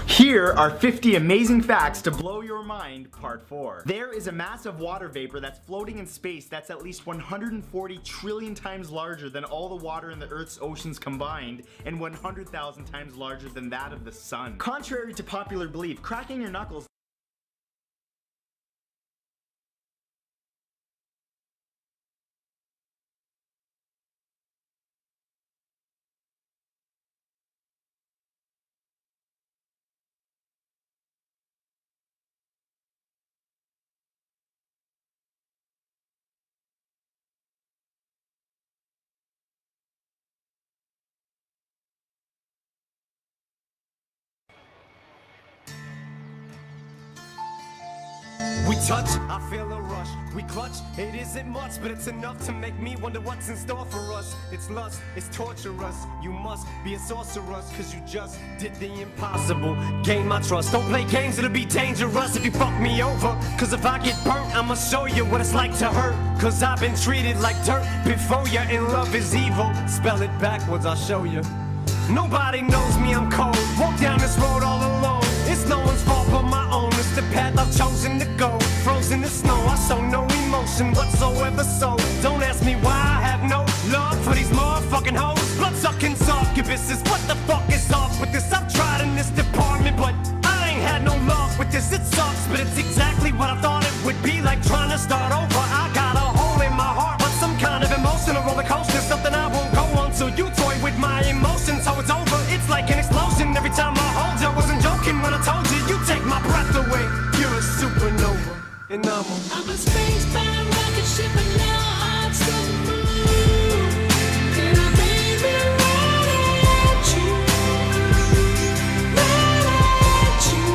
Here are 50 amazing facts to blow your mind, part 4. There is a massive water vapor that's floating in space that's at least 140 trillion times larger than all the water in the Earth's oceans combined, and 100,000 times larger than that of the sun. Contrary to popular belief, cracking your knuckles We touch, I feel a rush. We clutch, it isn't much, but it's enough to make me wonder what's in store for us. It's lust, it's torturous. You must be a sorceress, cause you just did the impossible. Gain my trust. Don't play games, it'll be dangerous if you fuck me over. Cause if I get burnt, I'ma show you what it's like to hurt. Cause I've been treated like dirt before you, and love is evil. Spell it backwards, I'll show you. Nobody knows me, I'm cold. Walk down this road all alone. It's no one's fault but my own. It's the path I've chosen to go. Frozen in snow, I show no emotion whatsoever. So don't ask me why I have no love for these motherfucking hoes. Blood-sucking succubuses. What the fuck is off with this? I've tried in this department, but I ain't had no luck with this. It sucks, but it's exactly what I thought it would be like trying to start over. I got a hole in my heart, but some kind of emotional roller coaster. Something I won't go on till you toy with my emotions. So it's over, it's like an explosion every time I hold you. I wasn't joking when I told you, you take my breath away. You're a supernova, and I'm a spacebound rocket ship, and now I'm still the moon. And I made me right at you, right at you.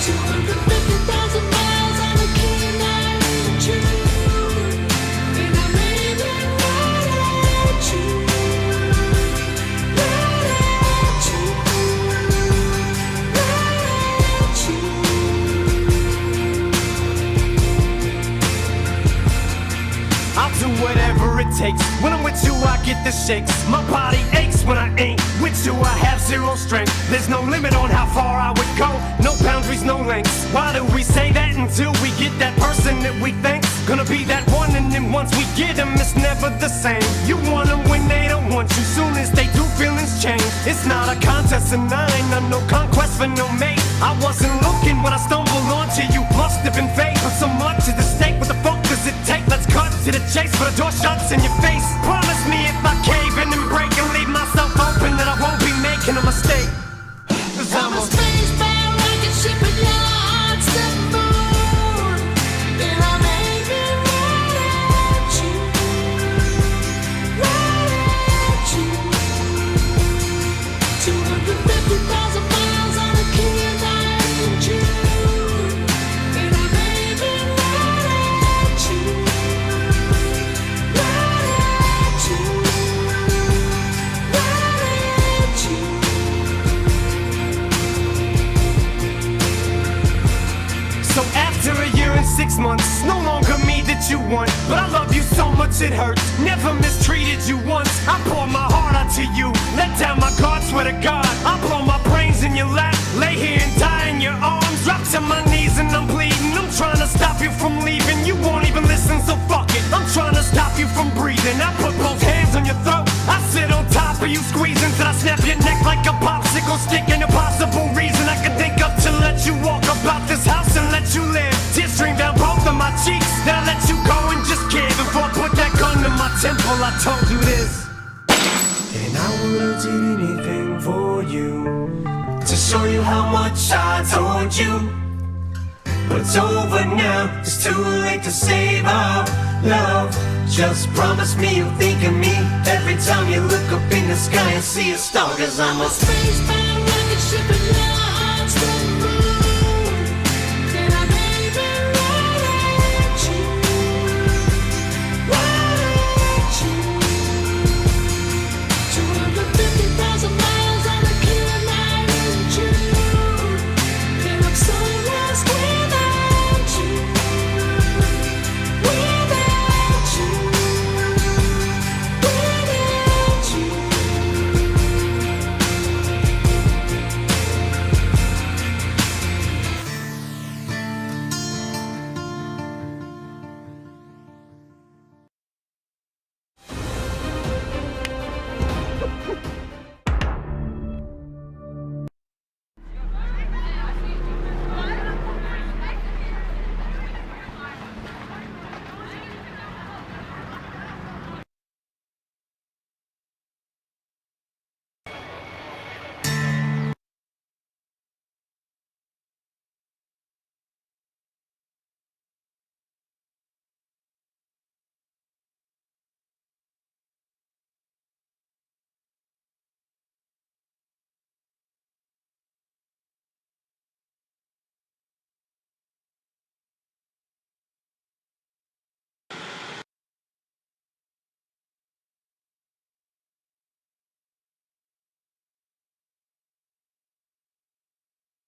250,000 miles on a keen island June. And I made me right at you, right at you, right at you. I'll do whatever it takes. When I'm with you, I get the shakes. My body aches when I ain't with you. I have zero strength. There's no limit on how far I would go. No boundaries, no lengths. Why do we say that until we get that person that we think's gonna be that one? And then once we get them, it's never the same. You want them when they don't want you. Soon as they do, feelings change. It's not a contest of nine. I'm no conquest for no mate. I wasn't looking when I stumbled onto you. Must have been fate. But so much is at stake. What the fuck does it take? Let's cut to the chase, for the door shuts in your face. Promise me if I cave in and break and leave myself open, that I won't be making a mistake. Cause I'm a spacebound rocket ship, and your heart's the moon. And I made me right at you, right at you. 250,000 miles on a keen island June. And I made me right at you, right at you, right at you. So after a year and 6 months, it's no longer me that you want. But I love you so much it hurts. Never mistreated you once. I pour my heart out to you. Let down my guard, swear to God. I blow my brains in your lap. Lay here and die in your arms. Drop to my knees and I'm bleeding. I'm trying to stop you from leaving. You won't even listen, so fuck it. I'm trying to stop you from breathing. I put both hands on your throat. I sit on top of you, squeezing till I snap your neck like a popsicle stick. Ain't a possible reason I can think of to let you walk about this house and let you live. Tears stream down both of my cheeks. Then I let you go and just give. Before I put that gun to my temple, I told you this. And I will do anything for you to show you how much I told you. But it's over now, it's too late to save our love. Just promise me you'll think of me every time you look up in the sky and see a star. Cause I'm a spacebound rocket ship and your heart's the moon. And I'm aiming right at you, right at you. 250,000 miles on a clear night in June. And I'm so lost without you, without you, without you.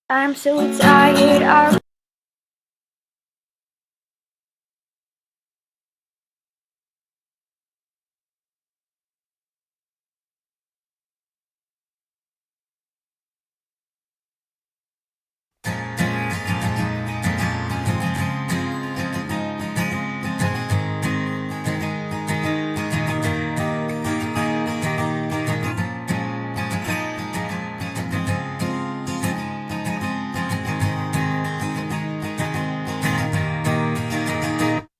I'm so tired.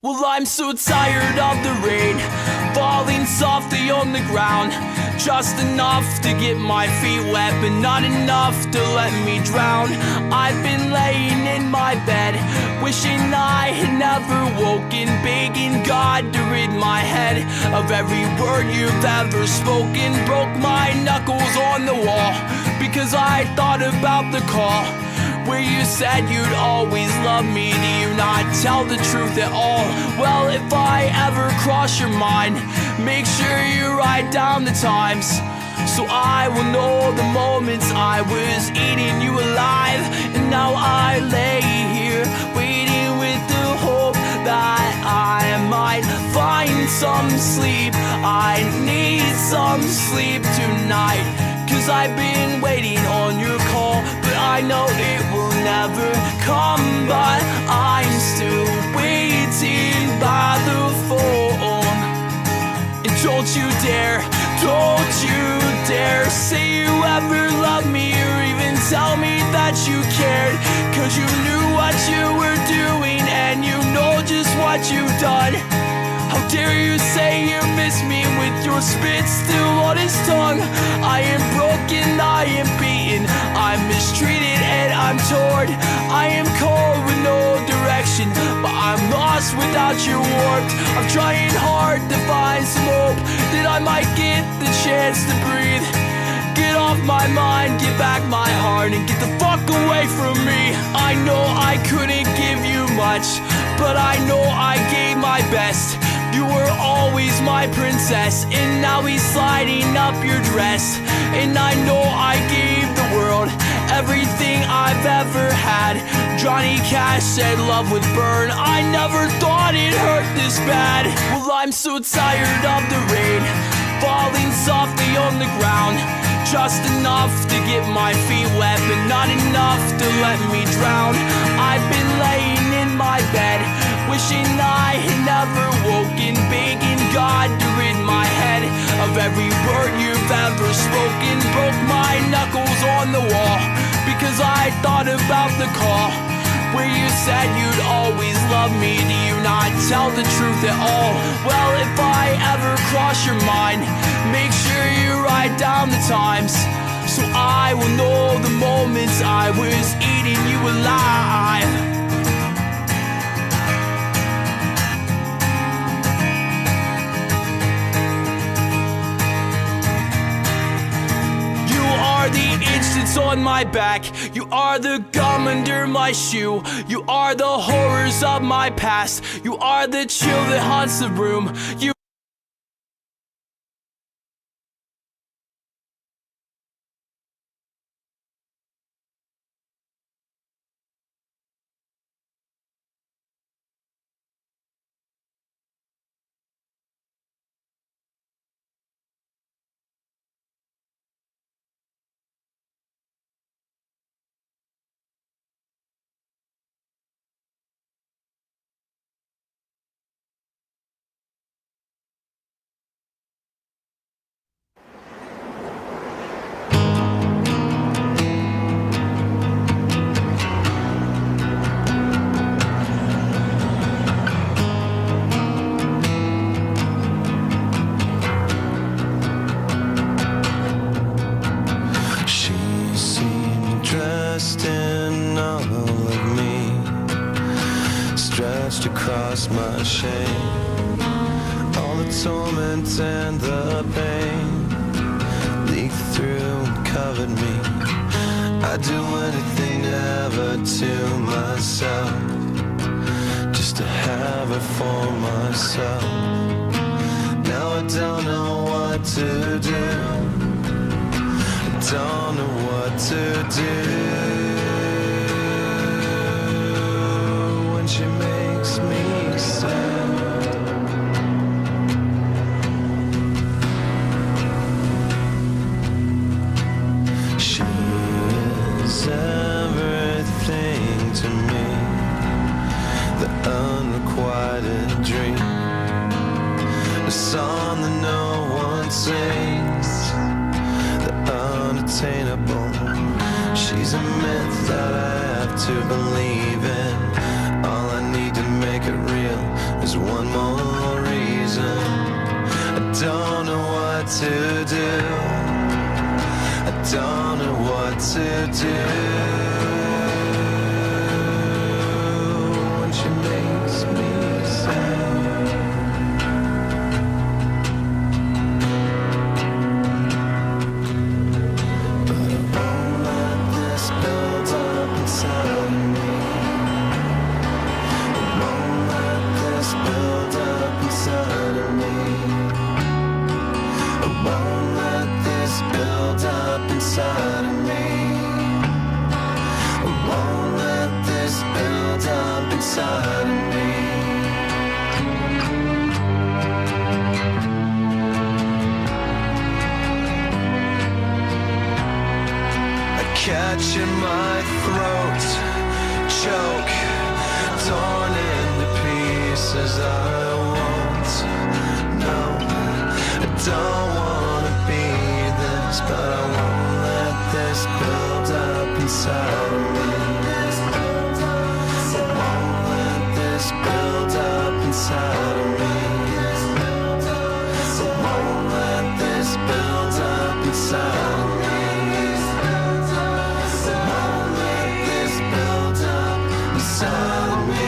Well, I'm so tired of the rain falling softly on the ground. Just enough to get my feet wet, but not enough to let me drown. I've been laying in my bed, wishing I had never woken, begging God to rid my head of every word you've ever spoken. Broke my knuckles on the wall because I thought about the call where you said you'd always love me. Do you not tell the truth at all? Well, if I ever cross your mind, make sure you write down the times, so I will know the moments I was eating you alive. And now I lay here waiting with the hope that I might find some sleep. I need some sleep tonight, 'cause I've been waiting on your call, but I know it will never come. But I'm still waiting by the phone. And don't you dare say you ever loved me, or even tell me that you cared, 'cause you knew what you were doing and you know just what you've done. How dare you say you miss me with your spit still on his tongue? I am broken, I am beaten, I'm mistreated and I'm torn. I am cold with no direction, but I'm lost without your warmth. I'm trying hard to find some hope that I might get the chance to breathe. Get off my mind, get back my heart, and get the fuck away from me. I know I couldn't give you much, but I know I gave my best. You were always my princess, and now he's sliding up your dress. And I know I gave the world everything I've ever had. Johnny Cash said love would burn. I never thought it hurt this bad. Well, I'm so tired of the rain falling softly on the ground. Just enough to get my feet wet, but not enough to let me drown. I've been laying in my bed, wishing I had never woken, begging God to rid my head of every word you've ever spoken. Broke my knuckles on the wall because I thought about the call where you said you'd always love me. Do you not tell the truth at all? Well, if I ever cross your mind, make sure you write down the times, so I will know the moments I was eating you alive. You are the instance on my back. You are the gum under my shoe. You are the horrors of my past. You are the chill that haunts the room. You dressed in all of me, stretched across my shame. All the torment and the pain leaked through and covered me. I'd do anything ever to myself, just to have it for myself. Now I don't know what to do, don't know what to do when she makes me sad. She is everything to me, the unrequited dream, a song that no one sings, unattainable. She's a myth that I have to believe in. All I need to make it real is one more reason. I don't know what to do, I don't know what to do when she makes me sad. Inside of me, I won't let this build up inside of me. I catch in my throat, choke, torn into pieces. I won't, no, I don't wanna be this, but I won't this build up inside of me. I won't let this build up inside of me. I won't let this build up inside of me. I won't let this build up inside of me.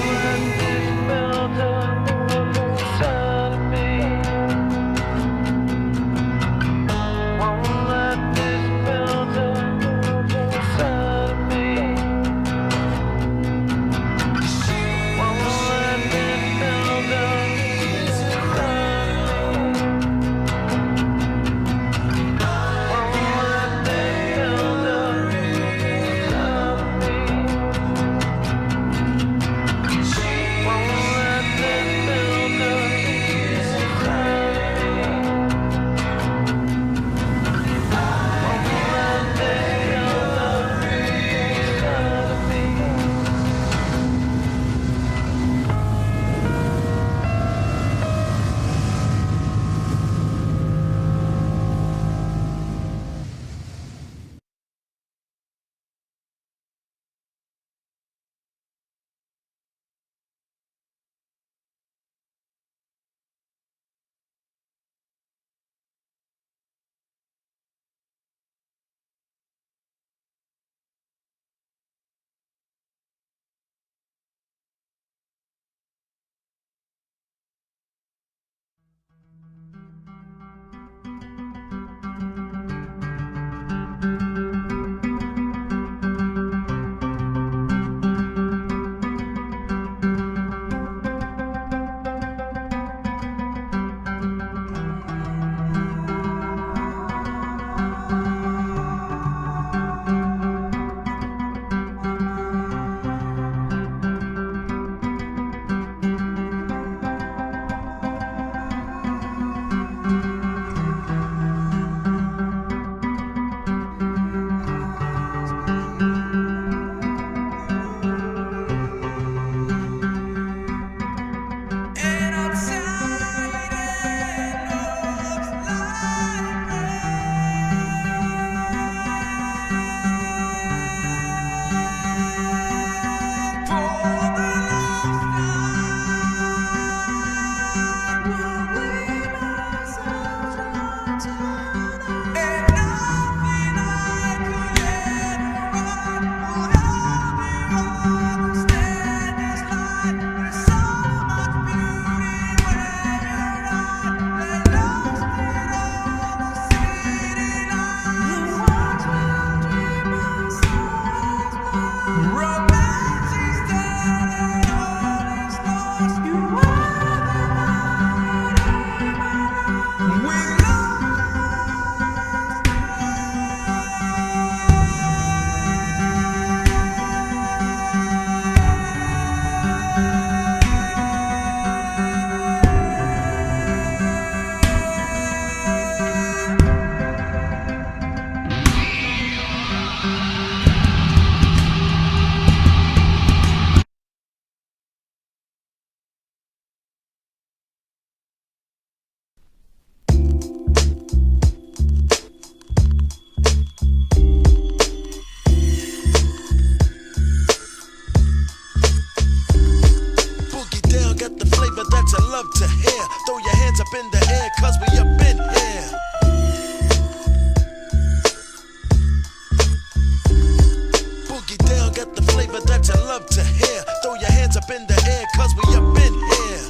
love to hear. Throw your hands up in the air, cause we up in here.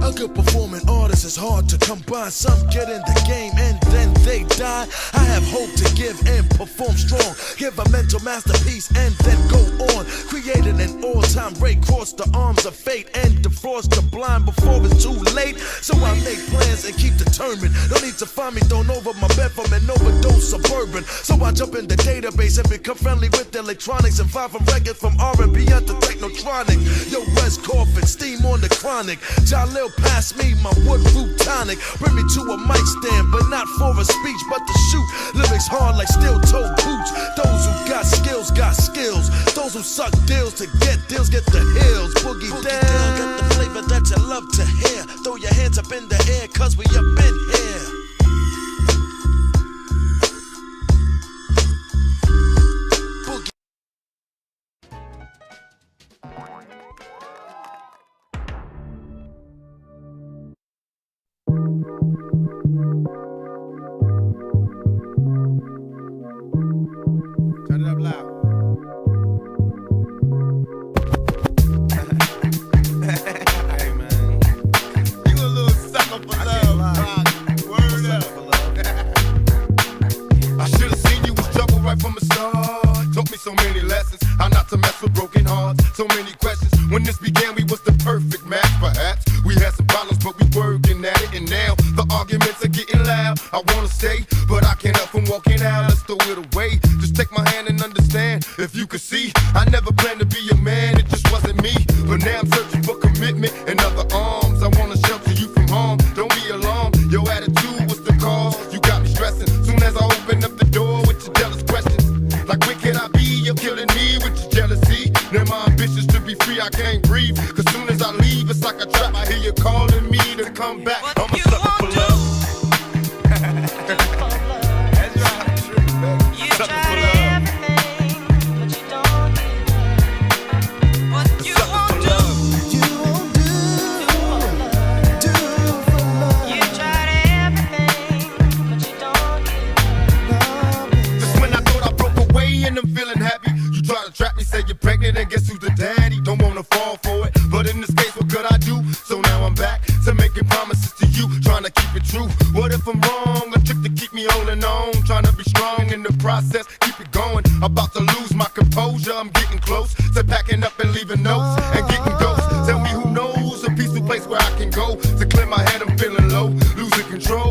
A good performing artist is hard to come by. Some get in the game and then they die. I have hope to give and perform strong. Give a mental masterpiece and then go on. Creating an all-time rate, cross the arms of fate and defrost the blind before it's too late. So I make plans and keep determined. No need to find me thrown over my bed from an overdose suburban. So I jump in the database and become friendly with electronics and fly from records from R&B up to technotronic. Yo, West Coffin, steam on the chronic. Jalil, pass me my wood root tonic. Bring me to a mic stand, but not for a speech, but to shoot. Lyrics hard like steel-toed boots. Those who got skills, got skills. Those who suck deals to get deals, get the hills. Boogie down, get the flavor that you love to hear. Throw your hands up in the air, cause we up in here. Turn it up loud. Hey man, you a little sucker for love, rock. Word up. I should have seen you was trouble right from the start. Taught me so many lessons, how not to mess with broken hearts. So many questions. When this began, we was the perfect match. Perhaps we had some problems, but we working at it. And now the arguments are getting loud. I wanna stay, but I can't help from walking out. Let's throw it away. Just take my hand and understand. If you could see, I never planned to be a man. It just wasn't me. But now I'm searching for commitment and other arms. I wanna shelter you from harm. Don't be alarmed. Your attitude was the cause. You got me stressing. Soon as I open up the door with your jealous questions, like where can I be? You're killing me with your jealousy. Now my ambitions to be free, I can't breathe. Cause soon as I leave, it's like a trap. I hear you calling me to come back. I'm a sucker for love. That's right. Sucker for love. Trap me, say you're pregnant, and guess who's the daddy? Don't wanna fall for it, but in this case, what could I do? So now I'm back to making promises to you, trying to keep it true. What if I'm wrong? A trick to keep me holding on, trying to be strong in the process, keep it going. About to lose my composure, I'm getting close to packing up and leaving notes and getting ghosts. Tell me who knows a peaceful place where I can go to clear my head. I'm feeling low, losing control.